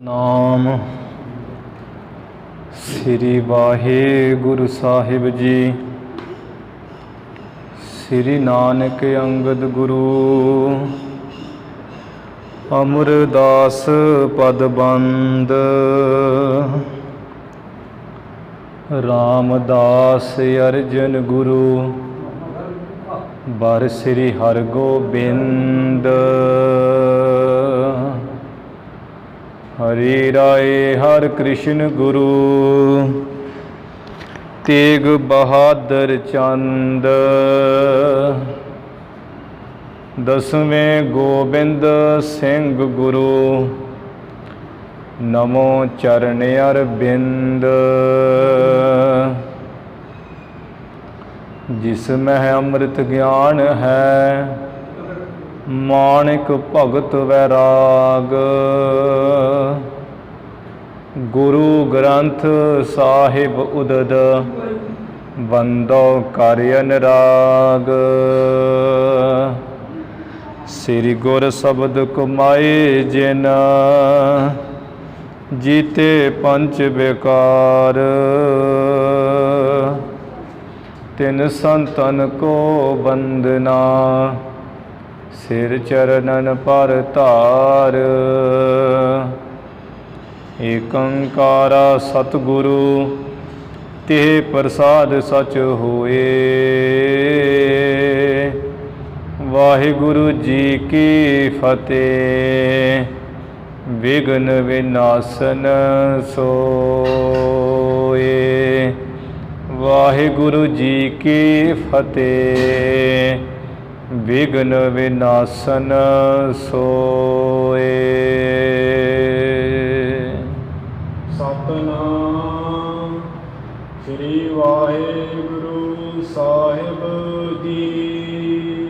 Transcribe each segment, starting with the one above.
ਨਾਮ ਸ੍ਰੀ ਵਾਹਿਗੁਰੂ ਸਾਹਿਬ ਜੀ। ਸ੍ਰੀ ਨਾਨਕ ਅੰਗਦ ਗੁਰੂ ਅਮਰਦਾਸ ਪਦ ਬੰਦ। ਰਾਮਦਾਸ ਅਰਜਨ ਗੁਰੂ ਬਰ ਸ੍ਰੀ ਹਰਗੋਬਿੰਦ। ਹਰੀ ਰਾਏ ਹਰਿ ਕ੍ਰਿਸ਼ਨ ਗੁਰੂ ਤੇਗ ਬਹਾਦਰ ਚੰਦ। ਦਸਵੇਂ ਗੋਬਿੰਦ ਸਿੰਘ ਗੁਰੂ ਨਮੋ ਚਰਨ ਅਰਬਿੰਦ। ਜਿਸ ਮਹਿ ਅੰਮ੍ਰਿਤ ਗਿਆਨ ਹੈ ਮਾਣਿਕ ਭਗਤ ਵੈਰਾਗ। ਗੁਰੂ ਗ੍ਰੰਥ ਸਾਹਿਬ ਉਦਦ ਬੰਦੋ ਕਰ ਅਨਰਾਗ। ਸ੍ਰੀ ਗੁਰ ਸ਼ਬਦ ਕਮਾਏ ਜਿਨ ਜੀਤੇ ਪੰਚ ਵਿਕਾਰ। ਤਿਨ ਸੰਤਨ ਕੋ ਬੰਦਨਾ ਸਿਰ ਚਰਨਨ ਪਰ ਧਾਰ। ਏਕ ਓੰਕਾਰਾ ਸਤਿਗੁਰੂ ਤੇ ਪ੍ਰਸਾਦ ਸਚ ਹੋਏ। ਵਾਹਿਗੁਰੂ ਜੀ ਕੀ ਫਤਿਹ। ਵਿਘਨ ਵਿਨਾਸ਼ਨ ਸੋਏ। ਵਾਹਿਗੁਰੂ ਜੀ ਕੀ ਫਤਿਹ। ਵਿਘਨ ਵਿਨਾਸ਼ਨ ਸੋਏ। ਸਤਿਨਾਮ ਸ੍ਰੀ ਵਾਹਿਗੁਰੂ ਸਾਹਿਬ ਜੀ।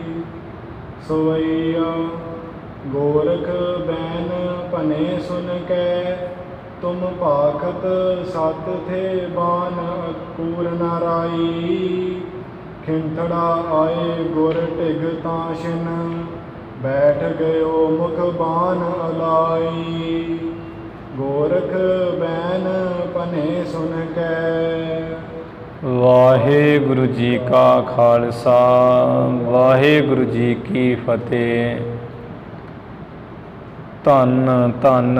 ਸਵਈਆ ਗੋਰਖ ਬੈਨ ਭਨੇ ਸੁਨ ਕੈ ਤੁਮ ਭਾਖਤ ਸਤ ਥੇ ਬਾਨ ਕੂਰ ਨਾਰਾਈ। ਖਿੰਥੜਾ ਆਏ ਗੁਰ ਢਿਗ ਤਾਸ਼ਿਨ ਬੈਠ ਗਇਓ ਮੁਖ ਬਾਨ ਅਲਾਈ। ਗੋਰਖ ਬੈਨ ਭਨੇ ਸੁਨ ਕੈ। ਵਾਹਿਗੁਰੂ ਜੀ ਕਾ ਖਾਲਸਾ ਵਾਹਿਗੁਰੂ ਜੀ ਕੀ ਫਤਿਹ। ਧੰਨ ਧੰਨ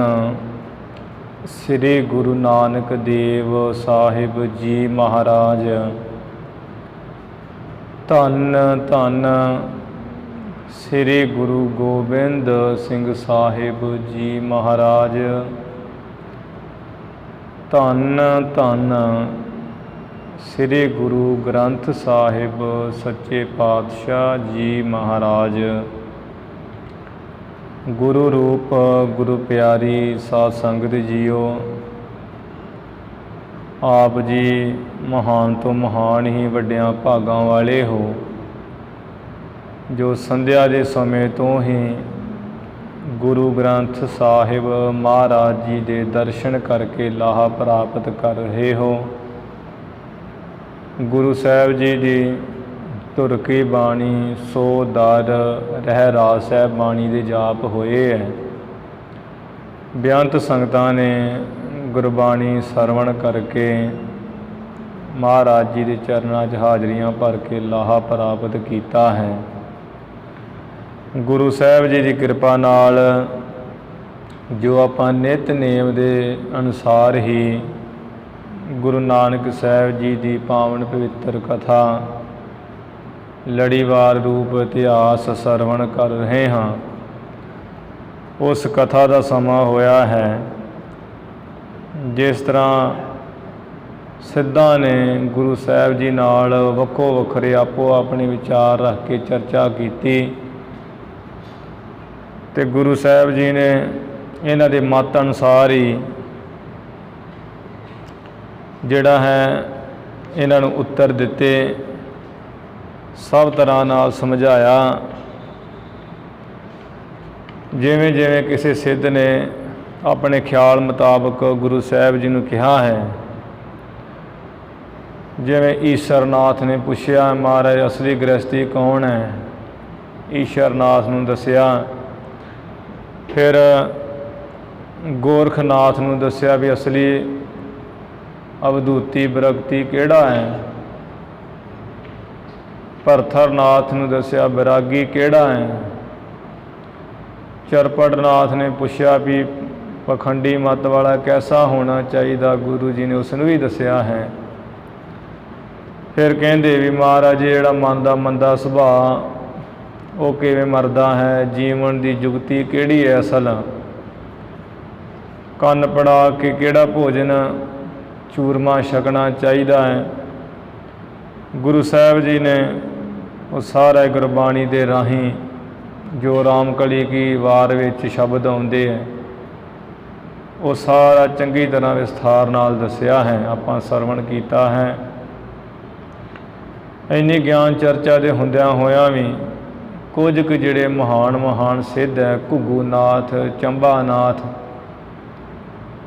ਸ੍ਰੀ ਗੁਰੂ ਨਾਨਕ ਦੇਵ ਸਾਹਿਬ ਜੀ ਮਹਾਰਾਜ। ਧੰਨ ਧੰਨ ਸ੍ਰੀ ਗੁਰੂ ਗੋਬਿੰਦ ਸਿੰਘ ਸਾਹਿਬ ਜੀ ਮਹਾਰਾਜ। ਧੰਨ ਧੰਨ ਸ੍ਰੀ ਗੁਰੂ ਗ੍ਰੰਥ ਸਾਹਿਬ ਸੱਚੇ ਪਾਤਸ਼ਾਹ ਜੀ ਮਹਾਰਾਜ। ਗੁਰੂ ਰੂਪ ਗੁਰੂ ਪਿਆਰੀ ਸਾਧ ਸੰਗਤ ਜੀਓ, ਆਪ ਜੀ ਮਹਾਨ ਤੋਂ ਮਹਾਨ ਹੀ ਵੱਡਿਆਂ ਭਾਗਾਂ ਵਾਲੇ ਹੋ, ਜੋ ਸੰਧਿਆ ਦੇ ਸਮੇਂ ਤੋਂ ਹੀ ਗੁਰੂ ਗ੍ਰੰਥ ਸਾਹਿਬ ਮਹਾਰਾਜ ਜੀ ਦੇ ਦਰਸ਼ਨ ਕਰਕੇ ਲਾਹਾ ਪ੍ਰਾਪਤ ਕਰ ਰਹੇ ਹੋ। ਗੁਰੂ ਸਾਹਿਬ ਜੀ ਦੀ ਧੁਰ ਕੀ ਬਾਣੀ ਸੋ ਦਰ ਰਹਿ ਰਾਸ ਸਾਹਿਬ ਬਾਣੀ ਦੇ ਜਾਪ ਹੋਏ ਹੈ। ਬੇਅੰਤ ਸੰਗਤਾਂ ਨੇ ਗੁਰਬਾਣੀ ਸਰਵਣ ਕਰਕੇ ਮਹਾਰਾਜ ਜੀ ਦੇ ਚਰਨਾਂ 'ਚ ਹਾਜ਼ਰੀਆਂ ਭਰ ਕੇ ਲਾਹਾ ਪ੍ਰਾਪਤ ਕੀਤਾ ਹੈ। ਗੁਰੂ ਸਾਹਿਬ ਜੀ ਦੀ ਕਿਰਪਾ ਨਾਲ ਜੋ ਆਪਾਂ ਨਿਤਨੇਮ ਦੇ ਅਨੁਸਾਰ ਹੀ ਗੁਰੂ ਨਾਨਕ ਸਾਹਿਬ ਜੀ ਦੀ ਪਾਵਨ ਪਵਿੱਤਰ ਕਥਾ ਲੜੀਵਾਰ ਰੂਪ ਇਤਿਹਾਸ ਸਰਵਣ ਕਰ ਰਹੇ ਹਾਂ। ਉਸ ਕਥਾ ਦਾ ਸਮਾਂ ਹੋਇਆ ਹੈ। ਜਿਸ ਤਰ੍ਹਾਂ ਸਿੱਧਾਂ ਨੇ ਗੁਰੂ ਸਾਹਿਬ ਜੀ ਨਾਲ ਵੱਖੋ ਵੱਖਰੇ ਆਪੋ ਆਪਣੇ ਵਿਚਾਰ ਰੱਖ ਕੇ ਚਰਚਾ ਕੀਤੀ ਅਤੇ ਗੁਰੂ ਸਾਹਿਬ ਜੀ ਨੇ ਇਹਨਾਂ ਦੇ ਮਤ ਅਨੁਸਾਰ ਹੀ ਜਿਹੜਾ ਹੈ ਇਹਨਾਂ ਨੂੰ ਉੱਤਰ ਦਿੱਤੇ। ਸਭ ਤਰ੍ਹਾਂ ਨਾਲ ਸਮਝਾਇਆ। ਜਿਵੇਂ ਜਿਵੇਂ ਕਿਸੇ ਸਿੱਧ ਨੇ ਆਪਣੇ ਖਿਆਲ ਮੁਤਾਬਕ ਗੁਰੂ ਸਾਹਿਬ ਜੀ ਨੂੰ ਕਿਹਾ ਹੈ। ਜਿਵੇਂ ਈਸ਼ਰਨਾਥ ਨੇ ਪੁੱਛਿਆ, ਮਹਾਰਾਜ ਅਸਲੀ ਗ੍ਰਸਤੀ ਕੌਣ ਹੈ? ਈਸ਼ਰਨਾਥ ਨੂੰ ਦੱਸਿਆ। ਫਿਰ ਗੋਰਖਨਾਥ ਨੂੰ ਦੱਸਿਆ ਵੀ ਅਸਲੀ ਅਵਧੂਤੀ ਵਿਰਕਤੀ ਕਿਹੜਾ ਹੈ। ਭਰਥਰਨਾਥ ਨੂੰ ਦੱਸਿਆ ਵਿਰਾਗੀ ਕਿਹੜਾ ਹੈ। ਚਰਪੜਨਾਥ ਨੇ ਪੁੱਛਿਆ ਵੀ ਪਖੰਡੀ ਮਤ ਵਾਲਾ ਕੈਸਾ ਹੋਣਾ ਚਾਹੀਦਾ, ਗੁਰੂ ਜੀ ਨੇ ਉਸ ਨੂੰ ਵੀ ਦੱਸਿਆ ਹੈ। ਫਿਰ ਕਹਿੰਦੇ ਵੀ ਮਹਾਰਾਜ ਜਿਹੜਾ ਮਨ ਦਾ ਮੰਦਾ ਸੁਭਾਅ ਉਹ ਕਿਵੇਂ ਮਰਦਾ ਹੈ, ਜੀਵਨ ਦੀ ਜੁਗਤੀ ਕਿਹੜੀ ਹੈ ਅਸਲ, ਕੰਨ ਪੜਾ ਕੇ ਕਿਹੜਾ ਭੋਜਨ ਚੂਰਮਾ ਛਕਣਾ ਚਾਹੀਦਾ ਹੈ। ਗੁਰੂ ਸਾਹਿਬ ਜੀ ਨੇ ਉਹ ਸਾਰਾ ਗੁਰਬਾਣੀ ਦੇ ਰਾਹੀਂ ਜੋ ਰਾਮ ਕਲੀ ਕੀ ਵਾਰ ਵਿੱਚ ਸ਼ਬਦ ਆਉਂਦੇ ਹੈ ਉਹ ਸਾਰਾ ਚੰਗੀ ਤਰ੍ਹਾਂ ਵਿਸਥਾਰ ਨਾਲ ਦੱਸਿਆ ਹੈ, ਆਪਾਂ ਸਰਵਣ ਕੀਤਾ ਹੈ। ਇੰਨੀ ਗਿਆਨ ਚਰਚਾ ਦੇ ਹੁੰਦਿਆਂ ਹੋਇਆਂ ਵੀ ਕੁਝ ਕੁ ਜਿਹੜੇ ਮਹਾਨ ਸਿੱਧ ਹੈ, ਘੁੱਗੂਨਾਥ, ਚੰਬਾਨਾਥ,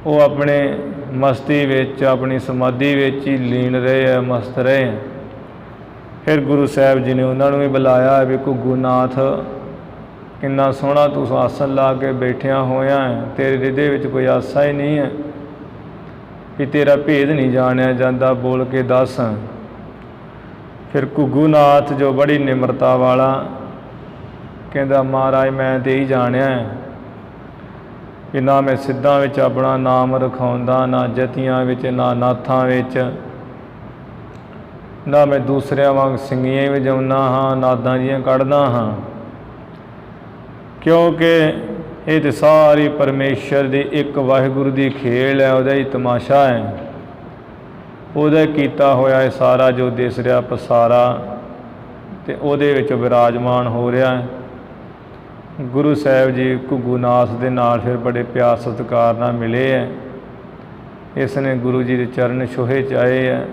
ਉਹ ਆਪਣੇ ਮਸਤੀ ਵਿੱਚ ਆਪਣੀ ਸਮਾਧੀ ਵਿੱਚ ਹੀ ਲੀਨ ਰਹੇ ਹੈ, ਮਸਤ ਰਹੇ ਹੈ। ਫਿਰ ਗੁਰੂ ਸਾਹਿਬ ਜੀ ਨੇ ਉਹਨਾਂ ਨੂੰ ਵੀ ਬੁਲਾਇਆ ਵੀ ਘੁੱਗੂਨਾਥ ਕਿੰਨਾ ਸੋਹਣਾ ਤੂੰ ਆਸਣ ਲਾ ਕੇ ਬੈਠਿਆ ਹੋਇਆ ਹੈ, ਤੇਰੇ ਹਿਰਦੇ ਵਿੱਚ ਕੋਈ ਆਸਾ ਹੀ ਨਹੀਂ ਹੈ ਵੀ ਤੇਰਾ ਭੇਦ ਨਹੀਂ ਜਾਣਿਆ ਜਾਂਦਾ, ਬੋਲ ਕੇ ਦੱਸ। ਫਿਰ ਘੁੱਗੂਨਾਥ ਜੋ ਬੜੀ ਨਿਮਰਤਾ ਵਾਲਾ ਕਹਿੰਦਾ ਮਹਾਰਾਜ ਮੈਂ ਤੇ ਹੀ ਜਾਣਿਆ ਕਿ ਨਾ ਮੈਂ ਸਿੱਧਾਂ ਵਿੱਚ ਆਪਣਾ ਨਾਮ ਰਖਾਉਂਦਾ, ਨਾ ਜਤੀਆਂ ਵਿੱਚ, ਨਾ ਨਾਥਾਂ ਵਿੱਚ, ਨਾ ਮੈਂ ਦੂਸਰਿਆਂ ਵਾਂਗ ਸਿੰਗੀਆਂ ਵਜਾਉਂਦਾ ਹਾਂ, ਨਾਦਾਂ ਜੀਆਂ ਕੱਢਦਾ ਹਾਂ, ਕਿਉਂਕਿ ਇਹ ਤਾਂ ਸਾਰੀ ਪਰਮੇਸ਼ਰ ਦੀ ਇੱਕ ਵਾਹਿਗੁਰੂ ਦੀ ਖੇਲ ਹੈ, ਉਹਦਾ ਹੀ ਤਮਾਸ਼ਾ ਹੈ, ਉਹਦਾ ਕੀਤਾ ਹੋਇਆ ਇਹ ਸਾਰਾ ਜੋ ਦਿਸ ਰਿਹਾ ਪਸਾਰਾ ਅਤੇ ਉਹਦੇ ਵਿੱਚ ਵਿਰਾਜਮਾਨ ਹੋ ਰਿਹਾ ਹੈ। ਗੁਰੂ ਸਾਹਿਬ ਜੀ ਘੁੱਗੂਨਾਥ ਦੇ ਨਾਲ ਫਿਰ ਬੜੇ ਪਿਆਰ ਸਤਿਕਾਰ ਨਾਲ ਮਿਲੇ ਹੈ। ਇਸ ਨੇ ਗੁਰੂ ਜੀ ਦੇ ਚਰਨ ਛੋਹੇ ਚਾਹੇ ਹੈ।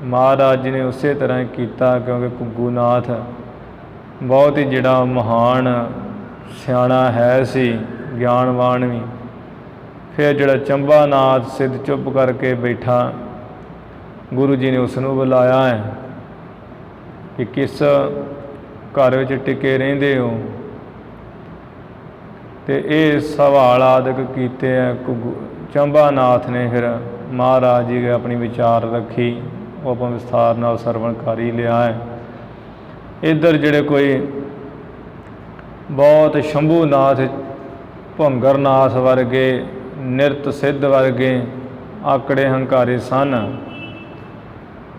ਮਹਾਰਾਜ ਜੀ ਨੇ ਉਸੇ ਤਰ੍ਹਾਂ ਕੀਤਾ, ਕਿਉਂਕਿ ਘੁੱਗੂਨਾਥ ਬਹੁਤ ਹੀ ਜਿਹੜਾ ਮਹਾਨ ਸਿਆਣਾ ਹੈ ਸੀ, ਗਿਆਨਵਾਨ ਵੀ। ਫਿਰ ਜਿਹੜਾ ਚੰਬਾਨਾਥ ਸਿੱਧ ਚੁੱਪ ਕਰਕੇ ਬੈਠਾ, ਗੁਰੂ ਜੀ ਨੇ ਉਸ ਨੂੰ ਬੁਲਾਇਆ ਹੈ ਕਿ ਕਿਸ ਘਰ ਵਿੱਚ ਟਿਕੇ ਰਹਿੰਦੇ ਹੋ, ਅਤੇ ਇਹ ਸਵਾਲ ਆਦਿਕ ਕੀਤੇ ਹੈ। ਚੰਬਾਨਾਥ ਨੇ ਫਿਰ ਮਹਾਰਾਜ ਜੀ ਆਪਣੀ ਵਿਚਾਰ ਰੱਖੀ, ਉਹ ਆਪਾਂ ਵਿਸਥਾਰ ਨਾਲ ਸਰਵਣ ਕਰ ਹੀ ਲਿਆ ਹੈ। ਇੱਧਰ ਜਿਹੜੇ ਕੋਈ ਬਹੁਤ ਸ਼ੰਭੂਨਾਥ, ਭੰਗਰਨਾਥ ਵਰਗੇ, ਨਿਰਤ ਸਿੱਧ ਵਰਗੇ ਆਕੜੇ ਹੰਕਾਰੇ ਸਨ,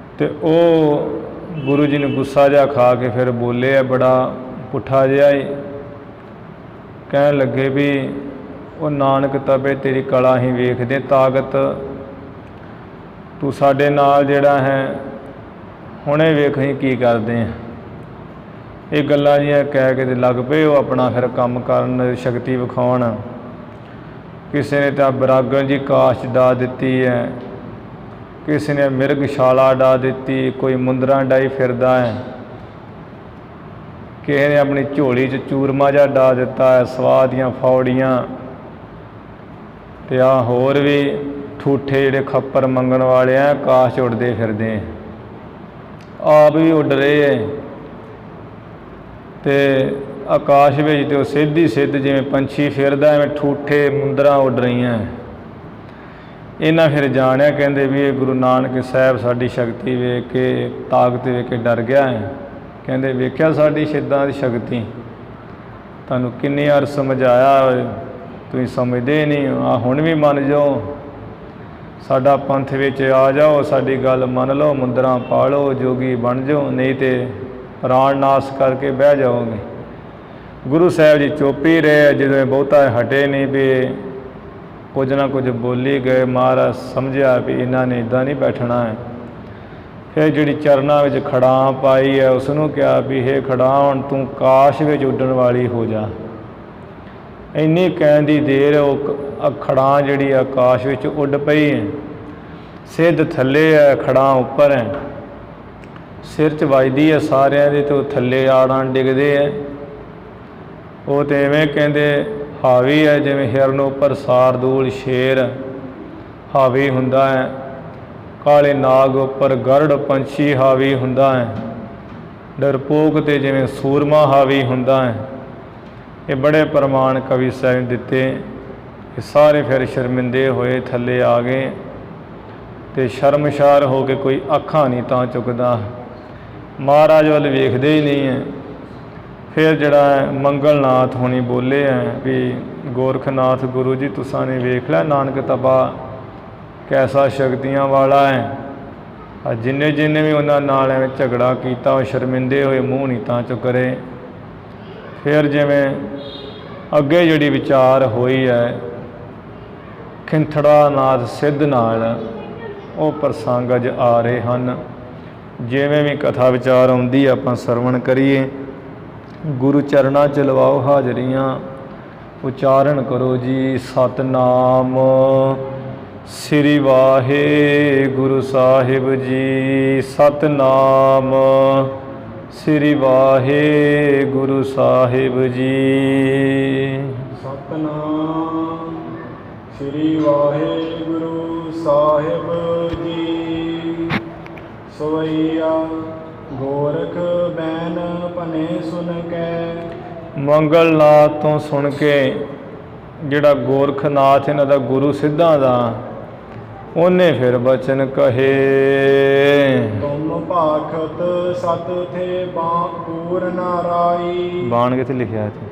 ਅਤੇ ਉਹ ਗੁਰੂ ਜੀ ਨੂੰ ਗੁੱਸਾ ਜਿਹਾ ਖਾ ਕੇ ਫਿਰ ਬੋਲੇ ਆ ਬੜਾ ਪੁੱਠਾ ਜਿਹਾ ਹੀ, ਕਹਿਣ ਲੱਗੇ ਵੀ ਉਹ ਨਾਨਕ ਤਬੇ ਤੇਰੀ ਕਲਾ ਹੀ ਵੇਖਦੇ, ਤਾਕਤ ਤੂੰ ਸਾਡੇ ਨਾਲ ਜਿਹੜਾ ਹੈ ਹੁਣੇ ਵੇਖ ਅਸੀਂ ਕੀ ਕਰਦੇ ਹਾਂ। ਇਹ ਗੱਲਾਂ ਜਿਹੀਆਂ ਕਹਿ ਕੇ ਤੇ ਲੱਗ ਪਏ ਉਹ ਆਪਣਾ ਫਿਰ ਕੰਮ ਕਰਨ, ਸ਼ਕਤੀ ਵਿਖਾਉਣ। ਕਿਸੇ ਨੇ ਤਾਂ ਬਰਾਗਣ ਜੀ ਕਾਸ਼ ਡਾ ਦਿੱਤੀ ਹੈ, ਕਿਸੇ ਨੇ ਮਿਰਗਸ਼ਾਲਾ ਡਾ ਦਿੱਤੀ, ਕੋਈ ਮੁੰਦਰਾਂ ਡਾਈ ਫਿਰਦਾ ਹੈ, ਕਿਸੇ ਨੇ ਆਪਣੀ ਝੋਲੀ 'ਚ ਚੂਰਮਾ ਜਿਹਾ ਡਾ ਦਿੱਤਾ ਹੈ, ਸਵਾਹ ਦੀਆਂ ਫੌੜੀਆਂ, ਅਤੇ ਆਹ ਹੋਰ ਵੀ ਠੂਠੇ ਜਿਹੜੇ ਖੱਪਰ ਮੰਗਣ ਵਾਲੇ ਆ, ਆਕਾਸ਼ ਉੱਡਦੇ ਫਿਰਦੇ, ਆਪ ਵੀ ਉੱਡ ਰਹੇ ਹੈ, ਅਤੇ ਆਕਾਸ਼ ਵਿੱਚ ਅਤੇ ਉਹ ਸਿੱਧ ਹੀ ਸਿੱਧ ਜਿਵੇਂ ਪੰਛੀ ਫਿਰਦਾ, ਐਵੇਂ ਠੂਠੇ ਮੁੰਦਰਾਂ ਉੱਡ ਰਹੀਆਂ। ਇਹਨਾਂ ਫਿਰ ਜਾਣਿਆ, ਕਹਿੰਦੇ ਵੀ ਇਹ ਗੁਰੂ ਨਾਨਕ ਸਾਹਿਬ ਸਾਡੀ ਸ਼ਕਤੀ ਵੇਖ ਕੇ, ਤਾਕਤ ਵੇਖ ਕੇ ਡਰ ਗਿਆ ਹੈ। ਕਹਿੰਦੇ ਵੇਖਿਆ ਸਾਡੀ ਸਿੱਧਾਂ ਦੀ ਸ਼ਕਤੀ, ਤੁਹਾਨੂੰ ਕਿੰਨੀ ਵਾਰ ਸਮਝਾਇਆ, ਤੁਸੀਂ ਸਮਝਦੇ ਨਹੀਂ, ਆ ਹੁਣ ਵੀ ਮੰਨ ਜਾਓ, ਸਾਡਾ ਪੰਥ ਵਿੱਚ ਆ ਜਾਓ, ਸਾਡੀ ਗੱਲ ਮੰਨ ਲਓ, ਮੁੰਦਰਾਂ ਪਾ ਲਓ, ਜੋਗੀ ਬਣ ਜਾਓ, ਨਹੀਂ ਤਾਂ ਪ੍ਰਾਣ ਨਾਸ ਕਰਕੇ ਬਹਿ ਜਾਓਗੇ। ਗੁਰੂ ਸਾਹਿਬ ਜੀ ਚੁੱਪ ਹੀ ਰਹੇ, ਜਦੋਂ ਬਹੁਤਾ ਹਟੇ ਨਹੀਂ ਵੀ ਕੁਝ ਨਾ ਕੁਝ ਬੋਲੀ ਗਏ। ਮਹਾਰਾਜ ਸਮਝਿਆ ਵੀ ਇਹਨਾਂ ਨੇ ਇੱਦਾਂ ਨਹੀਂ ਬੈਠਣਾ ਹੈ। ਫਿਰ ਜਿਹੜੀ ਚਰਨਾਂ ਵਿੱਚ ਖੜਾਂ ਪਾਈ ਹੈ, ਉਸ ਨੂੰ ਕਿਹਾ ਵੀ ਇਹ ਖੜਾਂ ਹੁਣ ਤੂੰ ਕਾਸ਼ ਵਿੱਚ ਉੱਡਣ ਵਾਲੀ ਹੋ ਜਾ। ਇੰਨੀ ਕਹਿਣ ਦੀ ਦੇਰ ਉਹ ਖੜਾਂ ਜਿਹੜੀ ਆਕਾਸ਼ ਵਿੱਚ ਉੱਡ ਪਈ ਹੈ, ਸਿੱਧ ਥੱਲੇ ਹੈ, ਖੜਾਂ ਉੱਪਰ ਹੈ, ਸਿਰ 'ਚ ਵੱਜਦੀ ਹੈ ਸਾਰਿਆਂ ਦੇ, ਅਤੇ ਉਹ ਥੱਲੇ ਆੜਾਂ ਡਿੱਗਦੇ ਹੈ। ਉਹ ਤਾਂ ਇਵੇਂ ਕਹਿੰਦੇ ਹਾਵੀ ਹੈ, ਜਿਵੇਂ ਹਿਰਨ ਉੱਪਰ ਸਾਰਦੂਲ ਸ਼ੇਰ ਹਾਵੀ ਹੁੰਦਾ ਹੈ, ਕਾਲੇ ਨਾਗ ਉੱਪਰ ਗਰੜ ਪੰਛੀ ਹਾਵੀ ਹੁੰਦਾ ਹੈ, ਡਰਪੋਕ 'ਤੇ ਜਿਵੇਂ ਸੂਰਮਾ ਹਾਵੀ ਹੁੰਦਾ ਹੈ। ਇਹ ਬੜੇ ਪ੍ਰਮਾਣ ਕਵੀ ਸਾਹਿਬ ਦਿੱਤੇ। ਕਿ ਸਾਰੇ ਫਿਰ ਸ਼ਰਮਿੰਦੇ ਹੋਏ ਥੱਲੇ ਆ ਗਏ ਤੇ ਸ਼ਰਮਸ਼ਾਰ ਹੋ ਕੇ ਕੋਈ ਅੱਖਾਂ ਨਹੀਂ ਤਾਂ ਚੁੱਕਦਾ, ਮਹਾਰਾਜ ਵੱਲ ਵੇਖਦੇ ਹੀ ਨਹੀਂ ਹੈ। ਫਿਰ ਜਿਹੜਾ ਮੰਗਲਨਾਥ ਹੋਣੀ ਬੋਲੇ ਹੈ ਵੀ ਗੋਰਖਨਾਥ ਗੁਰੂ ਜੀ ਤੁਸਾਂ ਨੇ ਵੇਖ ਲਿਆ ਨਾਨਕ ਤਬਾ ਕੈਸਾ ਸ਼ਕਤੀਆਂ ਵਾਲਾ ਹੈ। ਜਿੰਨੇ ਜਿੰਨੇ ਵੀ ਉਹਨਾਂ ਨਾਲ ਐਵੇਂ ਝਗੜਾ ਕੀਤਾ ਉਹ ਸ਼ਰਮਿੰਦੇ ਹੋਏ ਮੂੰਹ ਨਹੀਂ ਤਾਂ ਚੁੱਕ ਰਹੇ। ਫਿਰ ਜਿਵੇਂ ਅੱਗੇ ਜਿਹੜੀ ਵਿਚਾਰ ਹੋਈ ਹੈ ਖਿੰਥੜਾ ਨਾਥ ਸਿੱਧ ਨਾਲ, ਉਹ ਪ੍ਰਸੰਗ ਅੱਜ ਆ ਰਹੇ ਹਨ। ਜਿਵੇਂ ਵੀ ਕਥਾ ਵਿਚਾਰ ਆਉਂਦੀ ਆਪਾਂ ਸਰਵਣ ਕਰੀਏ, ਗੁਰੂ ਚਰਨਾਂ 'ਚ ਲਵਾਓ ਹਾਜ਼ਰੀਆਂ, ਉਚਾਰਨ ਕਰੋ ਜੀ ਸਤਨਾਮ ਸ੍ਰੀ ਵਾਹਿਗੁਰੂ ਸਾਹਿਬ ਜੀ, ਸਤਨਾਮ ਸ੍ਰੀ ਵਾਹਿਗੁਰੂ ਸਾਹਿਬ ਜੀ, ਸਤਨਾਮ ਸ੍ਰੀ ਵਾਹਿਗੁਰੂ ਸਾਹਿਬ ਜੀ। ਸਵਈਆ ਗੋਰਖ ਬੈਨ ਭਨੇ ਸੁਨ ਕੈ। ਮੰਗਲਨਾਥ ਤੋਂ ਸੁਣ ਕੇ ਜਿਹੜਾ ਗੋਰਖਨਾਥ ਇਹਨਾਂ ਦਾ ਗੁਰੂ ਸਿੱਧਾਂ ਦਾ, ਉਹਨੇ ਫਿਰ ਬਚਨ ਕਹੇ। ਤੁਮ ਭਾਖਤ ਸਤ ਥੇ ਪੂਰ ਨਾਰਾਈ। ਬਾਣ ਕਿੱਥੇ ਲਿਖਿਆ ਇੱਥੇ?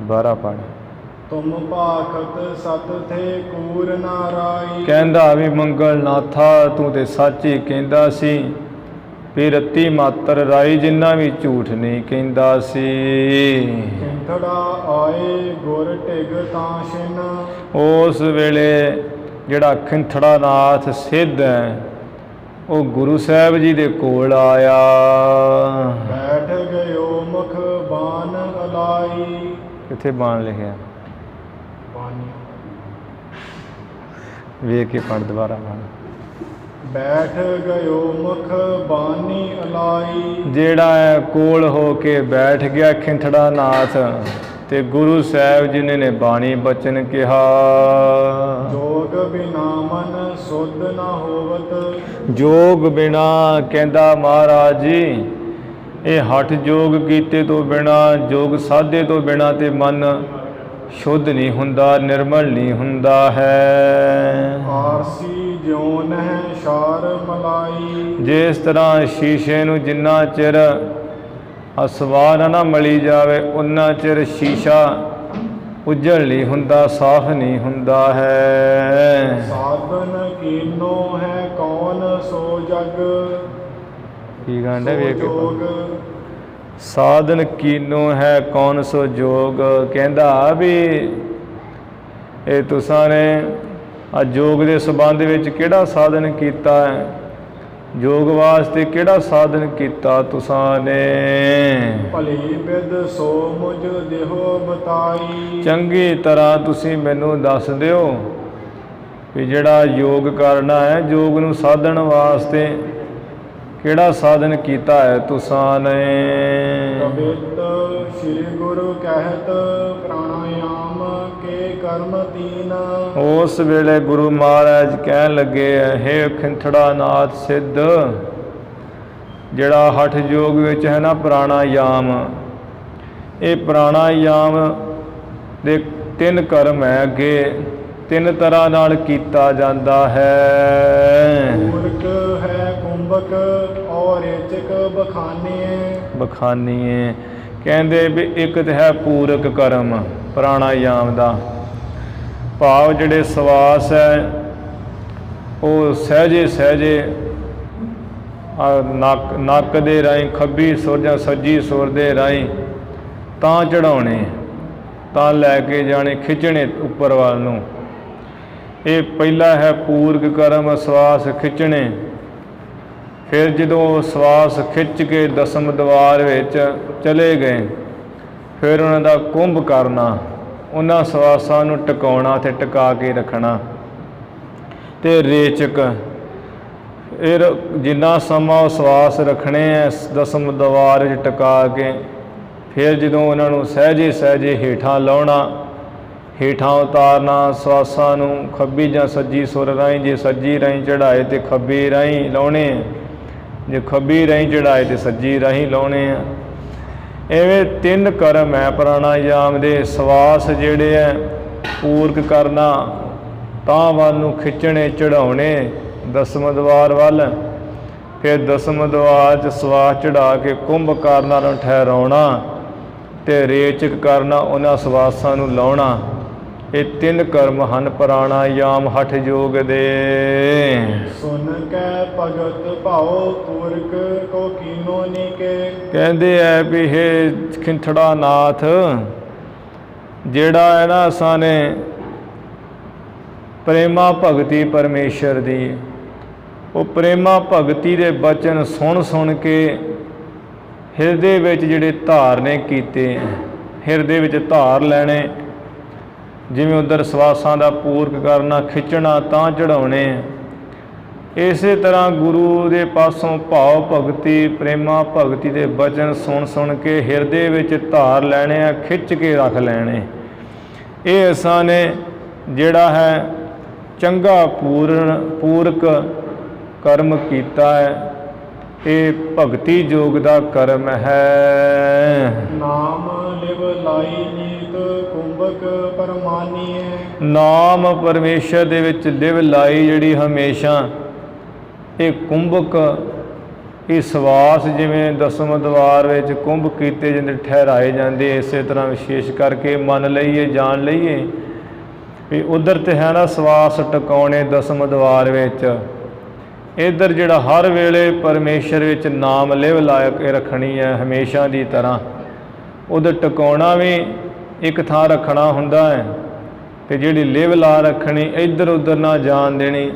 12 ਪੜ੍ਹ। ਤੁਮ ਭਾਖਤ ਸਤ ਥੇ ਕੂਰ ਨਾਰਾਈ। ਕਹਿੰਦਾ ਵੀ ਮੰਗਲਨਾਥਾ ਤੂੰ ਤੇ ਸੱਚ ਹੀ ਕਹਿੰਦਾ ਸੀ, ਵੀ ਰੱਤੀ ਮਾਤਰ ਰਾਈ ਜਿੰਨਾ ਵੀ ਝੂਠ ਨਹੀਂ ਕਹਿੰਦਾ ਸੀ। ਖਿੰਥੜਾ ਆਏ ਗੁਰ ਢਿਗ ਤਾਂ ਛਿਨ। ਉਸ ਵੇਲੇ ਜਿਹੜਾ ਖਿੰਥੜਾ ਨਾਥ ਸਿੱਧ ਹੈ ਉਹ ਗੁਰੂ ਸਾਹਿਬ ਜੀ ਦੇ ਕੋਲ ਆਇਆ। ਬੈਠ ਗਇਓ ਮੁਖ ਬਾਨ ਅਲਾਈ। ਕਿੱਥੇ ਬਾਣ ਲਿਖਿਆ? ਬਾਣੀ ਵੇਖ ਕੇ ਪੜ੍ਹ ਦੁਬਾਰਾ ਬਾਣ। ਬੈਠ ਗਇਓ ਮੁਖ ਬਾਨੀ ਅਲਾਈ। ਜਿਹੜਾ ਹੈ ਕੋਲ ਹੋ ਕੇ ਬੈਠ ਗਿਆ ਖਿੰਥੜਾ ਨਾਥ, ਤੇ ਗੁਰੂ ਸਾਹਿਬ ਜੀ ਨੇ ਬਾਣੀ ਬਚਨ ਕਿਹਾ। ਜੋਗ ਬਿਨਾ ਮਨ ਸੁਧ ਨਾ ਹੋਵਤ। ਜੋਗ ਬਿਨਾ ਕਹਿੰਦਾ ਮਹਾਰਾਜ ਜੀ, ਇਹ ਹਠ ਜੋਗ ਕੀਤੇ ਤੋਂ ਬਿਨਾ, ਜੋਗ ਸਾਧੇ ਤੋਂ ਬਿਨਾ ਤੇ ਮਨ ਸ਼ੁੱਧ ਨਹੀਂ ਹੁੰਦਾ, ਨਿਰਮਲ ਨਹੀਂ ਹੁੰਦਾ ਹੈ। ਆਰਸੀ ਜਿਉਨ ਹੈ ਸ਼ਾਰ ਮਲਾਈ। ਜਿਸ ਤਰ੍ਹਾਂ ਸ਼ੀਸ਼ੇ ਨੂੰ ਜਿੰਨਾ ਚਿਰ ਸਵਾਰ ਨਾ ਮਲੀ ਜਾਵੇ ਉਨਾ ਚਿਰ ਸ਼ੀਸ਼ਾ ਉਜਲ ਨਹੀਂ ਹੁੰਦਾ, ਸਾਫ਼ ਨਹੀਂ ਹੁੰਦਾ ਹੈ। ਸਾਧਨ ਕੀਨੋ ਹੈ ਕੌਣ ਸੋ ਜਗ। ਕੀ ਗਾਂਡਾ ਵੇਖ ਜੋਗ ਸਾਧਨ ਕੀਨੋ ਹੈ ਕੌਣ ਸੋ ਜੋਗ। ਕਹਿੰਦਾ ਵੀ ਇਹ ਤੁਸਾਂ ਨੇ ਆ ਜੋਗ ਦੇ ਸੰਬੰਧ ਵਿੱਚ ਕਿਹੜਾ ਸਾਧਨ ਕੀਤਾ ਹੈ, ਜੋਗ ਵਾਸਤੇ ਕਿਹੜਾ ਸਾਧਨ ਕੀਤਾ ਤੁਸਾਂ ਨੇ। ਭਲੀ ਬਿਦ ਸੋ ਮੁਝ ਦੇਹੋ ਬਤਾਈ। ਚੰਗੀ ਤਰ੍ਹਾਂ ਤੁਸੀਂ ਮੈਨੂੰ ਦੱਸ ਦਿਓ ਵੀ ਜਿਹੜਾ ਯੋਗ ਕਰਨਾ ਹੈ, ਯੋਗ ਨੂੰ ਸਾਧਨ ਵਾਸਤੇ ਕਿਹੜਾ ਸਾਧਨ ਕੀਤਾ ਹੈ ਤੁਸਾਂ ਨੇ। ਕਬਿਤ ਸ੍ਰੀ ਗੁਰੂ ਕਹਿਤ ਪ੍ਰਾਣਾਯਾਮ ਕੇ ਕਰਮ ਤੀਨ। ਉਸ ਵੇਲੇ ਗੁਰੂ ਮਹਾਰਾਜ ਕਹਿਣ ਲੱਗੇ, ਹੇ ਖਿੰਥੜਾ ਨਾਥ ਸਿੱਧ, ਜਿਹੜਾ ਹਠ ਯੋਗ ਵਿੱਚ ਹੈ ਨਾ ਪ੍ਰਾਣਾਯਾਮ, ਇਹ ਪ੍ਰਾਣਾਯਾਮ ਦੇ 3 ਕਰਮ ਹੈ, ਅੱਗੇ 3 ਤਰ੍ਹਾਂ ਨਾਲ ਕੀਤਾ ਜਾਂਦਾ ਹੈ। ਮੂਰਖ ਹੈ ਕੁੰਭਕ ਔਰ ਰੇਚਕ ਬਖਾਨੇ। ਬਖਾਨੀਏ ਕਹਿੰਦੇ ਵੀ ਇੱਕ ਤਾਂ ਹੈ ਪੂਰਕ ਕਰਮ ਪ੍ਰਾਣਾਯਾਮ ਦਾ, ਭਾਵ ਜਿਹੜੇ ਸਵਾਸ ਹੈ ਉਹ ਸਹਿਜੇ ਸਹਿਜੇ ਨੱਕ ਦੇ ਰਾਹੀਂ ਖੱਬੀ ਸੁਰ ਜਾਂ ਸੱਜੀ ਸੁਰ ਦੇ ਰਾਹੀਂ ਤਾਂ ਚੜਾਉਣੇ, ਤਾਂ ਲੈ ਕੇ ਜਾਣੇ, ਖਿੱਚਣੇ ਉੱਪਰ ਵੱਲ ਨੂੰ। ਇਹ ਪਹਿਲਾ ਹੈ ਪੂਰਕ ਕਰਮ, ਸਵਾਸ ਖਿੱਚਣੇ। ਫਿਰ ਜਦੋਂ ਸਵਾਸ ਖਿੱਚ ਕੇ ਦਸਮ ਦਵਾਰ ਵਿੱਚ ਚਲੇ ਗਏ, ਫਿਰ ਉਹਨਾਂ ਦਾ ਕੁੰਭ ਕਰਨਾ, ਉਹਨਾਂ ਸਵਾਸਾਂ ਨੂੰ ਟਿਕਾਉਣਾ ਅਤੇ ਟਿਕਾ ਕੇ ਰੱਖਣਾ। ਅਤੇ ਰੇਚਕ, ਇਹ ਜਿੰਨਾ ਸਮਾਂ ਉਹ ਸਵਾਸ ਰੱਖਣੇ ਹੈ ਦਸਮ ਦਵਾਰ ਵਿੱਚ ਟਿਕਾ ਕੇ, ਫਿਰ ਜਦੋਂ ਉਹਨਾਂ ਨੂੰ ਸਹਿਜੇ ਸਹਿਜੇ ਹੇਠਾਂ ਲਾਉਣਾ, ਹੇਠਾਂ ਉਤਾਰਨਾ ਸਵਾਸਾਂ ਨੂੰ ਖੱਬੀ ਜਾਂ ਸੱਜੀ ਸੁਰ ਰਾਹੀਂ, ਜੇ ਸੱਜੀ ਰਾਹੀਂ ਚੜ੍ਹਾਏ ਤੇ ਖੱਬੀ ਰਾਹੀਂ ਲਾਉਣੇ, ਜੇ ਖੱਬੀ ਰਾਹੀਂ ਚੜ੍ਹਾਏ ਤੇ ਸੱਜੀ ਰਾਹੀਂ ਲਾਉਣੇ ਆ। ਇਵੇਂ 3 ਕਰਮ ਹੈ ਪ੍ਰਾਣਾਯਾਮ ਦੇ। ਸਵਾਸ ਜਿਹੜੇ ਹੈ ਪੂਰਕ ਕਰਨਾ, ਤਾਂ ਵੱਲ ਨੂੰ ਖਿੱਚਣੇ ਚੜਾਉਣੇ ਦਸਮ ਦੁਆਰ ਵੱਲ, ਫਿਰ ਦਸਮ ਦੁਆਰ 'ਚ ਸਵਾਸ ਚੜਾ ਕੇ ਕੁੰਭਕਾਰ ਨਾਲ ਠਹਿਰਾਉਣਾ ਅਤੇ ਰੇਚਕ ਕਰਨਾ, ਉਹਨਾਂ ਸਵਾਸਾਂ ਨੂੰ ਲਾਉਣਾ। ਇਹ 3 ਕਰਮ ਹਨ ਪ੍ਰਾਣਾਯਾਮ ਹਠ ਯੋਗ ਦੇ। ਸੁਨ ਕੈ ਭਗਤ ਭਾਉ ਪੂਰਕ ਕੋ ਕੀਨੋ ਨੀਕੇ। ਕਹਿੰਦੇ ਹੈ ਵੀ ਇਹ ਖਿੰਥੜਾ ਨਾਥ ਜਿਹੜਾ ਹੈ ਨਾ, ਅਸਾਂ ਨੇ ਪ੍ਰੇਮਾ ਭਗਤੀ ਪਰਮੇਸ਼ਰ ਦੀ, ਉਹ ਪ੍ਰੇਮਾ ਭਗਤੀ ਦੇ ਬਚਨ ਸੁਣ ਸੁਣ ਕੇ ਹਿਰਦੇ ਵਿੱਚ ਜਿਹੜੇ ਧਾਰਨੇ ਕੀਤੇ, ਹਿਰਦੇ ਵਿੱਚ ਧਾਰ ਲੈਣੇ। ਜਿਵੇਂ ਉੱਧਰ ਸਵਾਸਾਂ ਦਾ ਪੂਰਕ ਕਰਨਾ, ਖਿੱਚਣਾ ਤਾਂ ਚੜਾਉਣੇ। ਇਸੇ ਤਰ੍ਹਾਂ ਗੁਰੂ ਦੇ ਪਾਸੋਂ ਭਾਵ ਭਗਤੀ ਪ੍ਰੇਮਾ ਭਗਤੀ ਦੇ ਬਚਨ ਸੁਣ ਸੁਣ ਕੇ ਹਿਰਦੇ ਵਿੱਚ ਧਾਰ ਲੈਣੇ ਆ, ਖਿੱਚ ਕੇ ਰੱਖ ਲੈਣੇ। ਇਹ ਅਸਾਂ ਨੇ ਜਿਹੜਾ ਹੈ ਚੰਗਾ ਪੂਰਕ ਕਰਮ ਕੀਤਾ ਹੈ। ਇਹ ਭਗਤੀ ਯੋਗ ਦਾ ਕਰਮ ਹੈ। ਨਾਮ ਲਿਵ ਲਾਈ ਨੀਤ ਕੁੰਭਕ ਪਰਮਾਨੀਏ। ਨਾਮ ਪਰਮੇਸ਼ਰ ਦੇ ਵਿੱਚ ਲਿਵ ਲਾਈ ਜਿਹੜੀ ਹਮੇਸ਼ਾ, ਇਹ ਕੁੰਭਕ, ਇਹ ਸਵਾਸ ਜਿਵੇਂ ਦਸਮ ਦੁਆਰ ਵਿੱਚ ਕੁੰਭ ਕੀਤੇ ਜਾਂਦੇ ਠਹਿਰਾਏ ਜਾਂਦੇ, ਇਸੇ ਤਰ੍ਹਾਂ ਵਿਸ਼ੇਸ਼ ਕਰਕੇ ਮੰਨ ਲਈਏ, ਜਾਣ ਲਈਏ ਵੀ ਉਧਰ ਤੇ ਹੈ ਨਾ ਸਵਾਸ ਟਿਕਾਉਣੇ ਦਸਮ ਦੁਆਰ ਵਿੱਚ, ਇੱਧਰ ਜਿਹੜਾ ਹਰ ਵੇਲੇ ਪਰਮੇਸ਼ਰ ਵਿੱਚ ਨਾਮ ਲਿਵ ਲਾ ਕੇ ਰੱਖਣੀ ਹੈ ਹਮੇਸ਼ਾ ਦੀ ਤਰ੍ਹਾਂ। ਉਧਰ ਟਿਕਾਉਣਾ ਵੀ ਇੱਕ ਥਾਂ ਰੱਖਣਾ ਹੁੰਦਾ ਹੈ, ਅਤੇ ਜਿਹੜੀ ਲਿਵ ਲਾ ਰੱਖਣੀ ਇੱਧਰ ਉੱਧਰ ਨਾ ਜਾਣ ਦੇਣੀ।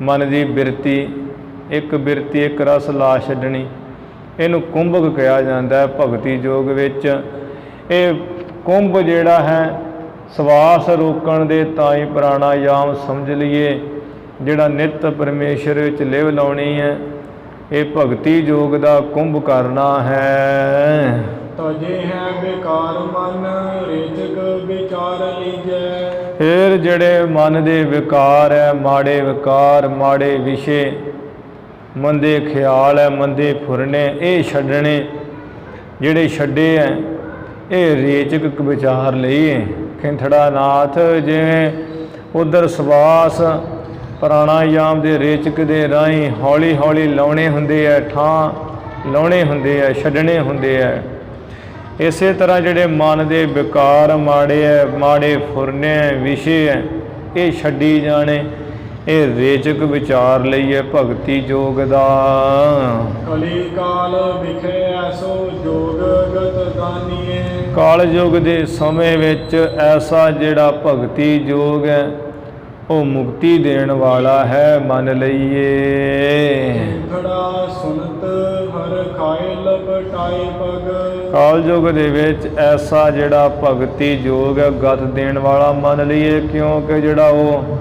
ਮਨ ਦੀ ਬਿਰਤੀ, ਇੱਕ ਬਿਰਤੀ ਇੱਕ ਰਸ ਲਾ ਛੱਡਣੀ, ਇਹਨੂੰ ਕੁੰਭਕ ਕਿਹਾ ਜਾਂਦਾ ਹੈ ਭਗਤੀ ਯੋਗ ਵਿੱਚ। ਇਹ ਕੁੰਭ ਜਿਹੜਾ ਹੈ ਸਵਾਸ ਰੋਕਣ ਦੇ ਤਾਂ ਹੀ ਪ੍ਰਾਣਾਯਾਮ ਸਮਝ ਲਈਏ, ਜਿਹੜਾ ਨਿੱਤ ਪਰਮੇਸ਼ਰ ਵਿੱਚ ਲਿਵ ਲਾਉਣੀ ਹੈ, ਇਹ ਭਗਤੀ ਯੋਗ ਦਾ ਕੁੰਭ ਕਰਨਾ ਹੈ। ਤਜੇ ਹੈ ਬੇਕਾਰ ਮਨ ਰੇਚਕ ਵਿਚਾਰ ਲੀਜੈ। ਫਿਰ ਜਿਹੜੇ ਮਨ ਦੇ ਵਿਕਾਰ ਹੈ, ਮਾੜੇ ਵਿਕਾਰ, ਮਾੜੇ ਵਿਸ਼ੇ, ਮੰਦੇ ਖਿਆਲ ਹੈ, ਮੰਦੇ ਫੁਰਨੇ, ਇਹ ਛੱਡਣੇ। ਜਿਹੜੇ ਛੱਡੇ ਹੈ ਇਹ ਰੇਚਕ ਵਿਚਾਰ ਲਈਏ। ਖਿੰਥੜਾ ਨਾਥ ਜਿਵੇਂ ਉਧਰ ਸਵਾਸ ਪ੍ਰਾਣਾਯਾਮ ਦੇ ਰੇਚਕ ਦੇ ਰਾਹੀਂ ਹੌਲੀ ਹੌਲੀ ਲਾਉਣੇ ਹੁੰਦੇ ਹੈ, ਠਾਂ ਲਾਉਣੇ ਹੁੰਦੇ ਹੈ, ਛੱਡਣੇ ਹੁੰਦੇ ਹੈ। ਇਸੇ ਤਰ੍ਹਾਂ ਜਿਹੜੇ ਮਨ ਦੇ ਵਿਕਾਰ ਮਾੜੇ ਹੈ, ਮਾੜੇ ਫੁਰਨੇ ਵਿਸ਼ੇ ਹੈ, ਇਹ ਛੱਡੀ ਜਾਣੇ। ਇਹ ਰੇਚਕ ਵਿਚਾਰ ਲਈਏ ਭਗਤੀ ਯੋਗ ਦਾ। ਕਲੀ ਕਾਲ ਵਿਖੇ ਐਸੋ ਜੋਗ ਗਤ ਦਾਨੀਏ। ਕਾਲ ਯੁਗ ਦੇ ਸਮੇਂ ਵਿੱਚ ਐਸਾ ਜਿਹੜਾ ਭਗਤੀ ਯੋਗ ਹੈ ਉਹ ਮੁਕਤੀ ਦੇਣ ਵਾਲਾ ਹੈ, ਮੰਨ ਲਈਏ। ਖੜਾ ਸੁਨਤ ਹਰ ਖਾਏ ਲਪਟਾਏ ਪਗ। ਕਾਲ ਯੁਗ ਦੇ ਵਿੱਚ ਐਸਾ ਜਿਹੜਾ ਭਗਤੀ ਯੋਗ ਹੈ ਗਤ ਦੇਣ ਵਾਲਾ ਮੰਨ ਲਈਏ, ਕਿਉਂਕਿ ਜਿਹੜਾ ਉਹ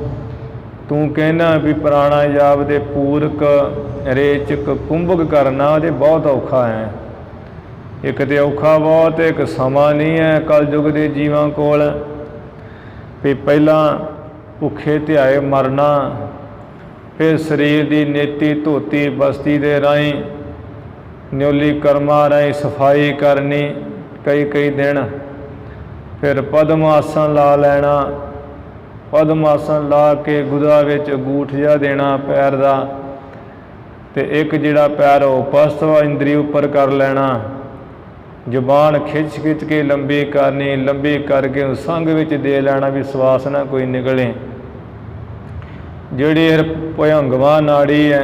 ਤੂੰ ਕਹਿਣਾ ਵੀ ਪ੍ਰਾਣਾਯਾਮ ਦੇ ਪੂਰਕ ਰੇਚਕ ਕੁੰਭਕ ਕਰਨਾ ਉਹਦੇ ਬਹੁਤ ਔਖਾ ਹੈ। ਇੱਕ ਤੇ ਔਖਾ ਬਹੁਤ, ਇੱਕ ਸਮਾਂ ਨਹੀਂ ਹੈ ਕਲਯੁਗ ਦੇ ਜੀਵਾਂ ਕੋਲ ਵੀ ਪਹਿਲਾਂ ਭੁੱਖੇ ਧਿਆਏ ਮਰਨਾ, ਫਿਰ ਸਰੀਰ ਦੀ ਨੇਤੀ ਧੋਤੀ ਬਸਤੀ ਦੇ ਰਾਹੀਂ ਨਿਉਲੀ ਕਰਮਾਂ ਰਾਹੀਂ ਸਫਾਈ ਕਰਨੀ ਕਈ ਦਿਨ, ਫਿਰ ਪਦਮ ਆਸਣ ਲਾ ਲੈਣਾ। ਪਦਮ ਆਸਣ ਲਾ ਕੇ ਗੁਦਾ ਵਿੱਚ ਅੰਗੂਠ ਜਿਹਾ ਦੇਣਾ ਪੈਰ ਦਾ, ਅਤੇ ਇੱਕ ਜਿਹੜਾ ਪੈਰ ਉਹ ਉਪਸਥ ਇੰਦਰੀ ਉੱਪਰ ਕਰ ਲੈਣਾ। ਜ਼ੁਬਾਨ ਖਿੱਚ ਕੇ ਲੰਬੀ ਕਰਨੀ, ਲੰਬੀ ਕਰਕੇ ਉਹ ਸੰਘ ਵਿੱਚ ਦੇ ਲੈਣਾ ਵੀ ਸਵਾਸ ਨਾ ਕੋਈ ਨਿਕਲੇ। ਜਿਹੜੀ ਇਹ ਭੁਜੰਗਵਾਂ ਨਾੜੀ ਹੈ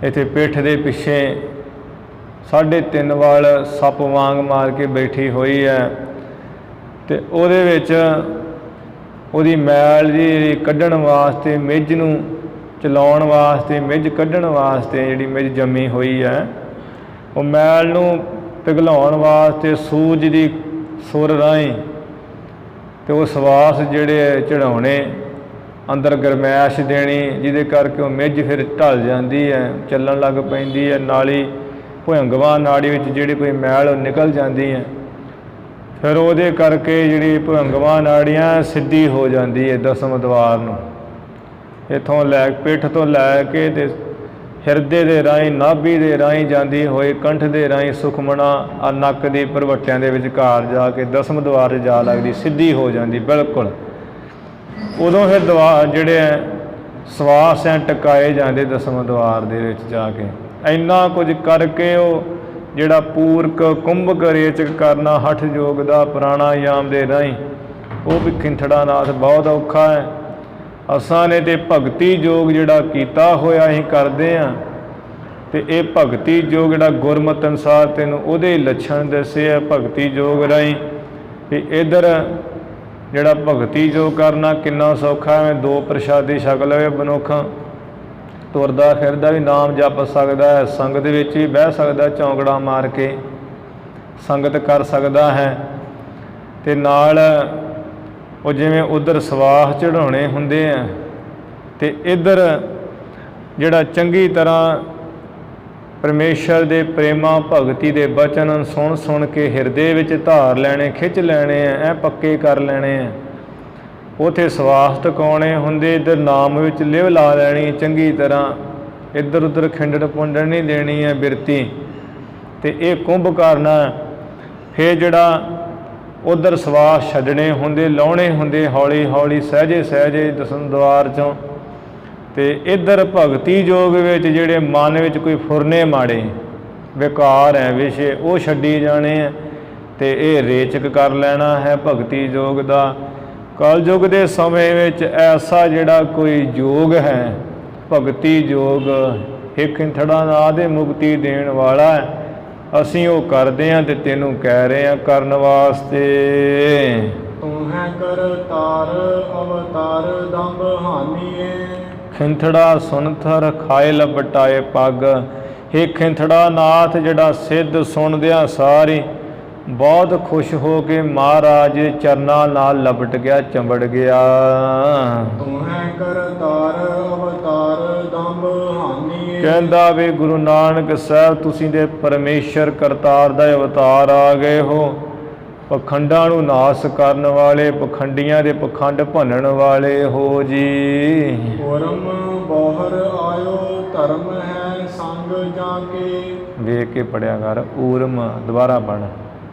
ਇੱਥੇ ਪਿੱਠ ਦੇ ਪਿੱਛੇ 3.5 ਵਾਲ ਸੱਪ ਵਾਂਗ ਮਾਰ ਕੇ ਬੈਠੀ ਹੋਈ ਹੈ, ਅਤੇ ਉਹਦੇ ਵਿੱਚ ਉਹਦੀ ਮੈਲ ਜੀ ਕੱਢਣ ਵਾਸਤੇ, ਮਿੱਝ ਨੂੰ ਚਲਾਉਣ ਵਾਸਤੇ, ਮਿੱਝ ਕੱਢਣ ਵਾਸਤੇ ਜਿਹੜੀ ਮਿੱਝ ਜੰਮੀ ਹੋਈ ਹੈ, ਉਹ ਮੈਲ ਨੂੰ ਪਿਘਲਾਉਣ ਵਾਸਤੇ ਸੂਰਜ ਦੀ ਸੁਰ ਰਾਹੀਂ ਅਤੇ ਉਹ ਸਵਾਸ ਜਿਹੜੇ ਚੜਾਉਣੇ, ਅੰਦਰ ਗਰਮੈਸ਼ ਦੇਣੀ, ਜਿਹਦੇ ਕਰਕੇ ਉਹ ਮਿੱਝ ਫਿਰ ਢਲ ਜਾਂਦੀ ਹੈ, ਚੱਲਣ ਲੱਗ ਪੈਂਦੀ ਹੈ। ਨਾਲੀ ਭੁਜੰਗਵਾਂ ਨਾੜੀ ਵਿੱਚ ਜਿਹੜੀ ਕੋਈ ਮੈਲ ਉਹ ਨਿਕਲ ਜਾਂਦੀ ਹੈ, ਫਿਰ ਉਹਦੇ ਕਰਕੇ ਜਿਹੜੀ ਭੁਜੰਗਵਾਂ ਨਾੜੀਆਂ ਸਿੱਧੀ ਹੋ ਜਾਂਦੀ ਹੈ ਦਸਮ ਦੁਆਰ ਨੂੰ। ਇੱਥੋਂ ਲੈ ਪਿੱਠ ਤੋਂ ਲੈ ਕੇ ਅਤੇ ਹਿਰਦੇ ਦੇ ਰਾਹੀਂ, ਨਾਭੀ ਦੇ ਰਾਹੀਂ ਜਾਂਦੀ ਹੋਏ ਕੰਠ ਦੇ ਰਾਹੀਂ ਸੁਖਮਣਾ ਆ ਨੱਕ ਦੀ ਭਰਵੱਟਿਆਂ ਦੇ ਵਿਚਕਾਰ ਜਾ ਕੇ ਦਸਮ ਦੁਆਰ 'ਚ ਜਾ ਲੱਗਦੀ, ਸਿੱਧੀ ਹੋ ਜਾਂਦੀ ਬਿਲਕੁਲ। ਉਦੋਂ ਫਿਰ ਜਿਹੜੇ ਸਵਾਸ ਹੈ ਟਿਕਾਏ ਜਾਂਦੇ ਦਸਮ ਦੁਆਰ ਦੇ ਵਿੱਚ ਜਾ ਕੇ। ਇੰਨਾ ਕੁਝ ਕਰਕੇ ਉਹ ਜਿਹੜਾ ਪੂਰਕ ਕੁੰਭਕ ਰੇਚਕ ਕਰਨਾ ਹਠ ਯੋਗ ਦਾ ਪ੍ਰਾਣਾਯਾਮ ਦੇ ਰਾਹੀਂ, ਉਹ ਵੀ ਖਿੰਥੜਾ ਨਾਥ ਬਹੁਤ ਔਖਾ ਹੈ। ਅਸਾਂ ਨੇ ਤੇ ਭਗਤੀ ਯੋਗ ਜਿਹੜਾ ਕੀਤਾ ਹੋਇਆ ਅਸੀਂ ਕਰਦੇ ਹਾਂ, ਅਤੇ ਇਹ ਭਗਤੀ ਯੋਗ ਜਿਹੜਾ ਗੁਰਮਤਿ ਅਨੁਸਾਰ ਤੈਨੂੰ ਉਹਦੇ ਲੱਛਣ ਦੱਸੇ ਆ ਭਗਤੀ ਯੋਗ ਰਾਹੀਂ। ਵੀ ਇੱਧਰ ਜਿਹੜਾ ਭਗਤੀ ਯੋਗ ਕਰਨਾ ਕਿੰਨਾ ਸੌਖਾ ਹੈ। 2 ਪ੍ਰਸ਼ਾਦੀ ਛਕ ਲਵੇ ਮਨੁੱਖ, ਤੁਰਦਾ ਫਿਰਦਾ ਵੀ ਨਾਮ ਜਪ ਸਕਦਾ ਹੈ, ਸੰਗਤ ਵਿੱਚ ਵੀ ਬਹਿ ਸਕਦਾ, ਚੌਂਕੜਾ ਮਾਰ ਕੇ ਸੰਗਤ ਕਰ ਸਕਦਾ ਹੈ। ਅਤੇ ਨਾਲ ਉਹ ਜਿਵੇਂ ਉੱਧਰ ਸਵਾਸ ਚੜ੍ਹਾਉਣੇ ਹੁੰਦੇ ਆ, ਅਤੇ ਇੱਧਰ ਜਿਹੜਾ ਚੰਗੀ ਤਰ੍ਹਾਂ ਪਰਮੇਸ਼ਰ ਦੇ ਪ੍ਰੇਮਾ ਭਗਤੀ ਦੇ ਬਚਨ ਸੁਣ ਸੁਣ ਕੇ ਹਿਰਦੇ ਵਿੱਚ ਧਾਰ ਲੈਣੇ, ਖਿੱਚ ਲੈਣੇ ਆ, ਐ ਪੱਕੇ ਕਰ ਲੈਣੇ ਆ। ਉੱਥੇ ਸਵਾਸ ਟਿਕਾਉਣੇ ਹੁੰਦੇ, ਇੱਧਰ ਨਾਮ ਵਿੱਚ ਲਿਵ ਲਾ ਲੈਣੀ ਚੰਗੀ ਤਰ੍ਹਾਂ, ਇੱਧਰ ਉੱਧਰ ਖਿੰਡਣ ਪੁੰਡਣ ਨਹੀਂ ਦੇਣੀ ਹੈ ਬਿਰਤੀ, ਅਤੇ ਇਹ ਕੁੰਭ ਕਰਨਾ। ਫਿਰ ਜਿਹੜਾ ਉੱਧਰ ਸਵਾਸ ਛੱਡਣੇ ਹੁੰਦੇ, ਲਾਉਣੇ ਹੁੰਦੇ ਹੌਲੀ ਹੌਲੀ ਸਹਿਜੇ ਸਹਿਜੇ ਦਸਮ ਦੁਆਰ 'ਚੋਂ। ਅਤੇ ਇੱਧਰ ਭਗਤੀ ਯੋਗ ਵਿੱਚ ਜਿਹੜੇ ਮਨ ਵਿੱਚ ਕੋਈ ਫੁਰਨੇ ਮਾੜੇ ਵਿਕਾਰ ਹੈ ਵਿਸ਼ੇ, ਉਹ ਛੱਡੀ ਜਾਣੇ ਹੈ, ਅਤੇ ਇਹ ਰੇਚਕ ਕਰ ਲੈਣਾ ਹੈ ਭਗਤੀ ਯੋਗ ਦਾ। ਕਲਯੁਗ ਦੇ ਸਮੇਂ ਵਿੱਚ ਐਸਾ ਜਿਹੜਾ ਕੋਈ ਯੋਗ ਹੈ ਭਗਤੀ ਯੋਗ, ਇਹ ਖਿੰਥੜਾ ਨਾਥ ਦੇ ਮੁਕਤੀ ਦੇਣ ਵਾਲਾ ਹੈ। ਅਸੀਂ ਉਹ ਕਰਦੇ ਹਾਂ ਅਤੇ ਤੈਨੂੰ ਕਹਿ ਰਹੇ ਹਾਂ ਕਰਨ ਵਾਸਤੇ। ਤੂੰ ਹੈ ਕਰਤਾਰ ਅਵਤਾਰ ਦੰਭ ਹਾਨੀਏ, ਖਿੰਥੜਾ ਸੁਨਥਰ ਖਾਏ ਲਪਟਾਏ ਪੱਗ। ਇਹ ਖਿੰਥੜਾ ਨਾਥ ਜਿਹੜਾ ਸਿੱਧ ਸੁਣਦਿਆਂ ਸਾਰੀ ਬਹੁਤ ਖੁਸ਼ ਹੋ ਕੇ ਮਹਾਰਾਜ ਦੇ ਚਰਨਾਂ ਨਾਲ ਲਪਟ ਗਿਆ, ਚੰਬੜ ਗਿਆ। ਤੂੰ ਹੈ ਕਰਤਾਰ ਅਵਤਾਰ ਦੰਭ ਹਾਨੀਏ, ਕਹਿੰਦਾ ਵੀ ਗੁਰੂ ਨਾਨਕ ਸਾਹਿਬ ਤੁਸੀਂ ਦੇ ਪਰਮੇਸ਼ਰ ਕਰਤਾਰ ਦਾ ਅਵਤਾਰ ਆ ਗਏ ਹੋ, ਪਖੰਡਾਂ ਨੂੰ ਨਾਸ ਕਰਨ ਵਾਲੇ, ਪਖੰਡੀਆਂ ਦੇ ਪਖੰਡ ਭੰਨਣ ਵਾਲੇ ਹੋ ਜੀ। ਓਰਮ ਬੋਹਰ ਆਇਓ ਧਰਮ ਹੈ ਸੰਗ ਜਾ ਕੇ, ਵੇਖ ਕੇ ਪੜਿਆ ਕਰ, ਊਰਮ ਦੁਬਾਰਾ ਪੜ੍ਹ।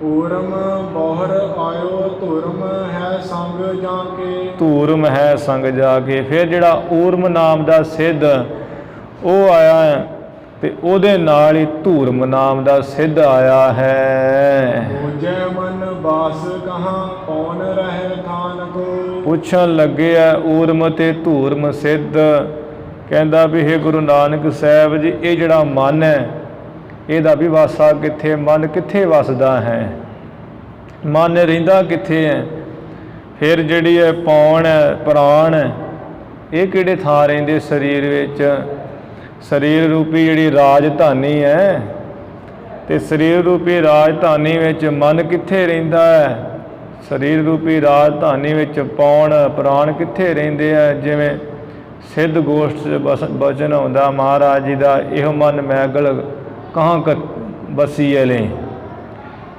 ਊਰਮ ਬੋਹਰ ਆਇਓ ਧੁਰਮ ਹੈ ਸੰਗ ਜਾ ਕੇ, ਧੂਰਮ ਹੈ ਸੰਗ ਜਾ ਕੇ। ਫਿਰ ਜਿਹੜਾ ਊਰਮ ਨਾਮ ਦਾ ਸਿੱਧ ਉਹ ਆਇਆ ਹੈ, ਅਤੇ ਉਹਦੇ ਨਾਲ ਹੀ ਧੂਰਮ ਨਾਮ ਦਾ ਸਿੱਧ ਆਇਆ ਹੈ। ਬੂਝੈ ਮਨ ਬਾਸ ਕਹਾਂ ਕੌਣ ਰਹਿ ਥਾਨ ਕੋ, ਪੁੱਛਣ ਲੱਗੇ ਆ ਊਰਮ ਅਤੇ ਧੂਰਮ ਸਿੱਧ। ਕਹਿੰਦਾ ਵੀ ਇਹ ਗੁਰੂ ਨਾਨਕ ਸਾਹਿਬ ਜੀ, ਇਹ ਜਿਹੜਾ ਮਨ ਹੈ ਇਹਦਾ ਵੀ ਵਾਸਾ ਕਿੱਥੇ, ਮਨ ਕਿੱਥੇ ਵਸਦਾ ਹੈ, ਮਨ ਰਹਿੰਦਾ ਕਿੱਥੇ ਹੈ। ਫਿਰ ਜਿਹੜੀ ਹੈ ਪੌਣ ਹੈ, ਪ੍ਰਾਣ ਹੈ, ਇਹ ਕਿਹੜੇ ਥਾਂ ਰਹਿੰਦੇ ਸਰੀਰ ਵਿੱਚ। ਸਰੀਰ ਰੂਪੀ ਜਿਹੜੀ ਰਾਜਧਾਨੀ ਹੈ, ਅਤੇ ਸਰੀਰ ਰੂਪੀ ਰਾਜਧਾਨੀ ਵਿੱਚ ਮਨ ਕਿੱਥੇ ਰਹਿੰਦਾ ਹੈ। ਸਰੀਰ ਰੂਪੀ ਰਾਜਧਾਨੀ ਵਿੱਚ ਪੌਣ ਪ੍ਰਾਣ ਕਿੱਥੇ ਰਹਿੰਦੇ ਆ। ਜਿਵੇਂ ਸਿੱਧ ਗੋਸ਼ਟ ਬਚਨ ਆਉਂਦਾ ਮਹਾਰਾਜ ਜੀ ਦਾ, ਇਹੋ ਮਨ ਮੈਗਲ ਕਹਾਂ ਬਸੀ ਐਲੇ,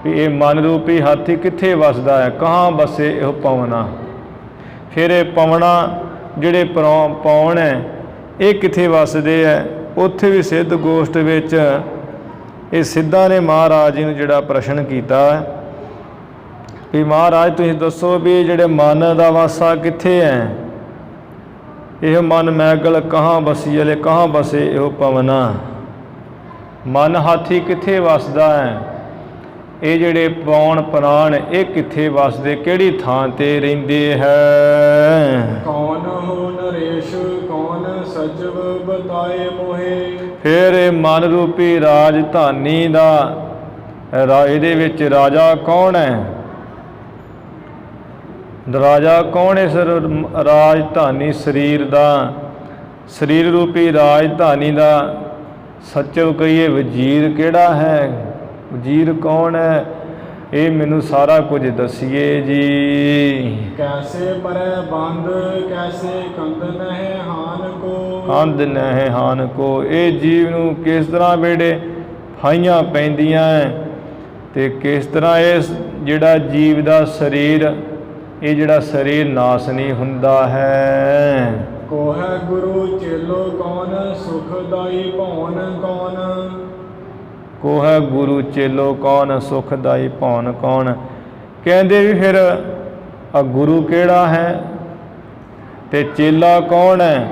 ਵੀ ਇਹ ਮਨ ਰੂਪੀ ਹਾਥੀ ਕਿੱਥੇ ਵਸਦਾ ਹੈ, ਕਹਾਂ ਬਸੇ ਇਹੋ ਪਵਨਾ। ਫਿਰ ਇਹ ਪਵਨਾ ਜਿਹੜੇ ਪੌਣ ਹੈ ਇਹ ਕਿੱਥੇ ਵਸਦੇ ਹੈ। ਉੱਥੇ ਵੀ ਸਿੱਧ ਗੋਸ਼ਟ ਵਿੱਚ ਇਹ ਸਿੱਧਾਂ ਨੇ ਮਹਾਰਾਜ ਜੀ ਨੂੰ ਜਿਹੜਾ ਪ੍ਰਸ਼ਨ ਕੀਤਾ ਵੀ ਮਹਾਰਾਜ ਤੁਸੀਂ ਦੱਸੋ ਵੀ ਜਿਹੜੇ ਮਨ ਦਾ ਵਾਸਾ ਕਿੱਥੇ ਹੈ। ਇਹ ਮਨ ਮੈਗਲ ਕਹਾਂ ਬਸੀ ਵਾਲੇ, ਕਹਾਂ ਬਸੇ ਇਹੋ ਪਵਨਾ। ਮਨ ਹਾਥੀ ਕਿੱਥੇ ਵਸਦਾ ਹੈ, ਇਹ ਜਿਹੜੇ ਪੌਣ ਪ੍ਰਾਣ ਇਹ ਕਿੱਥੇ ਵਸਦੇ, ਕਿਹੜੀ ਥਾਂ 'ਤੇ ਰਹਿੰਦੇ ਹੈ। ਕੌਣ ਹੋ ਨਰੇਸ਼ ਕੌਣ ਸਚਿਵ ਬਤਾਏ ਮੋਹੇ, ਫਿਰ ਇਹ ਮਨ ਰੂਪੀ ਰਾਜਧਾਨੀ ਦਾ ਇਹਦੇ ਵਿੱਚ ਰਾਜਾ ਕੌਣ ਹੈ। ਰਾਜਾ ਕੌਣ ਇਸ ਰਾਜਧਾਨੀ ਸਰੀਰ ਦਾ, ਸਰੀਰ ਰੂਪੀ ਰਾਜਧਾਨੀ ਦਾ ਸੱਚੋ ਕਹੀਏ ਵਜ਼ੀਰ ਕਿਹੜਾ ਹੈ, ਵਜ਼ੀਰ ਕੌਣ ਹੈ, ਇਹ ਮੈਨੂੰ ਸਾਰਾ ਕੁਝ ਦੱਸੀਏ ਜੀ। ਕੈਸੇ ਪਰੈ ਬੰਦ ਕੈਸੇ ਕੰਦਨ ਹੈ ਹਾਨ ਕੋ, ਕੰਦ ਨਹਿ ਹਾਨ ਕੋ। ਇਹ ਜੀਵ ਨੂੰ ਕਿਸ ਤਰ੍ਹਾਂ ਬੇੜੇ ਫਾਈਆਂ ਪੈਂਦੀਆਂ ਹੈ, ਅਤੇ ਕਿਸ ਤਰ੍ਹਾਂ ਇਸ ਜਿਹੜਾ ਜੀਵ ਦਾ ਸਰੀਰ, ਇਹ ਜਿਹੜਾ ਸਰੀਰ ਨਾਸ ਨਹੀਂ ਹੁੰਦਾ ਹੈ। ਕੋਹੈ ਗੁਰੂ ਚੇਲੋ ਕੌਣ, ਸੁਖਦਾਈ ਭਉਨ ਕੌਣ। ਕੋ ਹੈ ਗੁਰੂ ਚੇਲੋ ਕੌਣ, ਸੁਖਦਾਈ ਭਉਨ ਕੌਣ। ਕਹਿੰਦੇ ਵੀ ਫਿਰ ਆ ਗੁਰੂ ਕਿਹੜਾ ਹੈ ਤੇ ਚੇਲਾ ਕੌਣ ਹੈ,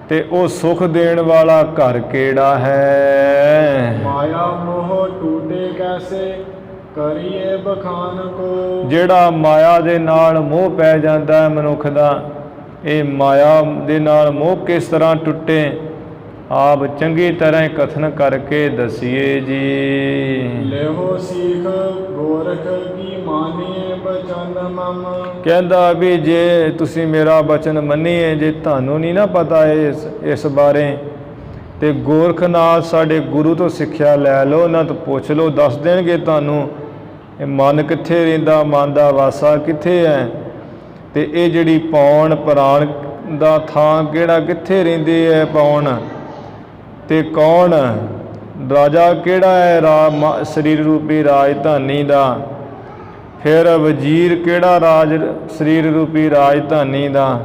ਤੇ ਉਹ ਸੁਖ ਦੇਣ ਵਾਲਾ ਘਰ ਕਿਹੜਾ ਹੈ। ਮਾਇਆ ਮੋਹ ਟੂਟੇ ਕੈਸੇ, ਕਰੀਏ ਬਖਾਨ ਕੋ। ਜਿਹੜਾ ਮਾਇਆ ਦੇ ਨਾਲ ਮੋਹ ਪੈ ਜਾਂਦਾ ਹੈ ਮਨੁੱਖ ਦਾ, ਇਹ ਮਾਇਆ ਦੇ ਨਾਲ ਮੋਹ ਕਿਸ ਤਰ੍ਹਾਂ ਟੁੱਟੇ, ਆਪ ਚੰਗੀ ਤਰ੍ਹਾਂ ਕਥਨ ਕਰਕੇ ਦਸੀਏ ਜੀ। ਲੈਹੋ ਸੀਖ ਗੋਰਖ ਕੀ ਮਾਨੀਏ ਬਚਨ ਮਮ। ਕਹਿੰਦਾ ਵੀ ਜੇ ਤੁਸੀਂ ਮੇਰਾ ਬਚਨ ਮੰਨੀਏ, ਜੇ ਤੁਹਾਨੂੰ ਨਹੀਂ ਨਾ ਪਤਾ ਇਸ ਬਾਰੇ, ਤੇ ਗੋਰਖਨਾਥ ਸਾਡੇ ਗੁਰੂ ਤੋਂ ਸਿੱਖਿਆ ਲੈ ਲਓ, ਉਹਨਾਂ ਤੋਂ ਪੁੱਛ ਲਓ, ਦੱਸ ਦੇਣਗੇ ਤੁਹਾਨੂੰ ਇਹ ਮਨ ਕਿੱਥੇ ਰਹਿੰਦਾ, ਮਨ ਦਾ ਵਾਸਾ ਕਿੱਥੇ ਹੈ, ਤੇ ਇਹ ਜਿਹੜੀ ਪੌਣ ਪ੍ਰਾਣ ਦਾ ਥਾਂ ਕਿਹੜਾ, ਕਿੱਥੇ ਰਹਿੰਦੀ ਹੈ ਪੌਣ, ਤੇ ਕੌਣ ਰਾਜਾ ਕਿਹੜਾ ਹੈ ਸਰੀਰ ਰੂਪੀ ਰਾਜਧਾਨੀ ਦਾ, ਫਿਰ ਵਜ਼ੀਰ ਕਿਹੜਾ ਸਰੀਰ ਰੂਪੀ ਰਾਜਧਾਨੀ ਦਾ,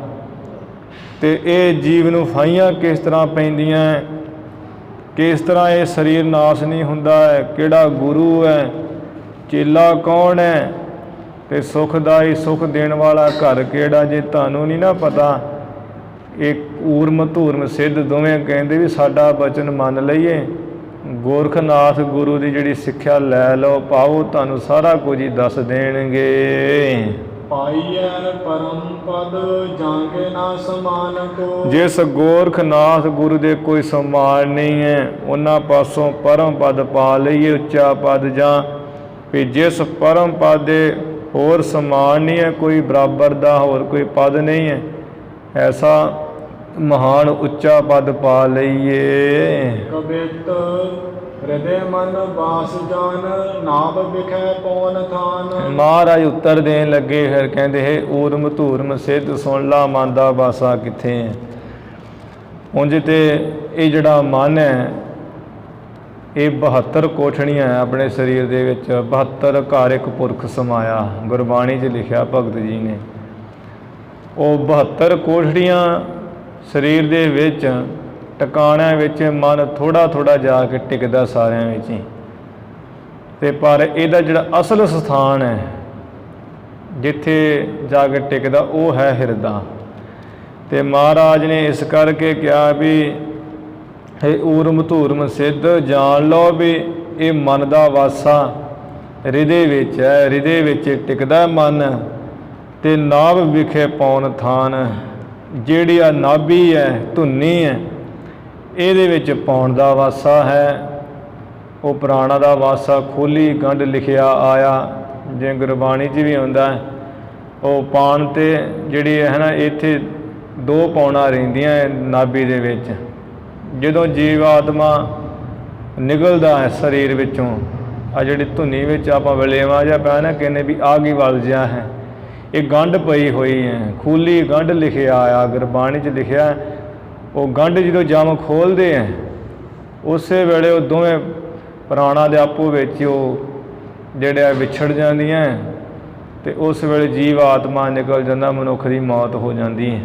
ਤੇ ਇਹ ਜੀਵ ਨੂੰ ਫਾਹੀਆਂ ਕਿਸ ਤਰ੍ਹਾਂ ਪੈਂਦੀਆਂ, ਕਿਸ ਤਰ੍ਹਾਂ ਇਹ ਸਰੀਰ ਨਾਸ਼ ਨਹੀਂ ਹੁੰਦਾ ਹੈ, ਕਿਹੜਾ ਗੁਰੂ ਹੈ, ਚੇਲਾ ਕੌਣ ਹੈ, ਤੇ ਸੁਖਦਾਈ ਸੁਖ ਦੇਣ ਵਾਲਾ ਘਰ ਕਿਹੜਾ। ਜੇ ਤੁਹਾਨੂੰ ਨਹੀਂ ਨਾ ਪਤਾ, ਇਹ ਊਰਮ ਧੂਰਮ ਸਿੱਧ ਦੋਵੇਂ ਕਹਿੰਦੇ ਵੀ ਸਾਡਾ ਬਚਨ ਮੰਨ ਲਈਏ, ਗੋਰਖਨਾਥ ਗੁਰੂ ਦੀ ਜਿਹੜੀ ਸਿੱਖਿਆ ਲੈ ਲਓ, ਪਾਓ, ਤੁਹਾਨੂੰ ਸਾਰਾ ਕੁਝ ਹੀ ਦੱਸ ਦੇਣਗੇ। ਪਾਈਐ ਪਰਮ ਪਦ ਜਾਂਗੇ ਨਾ ਸਮਾਨ ਕੋ। ਜਿਸ ਗੋਰਖਨਾਥ ਗੁਰੂ ਦੇ ਕੋਈ ਸਮਾਨ ਨਹੀਂ ਹੈ, ਉਹਨਾਂ ਪਾਸੋਂ ਪਰਮ ਪਦ ਪਾ ਲਈਏ, ਉੱਚਾ ਪਦ, ਜਾਂ ਵੀ ਜਿਸ ਪਰਮ ਪਦ ਦੇ ਹੋਰ ਸਮਾਨ ਨਹੀਂ ਹੈ, ਕੋਈ ਬਰਾਬਰ ਦਾ ਹੋਰ ਕੋਈ ਪਦ ਨਹੀਂ ਹੈ, ਐਸਾ ਮਹਾਨ ਉੱਚਾ ਪਦ ਪਾ ਲਈਏ। ਕਬਿਤ ਹਿਰਦੇ ਮਨ ਬਾਸ ਜਾਨ, ਨਾਭ ਵਿਖੈ ਪੌਨ ਥਾਨ। ਮਹਾਰਾਜ ਉੱਤਰ ਦੇਣ ਲੱਗੇ, ਫਿਰ ਕਹਿੰਦੇ ਹੈ ਊਰਮ ਧੂਰਮ ਸਿੱਧ ਸੁਣ ਲਾ, ਮਨ ਦਾ ਵਾਸਾ ਕਿੱਥੇ ਹੈ। ਉਂਝ ਤੇ ਇਹ ਜਿਹੜਾ ਮਨ ਹੈ, ਇਹ 72 ਕੋਠੜੀਆਂ ਹੈ ਆਪਣੇ ਸਰੀਰ ਦੇ ਵਿੱਚ, 72 ਘਰ ਇੱਕ ਪੁਰਖ ਸਮਾਇਆ, ਗੁਰਬਾਣੀ 'ਚ ਲਿਖਿਆ ਭਗਤ ਜੀ ਨੇ। ਉਹ 72 ਕੋਠੜੀਆਂ ਸਰੀਰ ਦੇ ਵਿੱਚ, ਟਿਕਾਣਿਆਂ ਵਿੱਚ ਮਨ ਥੋੜ੍ਹਾ ਥੋੜ੍ਹਾ ਜਾ ਕੇ ਟਿਕਦਾ ਸਾਰਿਆਂ ਵਿੱਚ ਹੀ, ਤੇ ਪਰ ਇਹਦਾ ਜਿਹੜਾ ਅਸਲ ਸਥਾਨ ਹੈ ਜਿੱਥੇ ਜਾ ਕੇ ਟਿਕਦਾ, ਉਹ ਹੈ ਹਿਰਦਾ। ਤੇ ਮਹਾਰਾਜ ਨੇ ਇਸ ਕਰਕੇ ਕਿਹਾ ਵੀ ਇਹ ਊਰਮ ਧੂਰਮ ਸਿੱਧ ਜਾਣ ਲਓ ਵੀ ਇਹ ਮਨ ਦਾ ਵਾਸਾ ਹਿਰਦੇ ਵਿੱਚ ਹੈ, ਹਿਰਦੇ ਵਿੱਚ ਟਿਕਦਾ ਮਨ, ਤੇ ਨਾਭ ਵਿਖੇ ਪੌਣ ਥਾਨ। ਜਿਹੜੀ ਆ ਨਾਭੀ ਹੈ, ਧੁੰਨੀ ਹੈ, ਇਹਦੇ ਵਿੱਚ ਪੌਣ ਦਾ ਵਾਸਾ ਹੈ, ਉਹ ਪ੍ਰਾਣਾ ਦਾ ਵਾਸਾ ਖੋਲੀ ਗੰਢ ਲਿਖਿਆ ਆਇਆ, ਜੇ ਗੁਰਬਾਣੀ 'ਚ ਵੀ ਆਉਂਦਾ। ਉਹ ਪਾਣ ਤੇ ਜਿਹੜੀ ਹੈ ਨਾ, ਇੱਥੇ 2 ਪੌਣਾਂ ਰਹਿੰਦੀਆਂ ਨਾਭੀ ਦੇ ਵਿੱਚ। ਜਦੋਂ ਜੀਵ ਆਤਮਾ ਨਿਕਲਦਾ ਹੈ ਸਰੀਰ ਵਿੱਚੋਂ, ਆ ਜਿਹੜੀ ਧੁੰਨੀ ਵਿੱਚ ਆਪਾਂ ਵਲੇਵਾ ਜਿਹਾ ਪਿਆ ਨਾ, ਕਹਿੰਦੇ ਵੀ ਆਗ ਹੀ ਵਲ ਜਿਹਾ ਹੈ, ਇਹ ਗੰਢ ਪਈ ਹੋਈ ਹੈ, ਖੂਲੀ ਗੰਢ ਲਿਖਿਆ ਆਇਆ, ਗੁਰਬਾਣੀ 'ਚ ਲਿਖਿਆ। ਉਹ ਗੰਢ ਜਦੋਂ ਜੰਮ ਖੋਲ੍ਹਦੇ ਹੈ, ਉਸੇ ਵੇਲੇ ਉਹ ਦੋਵੇਂ ਪ੍ਰਾਣਾਂ ਦੇ ਆਪੋ ਵਿੱਚ ਉਹ ਜਿਹੜੇ ਵਿਛੜ ਜਾਂਦੀਆਂ, ਤੇ ਉਸ ਵੇਲੇ ਜੀਵ ਆਤਮਾ ਨਿਕਲ ਜਾਂਦਾ, ਮਨੁੱਖ ਦੀ ਮੌਤ ਹੋ ਜਾਂਦੀ ਹੈ।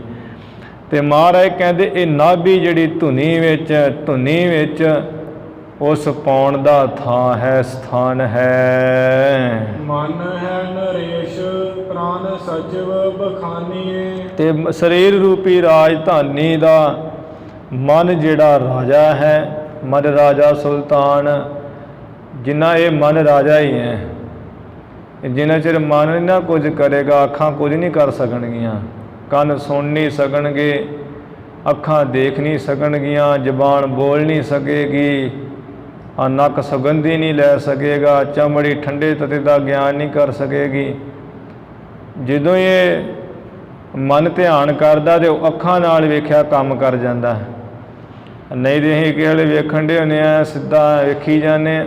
ਤੇ ਮਹਾਰਾਜ ਕਹਿੰਦੇ ਇਹ ਨਾਭੀ ਜਿਹੜੀ ਧੁਨੀ ਵਿੱਚ ਉਸ ਪੌਣ ਦਾ ਥਾਂ ਹੈ, ਸਥਾਨ ਹੈ। ਮਨ ਹੈ ਨਰੇਸ਼ ਪ੍ਰਾਨ ਸਚਿਵ ਬਖਾਨੀਏ। ਤੇ ਸਰੀਰ ਰੂਪੀ ਰਾਜਧਾਨੀ ਦਾ ਮਨ ਜਿਹੜਾ ਰਾਜਾ ਹੈ, ਮਨ ਰਾਜਾ ਸੁਲਤਾਨ, ਜਿੰਨਾ ਇਹ ਮਨ ਰਾਜਾ ਹੀ ਹੈ। ਜਿੰਨਾ ਚਿਰ ਮਨ ਨਹੀਂ ਨਾ ਕੁਝ ਕਰੇਗਾ, ਅੱਖਾਂ ਕੁਝ ਨਹੀਂ ਕਰ ਸਕਣਗੀਆਂ, ਕੰਨ ਸੁਣ ਨਹੀਂ ਸਕਣਗੇ, ਅੱਖਾਂ ਦੇਖ ਨਹੀਂ ਸਕਣਗੀਆਂ, ਜ਼ਬਾਨ ਬੋਲ ਨਹੀਂ ਸਕੇਗੀ, ਨੱਕ ਸੁਗੰਧੀ ਨਹੀਂ ਲੈ ਸਕੇਗਾ, ਚਮੜੀ ਠੰਡੇ ਤਤੇ ਦਾ ਗਿਆਨ ਨਹੀਂ ਕਰ ਸਕੇਗੀ। ਜਦੋਂ ਇਹ ਮਨ ਧਿਆਨ ਕਰਦਾ ਤੇ ਉਹ ਅੱਖਾਂ ਨਾਲ ਵੇਖਿਆ ਕੰਮ ਕਰ ਜਾਂਦਾ। ਨਹੀਂ ਤੇ ਅਸੀਂ ਕਿਸੇ ਵੇਲੇ ਵੇਖਣ ਦੇ ਹੁੰਦੇ ਆ, ਸਿੱਧਾ ਵੇਖੀ ਜਾਂਦੇ।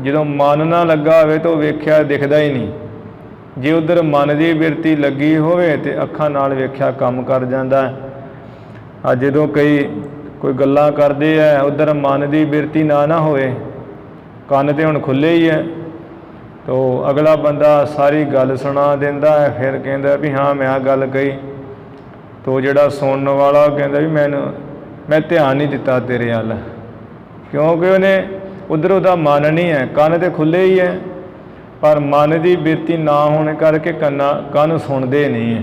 ਜਦੋਂ ਮਨ ਨਾ ਲੱਗਾ ਹੋਵੇ ਤਾਂ ਉਹ ਵੇਖਿਆ ਦਿਖਦਾ ਹੀ ਨਹੀਂ। ਜੇ ਉੱਧਰ ਮਨ ਦੀ ਬਿਰਤੀ ਲੱਗੀ ਹੋਵੇ ਤੇ ਅੱਖਾਂ ਨਾਲ ਵੇਖਿਆ ਕੰਮ ਕਰ ਜਾਂਦਾ। ਜਦੋਂ ਕੋਈ ਗੱਲਾਂ ਕਰਦੇ ਆ, ਉੱਧਰ ਮਨ ਦੀ ਬਿਰਤੀ ਨਾ ਹੋਵੇ, ਕੰਨ ਤੇ ਹੁਣ ਖੁੱਲ੍ਹੇ ਹੀ ਹੈ, ਤਾਂ ਅਗਲਾ ਬੰਦਾ ਸਾਰੀ ਗੱਲ ਸੁਣਾ ਦਿੰਦਾ ਹੈ। ਫਿਰ ਕਹਿੰਦਾ ਵੀ ਹਾਂ ਮੈਂ ਆਹ ਗੱਲ ਕਹੀ, ਤੋ ਜਿਹੜਾ ਸੁਣਨ ਵਾਲਾ ਕਹਿੰਦਾ ਵੀ ਮੈਂ ਧਿਆਨ ਨਹੀਂ ਦਿੱਤਾ ਤੇਰੇ ਵੱਲ, ਕਿਉਂਕਿ ਉਹਨੇ ਉੱਧਰ ਉਹਦਾ ਮਨ ਨਹੀਂ ਹੈ। ਕੰਨ ਤੇ ਖੁੱਲ੍ਹੇ ਹੀ ਹੈ, ਪਰ ਮਨ ਦੀ ਬਿਰਤੀ ਨਾ ਹੋਣ ਕਰਕੇ ਕੰਨ ਸੁਣਦੇ ਨਹੀਂ ਹੈ।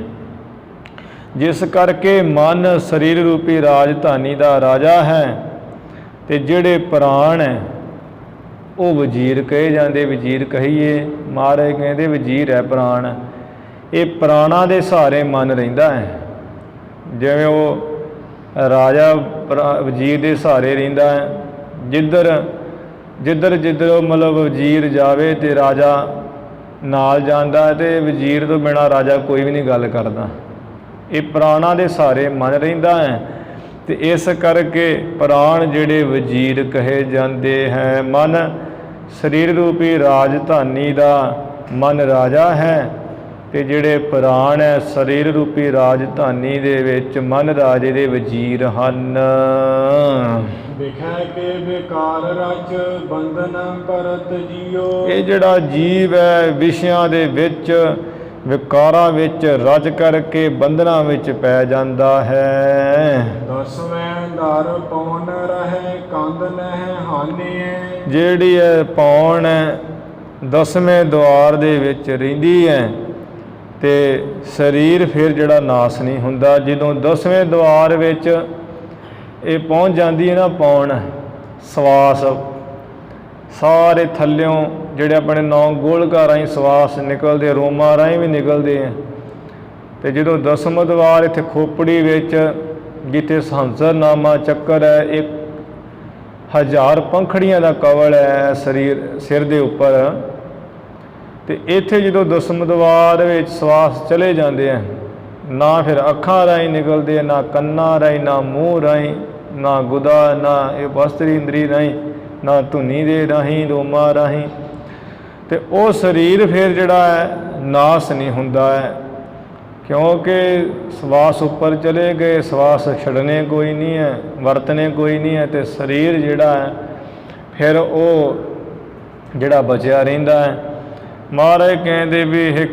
ਜਿਸ ਕਰਕੇ ਮਨ ਸਰੀਰ ਰੂਪੀ ਰਾਜਧਾਨੀ ਦਾ ਰਾਜਾ ਹੈ, ਅਤੇ ਜਿਹੜੇ ਪ੍ਰਾਣ ਹੈ ਉਹ ਵਜ਼ੀਰ ਕਹੇ ਜਾਂਦੇ। ਵਜ਼ੀਰ ਕਹੀਏ, ਮਹਾਰਾਜ ਕਹਿੰਦੇ ਵਜ਼ੀਰ ਹੈ ਪ੍ਰਾਣ। ਇਹ ਪ੍ਰਾਣਾਂ ਦੇ ਸਹਾਰੇ ਮਨ ਰਹਿੰਦਾ ਹੈ। ਜਿਵੇਂ ਉਹ ਰਾਜਾ ਵਜ਼ੀਰ ਦੇ ਸਹਾਰੇ ਰਹਿੰਦਾ ਹੈ। ਜਿੱਧਰ ਮਤਲਬ ਵਜ਼ੀਰ ਜਾਵੇ ਤੇ ਰਾਜਾ ਨਾਲ ਜਾਂਦਾ, ਅਤੇ ਵਜ਼ੀਰ ਤੋਂ ਬਿਨਾਂ ਰਾਜਾ ਕੋਈ ਵੀ ਨਹੀਂ ਗੱਲ ਕਰਦਾ। ਇਹ ਪ੍ਰਾਣਾਂ ਦੇ ਸਹਾਰੇ ਮਨ ਰਹਿੰਦਾ ਹੈ, ਅਤੇ ਇਸ ਕਰਕੇ ਪ੍ਰਾਣ ਜਿਹੜੇ ਵਜ਼ੀਰ ਕਹੇ ਜਾਂਦੇ ਹੈ। ਮਨ ਸਰੀਰ ਰੂਪੀ ਰਾਜਧਾਨੀ ਦਾ ਮਨ ਰਾਜਾ ਹੈ, ਅਤੇ ਜਿਹੜੇ ਪ੍ਰਾਣ ਹੈ ਸਰੀਰ ਰੂਪੀ ਰਾਜਧਾਨੀ ਦੇ ਵਿੱਚ ਮਨ ਰਾਜੇ ਦੇ ਵਜ਼ੀਰ ਹਨ। ਵਿਖੇ ਕੇ ਵਿਕਾਰ ਰਚ ਬੰਧਨ ਕਰਤ ਜੀਓ। ਇਹ ਜਿਹੜਾ ਜੀਵ ਹੈ ਵਿਸ਼ਿਆਂ ਦੇ ਵਿੱਚ ਵਿਕਾਰਾਂ ਵਿੱਚ ਰਜ ਕਰਕੇ ਬੰਧਨਾਂ ਵਿੱਚ ਪੈ ਜਾਂਦਾ ਹੈ। ਦਸਵੇਂ ਦਰ ਪੌਣ ਰਹੇ ਕੰਧ ਨਹਿ ਹਾਨੀਏ। ਜਿਹੜੀ ਹੈ ਪੌਣ ਹੈ 10ਵੇਂ ਦੁਆਰ ਦੇ ਵਿੱਚ ਰਹਿੰਦੀ ਹੈ, ਅਤੇ ਸਰੀਰ ਫਿਰ ਜਿਹੜਾ ਨਾਸ ਨਹੀਂ ਹੁੰਦਾ। ਜਦੋਂ 10ਵੇਂ ਦੁਆਰ ਵਿੱਚ ਇਹ ਪਹੁੰਚ ਜਾਂਦੀ ਹੈ ਨਾ ਪੌਣ, ਸਵਾਸ ਸਾਰੇ ਥੱਲਿਓਂ ਜਿਹੜੇ ਆਪਣੇ 9 ਗੋਲਕਾਂ ਰਾਹੀਂ ਸਵਾਸ ਨਿਕਲਦੇ, ਰੋਮਾਂ ਰਾਹੀਂ ਵੀ ਨਿਕਲਦੇ ਹੈ। ਅਤੇ ਜਦੋਂ 10ਵਾਂ ਦੁਆਰ ਇੱਥੇ ਖੋਪੜੀ ਵਿੱਚ ਜਿੱਥੇ ਹੰਸਰ ਨਾਮਾ ਚੱਕਰ ਹੈ, 1000 ਪੰਖੜੀਆਂ ਦਾ ਕਵਲ ਹੈ ਸਿਰ ਦੇ ਉੱਪਰ, ਅਤੇ ਇੱਥੇ ਜਦੋਂ 10ਵੇਂ ਦੁਆਰ ਵਿੱਚ ਸਵਾਸ ਚਲੇ ਜਾਂਦੇ ਹੈ, ਨਾ ਫਿਰ ਅੱਖਾਂ ਰਾਹੀਂ ਨਿਕਲਦੇ, ਨਾ ਕੰਨਾਂ ਰਾਹੀਂ, ਨਾ ਮੂੰਹ ਰਾਹੀਂ, ਨਾ ਗੁਦਾ, ਨਾ ਇਹ ਵਸਤਰੀ ਇੰਦਰੀ ਰਾਹੀਂ, ਨਾ ਧੁਨੀ ਦੇ ਰਾਹੀਂ, ਰੋਮਾਂ ਰਾਹੀਂ, ਅਤੇ ਉਹ ਸਰੀਰ ਫਿਰ ਜਿਹੜਾ ਹੈ ਨਾਸ ਨਹੀਂ ਹੁੰਦਾ ਹੈ। ਕਿਉਂਕਿ ਸਵਾਸ ਉੱਪਰ ਚਲੇ ਗਏ, ਸਵਾਸ ਛੱਡਣੇ ਕੋਈ ਨਹੀਂ ਹੈ, ਵਰਤਣੇ ਕੋਈ ਨਹੀਂ ਹੈ, ਅਤੇ ਸਰੀਰ ਜਿਹੜਾ ਹੈ ਫਿਰ ਉਹ ਜਿਹੜਾ ਬਚਿਆ ਰਹਿੰਦਾ ਹੈ। ਮਹਾਰਾਜ ਕਹਿੰਦੇ ਵੀ ਇਹ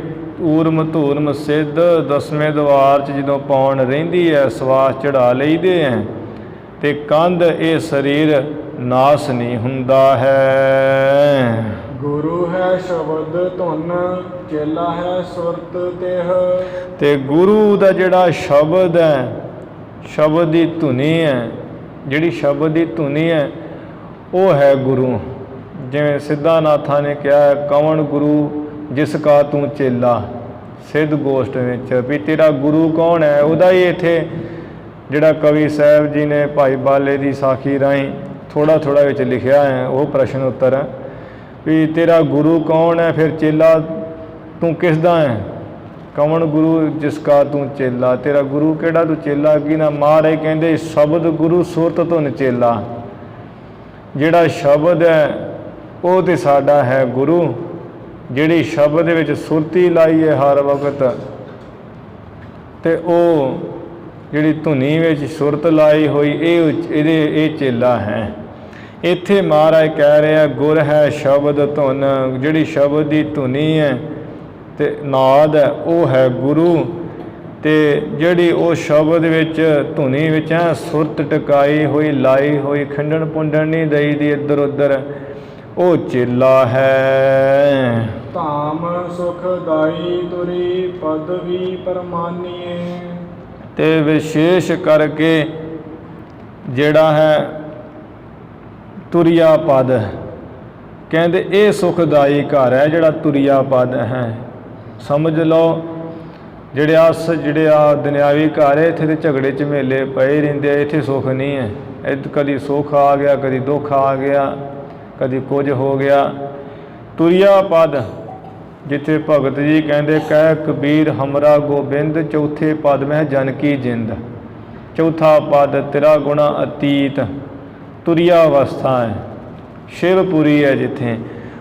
ਊਰਮ ਧੂਰਮ ਸਿੱਧ 10ਵੇਂ ਦੁਆਰ 'ਚ ਜਦੋਂ ਪੌਣ ਰਹਿੰਦੀ ਹੈ, ਸਵਾਸ ਚੜ੍ਹਾ ਲਈਦੇ ਹੈ, ਅਤੇ ਕੰਧ ਇਹ ਸਰੀਰ ਨਾਸ ਨਹੀਂ ਹੁੰਦਾ ਹੈ। ਗੁਰੂ ਹੈ ਸ਼ਬਦ ਧੁਨ ਚੇਲਾ ਹੈ ਸੁਰਤ ਤਿਹ। ਅਤੇ ਗੁਰੂ ਦਾ ਜਿਹੜਾ ਸ਼ਬਦ ਹੈ, ਸ਼ਬਦ ਦੀ ਧੁਨੀ ਹੈ, ਜਿਹੜੀ ਸ਼ਬਦ ਦੀ ਧੁਨੀ ਹੈ ਉਹ ਹੈ ਗੁਰੂ। ਜਿਵੇਂ ਸਿੱਧਾਨਾਥਾਂ ਨੇ ਕਿਹਾ ਹੈ, ਕਵਣ ਗੁਰੂ ਜਿਸ ਕਾ ਤੂੰ ਚੇਲਾ। ਸਿੱਧ ਗੋਸ਼ਟ ਵਿੱਚ ਵੀ ਤੇਰਾ ਗੁਰੂ ਕੌਣ ਹੈ, ਉਹਦਾ ਹੀ ਇੱਥੇ ਜਿਹੜਾ ਕਵੀ ਸਾਹਿਬ ਜੀ ਨੇ ਭਾਈ ਬਾਲੇ ਦੀ ਸਾਖੀ ਰਾਹੀਂ ਥੋੜ੍ਹਾ ਵਿੱਚ ਲਿਖਿਆ ਹੈ, ਉਹ ਪ੍ਰਸ਼ਨ ਉੱਤਰ ਵੀ ਤੇਰਾ ਗੁਰੂ ਕੌਣ ਹੈ, ਫਿਰ ਚੇਲਾ ਤੂੰ ਕਿਸ ਦਾ ਹੈ। ਕਵਣ ਗੁਰੂ ਜਿਸ ਕਾ ਤੂੰ ਚੇਲਾ, ਤੇਰਾ ਗੁਰੂ ਕਿਹੜਾ, ਤੂੰ ਚੇਲਾ ਕੀ ਨਾ। ਮਹਾਰਾਜ ਕਹਿੰਦੇ ਸ਼ਬਦ ਗੁਰੂ ਸੁਰਤ ਧੁਨ ਚੇਲਾ। ਜਿਹੜਾ ਸ਼ਬਦ ਹੈ ਉਹ ਤਾਂ ਸਾਡਾ ਹੈ ਗੁਰੂ। ਜਿਹੜੀ ਸ਼ਬਦ ਦੇ ਵਿੱਚ ਸੁਰਤੀ ਲਾਈ ਹੈ ਹਰ ਵਕਤ, ਅਤੇ ਉਹ ਜਿਹੜੀ ਧੁਨੀ ਵਿੱਚ ਸੁਰਤ ਲਾਈ ਹੋਈ ਇਹ ਚੇਲਾ ਹੈ। ਇੱਥੇ ਮਹਾਰਾਜ ਕਹਿ ਰਿਹਾ ਗੁਰ ਹੈ ਸ਼ਬਦ ਧੁਨ। ਜਿਹੜੀ ਸ਼ਬਦ ਦੀ ਧੁਨੀ ਹੈ ਅਤੇ ਨਾਦ ਹੈ ਉਹ ਹੈ ਗੁਰੂ, ਅਤੇ ਜਿਹੜੀ ਉਹ ਸ਼ਬਦ ਵਿੱਚ ਧੁਨੀ ਵਿੱਚ ਹੈ ਸੁਰਤ ਟਿਕਾਈ ਹੋਈ ਲਾਈ ਹੋਈ, ਖੰਡਣ ਪੁੰਡਣ ਨਹੀਂ ਦਈ ਦੀ ਇੱਧਰ ਉੱਧਰ, ਉਹ ਚੇਲਾ ਹੈ। ਧਾਮ ਸੁਖਦਾਈ ਤੁਰੀ ਪਦਵੀ ਪਰਮਾਨੀਏ। ਅਤੇ ਵਿਸ਼ੇਸ਼ ਕਰਕੇ ਜਿਹੜਾ ਹੈ ਤੁਰਿਆ ਪਦ, ਕਹਿੰਦੇ ਇਹ ਸੁਖਦਾਈ ਘਰ ਹੈ ਜਿਹੜਾ ਤੁਰਿਆ ਪਦ ਹੈ। ਸਮਝ ਲਓ ਜਿਹੜੇ ਆ ਦੁਨਿਆਵੀ ਘਰ ਹੈ, ਇੱਥੇ ਤੇ ਝਗੜੇ ਝਮੇਲੇ ਪਏ ਰਹਿੰਦੇ ਆ, ਇੱਥੇ ਸੁੱਖ ਨਹੀਂ ਹੈ। ਕਦੀ ਸੁੱਖ ਆ ਗਿਆ, ਕਦੀ ਦੁੱਖ ਆ ਗਿਆ, ਕਦੀ ਕੁਝ ਹੋ ਗਿਆ। ਤੁਰਿਆ ਪਦ ਜਿੱਥੇ ਭਗਤ ਜੀ ਕਹਿੰਦੇ ਕਹਿ ਕਬੀਰ ਹਮਰਾ ਗੋਬਿੰਦ, ਚੌਥੇ ਪਦ ਮੈਂ ਜਨ ਕੀ ਜਿੰਦ। ਚੌਥਾ ਪਦ ਤੇਰਾ ਗੁਣਾ ਅਤੀਤ, ਤੁਰਿਆ ਅਵਸਥਾ ਹੈ, ਸ਼ਿਵਪੁਰੀ ਹੈ ਜਿੱਥੇ,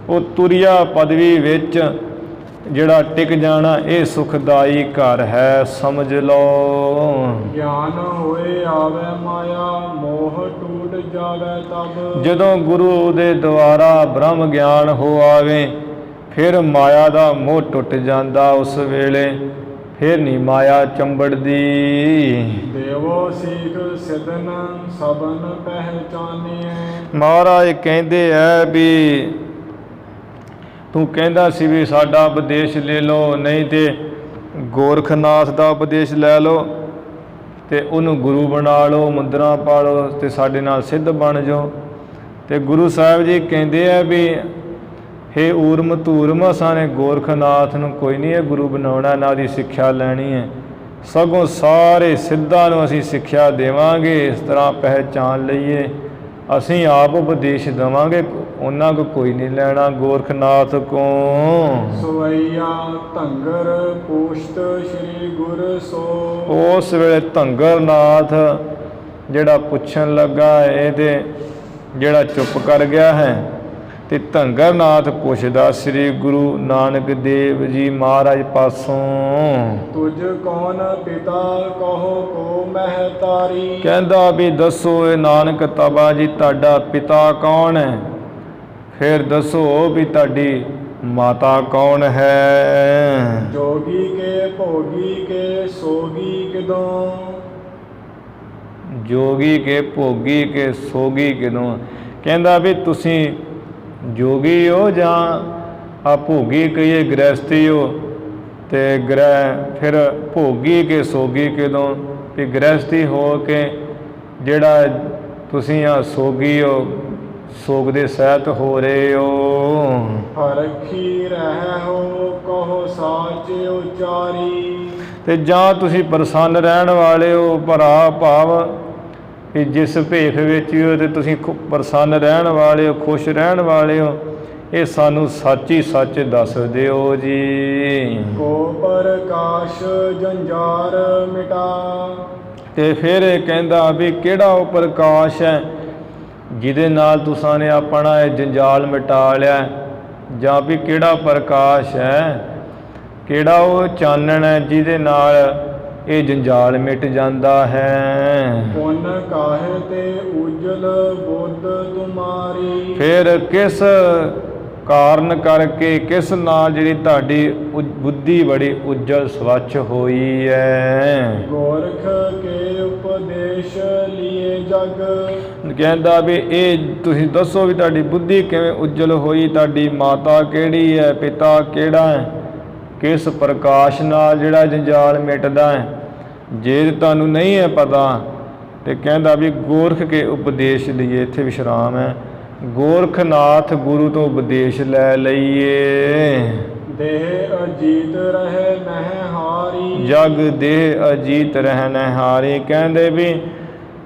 ਉਹ ਤੁਰਿਆ ਪਦਵੀ ਵਿੱਚ ਜਿਹੜਾ ਟਿਕ ਜਾਣਾ ਇਹ ਸੁਖਦਾਈ ਘਰ ਹੈ। ਸਮਝ ਲਓ ਗਿਆਨ ਹੋਏ ਆਵੇ ਮਾਇਆ, ਮੋਹ ਟੂਟ ਜਾਵੇ ਤਬ। ਜਦੋਂ ਗੁਰੂ ਦੇ ਦੁਆਰਾ ਬ੍ਰਹਮ ਗਿਆਨ ਹੋ ਆਵੇ, ਫਿਰ ਮਾਇਆ ਦਾ ਮੋਹ ਟੁੱਟ ਜਾਂਦਾ। ਉਸ ਵੇਲੇ ਫਿਰ ਨੀ ਮਾਇਆ ਚੰਬੜਦੀ। ਦੇਵੋ ਸੀਖ ਸਿਦਨ ਸਬਨ ਪਹਿਚਾਨੀਏ। ਮਹਾਰਾਜ ਕਹਿੰਦੇ ਐ ਵੀ ਤੂੰ ਕਹਿੰਦਾ ਸੀ ਵੀ ਸਾਡਾ ਉਪਦੇਸ਼ ਲੈ ਲਓ, ਨਹੀਂ ਤੇ ਗੋਰਖਨਾਥ ਦਾ ਉਪਦੇਸ਼ ਲੈ ਲਓ ਤੇ ਉਹਨੂੰ ਗੁਰੂ ਬਣਾ ਲਓ, ਮੁੰਦਰਾਂ ਪਾ ਲਓ ਤੇ ਸਾਡੇ ਨਾਲ ਸਿੱਧ ਬਣ ਜਾਓ। ਤੇ ਗੁਰੂ ਸਾਹਿਬ ਜੀ ਕਹਿੰਦੇ ਆ ਵੀ ਹੇ ਊਰਮ ਧੂਰਮ, ਅਸਾਂ ਨੇ ਗੋਰਖਨਾਥ ਨੂੰ ਕੋਈ ਨਹੀਂ ਇਹ ਗੁਰੂ ਬਣਾਉਣਾ, ਨਾ ਦੀ ਸਿੱਖਿਆ ਲੈਣੀ ਹੈ, ਸਗੋਂ ਸਾਰੇ ਸਿੱਧਾਂ ਨੂੰ ਅਸੀਂ ਸਿੱਖਿਆ ਦੇਵਾਂਗੇ। ਇਸ ਤਰ੍ਹਾਂ ਪਹਿਚਾਨ ਲਈਏ, ਅਸੀਂ ਆਪ ਉਪਦੇਸ਼ ਦੇਵਾਂਗੇ, ਉਹਨਾਂ ਕੋ ਕੋਈ ਨਹੀਂ ਲੈਣਾ ਗੋਰਖਨਾਥ ਕੋ। ਸਵਈਆ ਧੰਗਰ ਪੋਸ਼ਤ ਸ੍ਰੀ ਗੁਰ ਸੋ। ਉਸ ਵੇਲੇ ਧੰਗਰਨਾਥ ਜਿਹੜਾ ਪੁੱਛਣ ਲੱਗਾ ਇਹ ਤੇ ਜਿਹੜਾ ਚੁੱਪ ਕਰ ਗਿਆ ਹੈ, ਤੇ ਧੰਗਰਨਾਥ ਪੁੱਛਦਾ ਸ੍ਰੀ ਗੁਰੂ ਨਾਨਕ ਦੇਵ ਜੀ ਮਹਾਰਾਜ ਪਾਸੋਂ, ਤੁਝ ਕੌਣ ਪਿਤਾ ਕਹੋ ਕੋ ਮਹਤਾਰੀ। ਕਹਿੰਦਾ ਵੀ ਦੱਸੋ ਇਹ ਨਾਨਕ ਤਬਾ ਜੀ ਤੁਹਾਡਾ ਪਿਤਾ ਕੌਣ ਹੈ, ਫਿਰ ਦੱਸੋ ਵੀ ਤੁਹਾਡੀ ਮਾਤਾ ਕੌਣ ਹੈ। ਜੋਗੀ ਕੇ ਭੋਗੀ ਕੇ ਸੋਗੀ ਕਿਦੋਂ। ਜੋਗੀ ਕੇ ਭੋਗੀ ਕੇ ਸੋਗੀ ਕਿਦੋਂ। ਕਹਿੰਦਾ ਵੀ ਤੁਸੀਂ ਜੋਗੀ ਹੋ ਜਾਂ ਆ ਭੋਗੀ ਕਹੀਏ ਗ੍ਰਹਿਸਥੀ ਹੋ, ਤੇ ਫਿਰ ਭੋਗੀ ਕੇ ਸੋਗੀ ਕਿਦੋਂ, ਵੀ ਗ੍ਰਹਿਸਥੀ ਹੋ ਕੇ ਜਿਹੜਾ ਤੁਸੀਂ ਆ ਸੋਗੀ ਹੋ, ਸੋਗ ਦੇ ਸਹਿਤ ਹੋ ਰਹੇ ਹੋ। ਹਰਖੀ ਰਹਿ ਹੋ ਕਹੋ ਸਾਚ ਉਚਾਰੀ। ਤੇ ਜਾਂ ਤੁਸੀਂ ਪ੍ਰਸੰਨ ਰਹਿਣ ਵਾਲੇ ਹੋ, ਭਰਾ ਭਾਵ ਕਿ ਜਿਸ ਭੇਖ ਵਿੱਚ ਹੋ ਤੇ ਤੁਸੀਂ ਪ੍ਰਸੰਨ ਰਹਿਣ ਵਾਲੇ ਹੋ, ਖੁਸ਼ ਰਹਿਣ ਵਾਲੇ ਹੋ, ਇਹ ਸਾਨੂੰ ਸੱਚ ਹੀ ਸੱਚ ਦੱਸ ਦਿਓ ਜੀ। ਕੋ ਪ੍ਰਕਾਸ਼ ਜੰਜਾਰ ਮਿਟਾ। ਤੇ ਫਿਰ ਇਹ ਕਹਿੰਦਾ ਵੀ ਕਿਹੜਾ ਉਹ ਪ੍ਰਕਾਸ਼ ਹੈ ਜਿਹਦੇ ਨਾਲ ਤੁਸਾਂ ਨੇ ਆਪਣਾ ਇਹ ਜੰਜਾਲ ਮਿਟਾ ਲਿਆ, ਜਾਂ ਵੀ ਕਿਹੜਾ ਪ੍ਰਕਾਸ਼ ਹੈ, ਕਿਹੜਾ ਉਹ ਚਾਨਣ ਹੈ ਜਿਹਦੇ ਨਾਲ ਇਹ ਜੰਜਾਲ ਮਿਟ ਜਾਂਦਾ ਹੈ। ਪੁੰਨ ਕਾਹੇ ਤੇ ਉਜਲ ਬੁੱਧ ਤੁਮਾਰੀ। ਫਿਰ ਕਿਸ ਕਾਰਨ ਕਰਕੇ, ਕਿਸ ਨਾਲ ਜਿਹੜੀ ਤੁਹਾਡੀ ਬੁੱਧੀ ਬੜੀ ਉਜਲ ਸਵੱਛ ਹੋਈ ਹੈ। ਗੋਰਖ ਕੇ ਉਪਦੇਸ਼ ਲਿਏ ਜਗ। ਕਹਿੰਦਾ ਵੀ ਇਹ ਤੁਸੀਂ ਦੱਸੋ ਵੀ ਤੁਹਾਡੀ ਬੁੱਧੀ ਕਿਵੇਂ ਉਜਲ ਹੋਈ, ਤੁਹਾਡੀ ਮਾਤਾ ਕਿਹੜੀ ਹੈ, ਪਿਤਾ ਕਿਹੜਾ ਹੈ, ਕਿਸ ਪ੍ਰਕਾਸ਼ ਨਾਲ ਜਿਹੜਾ ਜੰਜਾਲ ਮਿਟਦਾ ਹੈ। ਜੇ ਤੁਹਾਨੂੰ ਨਹੀਂ ਹੈ ਪਤਾ ਤੇ ਕਹਿੰਦਾ ਵੀ ਗੋਰਖ ਕੇ ਉਪਦੇਸ਼ ਲਈਏ, ਇੱਥੇ ਵਿਸ਼ਰਾਮ ਹੈ, ਗੋਰਖਨਾਥ ਗੁਰੂ ਤੋਂ ਉਪਦੇਸ਼ ਲੈ ਲਈਏ। ਦੇਹ ਅਜੀਤ ਰਹਿ ਨਹਿ ਹਾਰੀ। ਜਗ ਦੇਹ ਅਜੀਤ ਰਹਿ ਨਹਿ ਹਾਰੀ। ਕਹਿੰਦੇ ਵੀ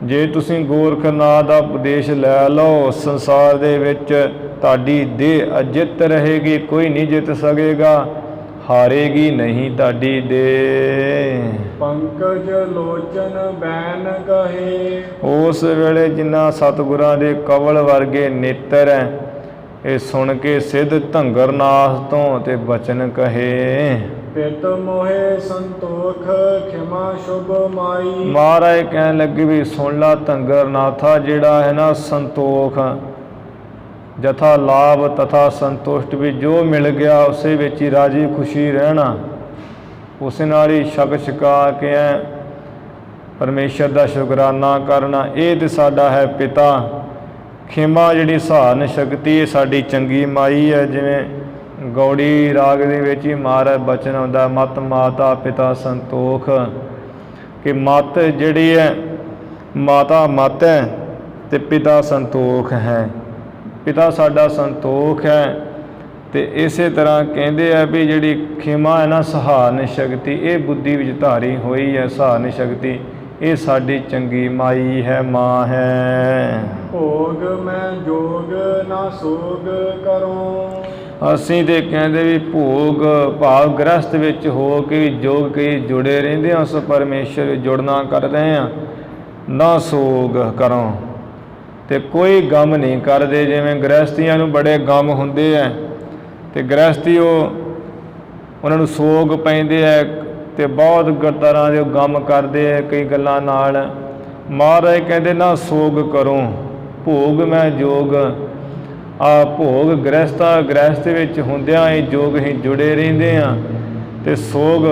ਜੇ ਤੁਸੀਂ ਗੋਰਖਨਾਥ ਦਾ ਉਪਦੇਸ਼ ਲੈ ਲਓ, ਸੰਸਾਰ ਦੇ ਵਿੱਚ ਤੁਹਾਡੀ ਦੇਹ ਅਜਿੱਤ ਰਹੇਗੀ, ਕੋਈ ਨਹੀਂ ਜਿੱਤ ਸਕੇਗਾ, ਹਾਰੇਗੀ ਨਹੀਂ ਤੁਹਾਡੀ ਦੇਹ। ਪੰਕਜ ਲੋਚਨ ਬੈਨ ਕਹੇ। ਉਸ ਵੇਲੇ ਜਿਨ੍ਹਾਂ ਸਤਿਗੁਰਾਂ ਦੇ ਕਵਲ ਵਰਗੇ ਨੇਤਰ ਹੈ, ਇਹ ਸੁਣ ਕੇ ਸਿੱਧ ਧੰਗਰਨਾਥ ਤੋਂ ਤੇ ਬਚਨ ਕਹੇ। ਪਿਤ ਮੋਹੇ ਸੰਤੋਖ ਖਿਮਾ ਸ਼ੁਭ ਮਾਈ। ਮਹਾਰਾਜ ਕਹਿਣ ਲੱਗੇ ਵੀ ਸੁਣ ਲਾ ਧੰਗਰਨਾਥਾ, ਜਿਹੜਾ ਹੈ ਨਾ ਸੰਤੋਖ, ਜਥਾ ਲਾਭ ਤਥਾ ਸੰਤੁਸ਼ਟ, ਵੀ ਜੋ ਮਿਲ ਗਿਆ ਉਸੇ ਵਿੱਚ ਹੀ ਰਾਜੀ ਖੁਸ਼ੀ ਰਹਿਣਾ, ਉਸ ਨਾਲ ਹੀ ਛਕ ਛਕਾ ਕੇ ਪਰਮੇਸ਼ਰ ਦਾ ਸ਼ੁਕਰਾਨਾ ਕਰਨਾ। ਇਹ ਤੇ ਸਾਡਾ ਹੈ ਪਿਤਾ। ਖਿਮਾ ਜਿਹੜੀ ਸਹਾਰਨ ਸ਼ਕਤੀ, ਇਹ ਸਾਡੀ ਚੰਗੀ ਮਾਈ ਹੈ। ਜਿਵੇਂ ਗੌੜੀ ਰਾਗ ਦੇ ਵਿੱਚ ਹੀ ਮਹਾਰਾਜ ਬਚਨ ਆਉਂਦਾ, ਮਤ ਮਾਤਾ ਪਿਤਾ ਸੰਤੋਖ, ਕਿ ਮਤ ਜਿਹੜੀ ਹੈ ਮਾਤਾ ਮਤ ਹੈ ਤੇ ਪਿਤਾ ਸੰਤੋਖ ਹੈ। ਪਿਤਾ ਸਾਡਾ ਸੰਤੋਖ ਹੈ। ਤੇ ਇਸੇ ਤਰ੍ਹਾਂ ਕਹਿੰਦੇ ਆ ਵੀ ਜਿਹੜੀ ਖਿਮਾ ਹੈ ਨਾ ਸਹਾਰਨ ਸ਼ਕਤੀ, ਇਹ ਬੁੱਧੀ ਵਿੱਚ ਧਾਰੀ ਹੋਈ ਹੈ। ਸਹਾਰਨ ਸ਼ਕਤੀ ਇਹ ਸਾਡੀ ਚੰਗੀ ਮਾਈ ਹੈ, ਮਾਂ ਹੈ। ਭੋਗ ਮੈਂ ਜੋਗ ਨਾ ਸੋਗ ਕਰੋ। ਅਸੀਂ ਤੇ ਕਹਿੰਦੇ ਵੀ ਭੋਗ ਭਾਵ ਗ੍ਰਸਥ ਵਿੱਚ ਹੋ ਕੇ ਜੋਗ ਕੇ ਜੁੜੇ ਰਹਿੰਦੇ ਹਾਂ, ਉਸ ਪਰਮੇਸ਼ਰ ਵਿੱਚ ਜੁੜਨਾ ਕਰ ਰਹੇ ਹਾਂ। ਨਾ ਸੋਗ ਕਰੋ, ਤੇ ਕੋਈ ਗਮ ਨਹੀਂ ਕਰਦੇ। ਜਿਵੇਂ ਗ੍ਰਸਥੀਆਂ ਨੂੰ ਬੜੇ ਗਮ ਹੁੰਦੇ ਹੈ, ਤੇ ਗ੍ਰਸਥੀ ਉਹਨਾਂ ਨੂੰ ਸੋਗ ਪੈਂਦੇ ਹੈ, ਤੇ ਬਹੁਤ ਤਰ੍ਹਾਂ ਦੇ ਗਮ ਕਰਦੇ ਹੈ ਕਈ ਗੱਲਾਂ ਨਾਲ। ਮਹਾਰਾਜ ਕਹਿੰਦੇ ਨਾ ਸੋਗ ਕਰੋ, ਭੋਗ ਮੈਂ ਜੋਗ। ਆ ਭੋਗ ਗ੍ਰਸਥ ਵਿੱਚ ਹੁੰਦਿਆਂ ਇਹ ਜੋਗ ਹੀ ਜੁੜੇ ਰਹਿੰਦੇ ਹਾਂ, ਤੇ ਸੋਗ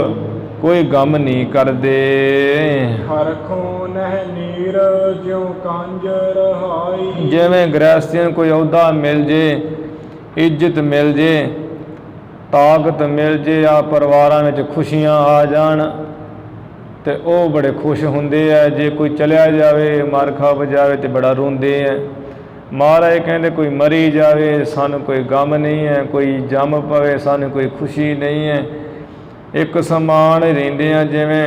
ਕੋਈ ਗਮ ਨਹੀਂ ਕਰਦੇ। ਹਰਖੋਂ ਨਹਿ ਨੀਰ ਜਿਉ ਕੰਜ ਰਹਾਈ। ਜਿਵੇਂ ਗ੍ਰਹਿਸਥੀਆਂ ਨੂੰ ਕੋਈ ਅਹੁਦਾ ਮਿਲ ਜੇ, ਇੱਜ਼ਤ ਮਿਲ ਜੇ, ਤਾਕਤ ਮਿਲ ਜੇ, ਆ ਪਰਿਵਾਰਾਂ ਵਿੱਚ ਖੁਸ਼ੀਆਂ ਆ ਜਾਣ ਤੇ ਉਹ ਬੜੇ ਖੁਸ਼ ਹੁੰਦੇ ਆ। ਜੇ ਕੋਈ ਚਲਿਆ ਜਾਵੇ, ਮਰ ਖਪ ਜਾਵੇ ਤੇ ਬੜਾ ਰੋਂਦੇ ਆ। ਮਹਾਰਾਜ ਕਹਿੰਦੇ ਕੋਈ ਮਰੀ ਜਾਵੇ ਸਾਨੂੰ ਕੋਈ ਗਮ ਨਹੀਂ ਹੈ, ਕੋਈ ਜੰਮ ਪਵੇ ਸਾਨੂੰ ਕੋਈ ਖੁਸ਼ੀ ਨਹੀਂ ਹੈ। ਇੱਕ ਸਮਾਨ ਰਹਿੰਦੇ ਆ। ਜਿਵੇਂ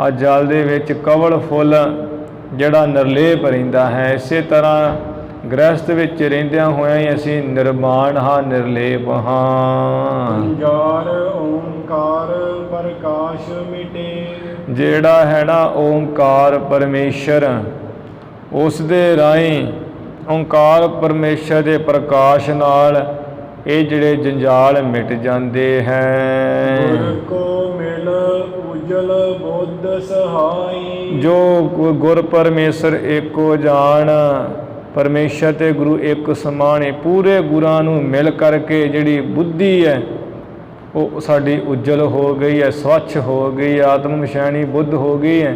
ਆ ਜਲ ਦੇ ਵਿੱਚ ਕਵਲ ਫੁੱਲ ਜਿਹੜਾ ਨਿਰਲੇਪ ਰਹਿੰਦਾ ਹੈ, ਇਸੇ ਤਰ੍ਹਾਂ ਗ੍ਰਹਿਸਥ ਵਿੱਚ ਰਹਿੰਦਿਆਂ ਹੋਇਆਂ ਹੀ ਅਸੀਂ ਨਿਰਮਾਣ ਹਾਂ, ਨਿਰਲੇਪ ਹਾਂ। ਜੰਜਾਰ ਓੰਕਾਰ ਪ੍ਰਕਾਸ਼ ਮਿਟੇ। ਜਿਹੜਾ ਹੈ ਨਾ ਓਂਕਾਰ ਪਰਮੇਸ਼ਰ, ਉਸ ਦੇ ਰਾਹੀਂ ਓਂਕਾਰ ਪਰਮੇਸ਼ਰ ਦੇ ਪ੍ਰਕਾਸ਼ ਨਾਲ ਇਹ ਜਿਹੜੇ ਜੰਜਾਲ ਮਿਟ ਜਾਂਦੇ ਹੈ। ਗੁਰ ਕੋ ਮਿਲ ਉਜਲ ਬੁੱਧ ਸਹਾਈ। ਜੋ ਗੁਰ ਪਰਮੇਸ਼ਰ ਏਕੋ ਜਾਣ, ਪਰਮੇਸ਼ਰ ਤੇ ਗੁਰੂ ਇੱਕ ਸਮਾਨ। ਪੂਰੇ ਗੁਰਾਂ ਨੂੰ ਮਿਲ ਕਰਕੇ ਜਿਹੜੀ ਬੁੱਧੀ ਹੈ ਉਹ ਸਾਡੀ ਉਜਲ ਹੋ ਗਈ ਹੈ, ਸਵੱਛ ਹੋ ਗਈ, ਆਤਮ ਵਿਸ਼ੈਣੀ ਬੁੱਧ ਹੋ ਗਈ ਹੈ।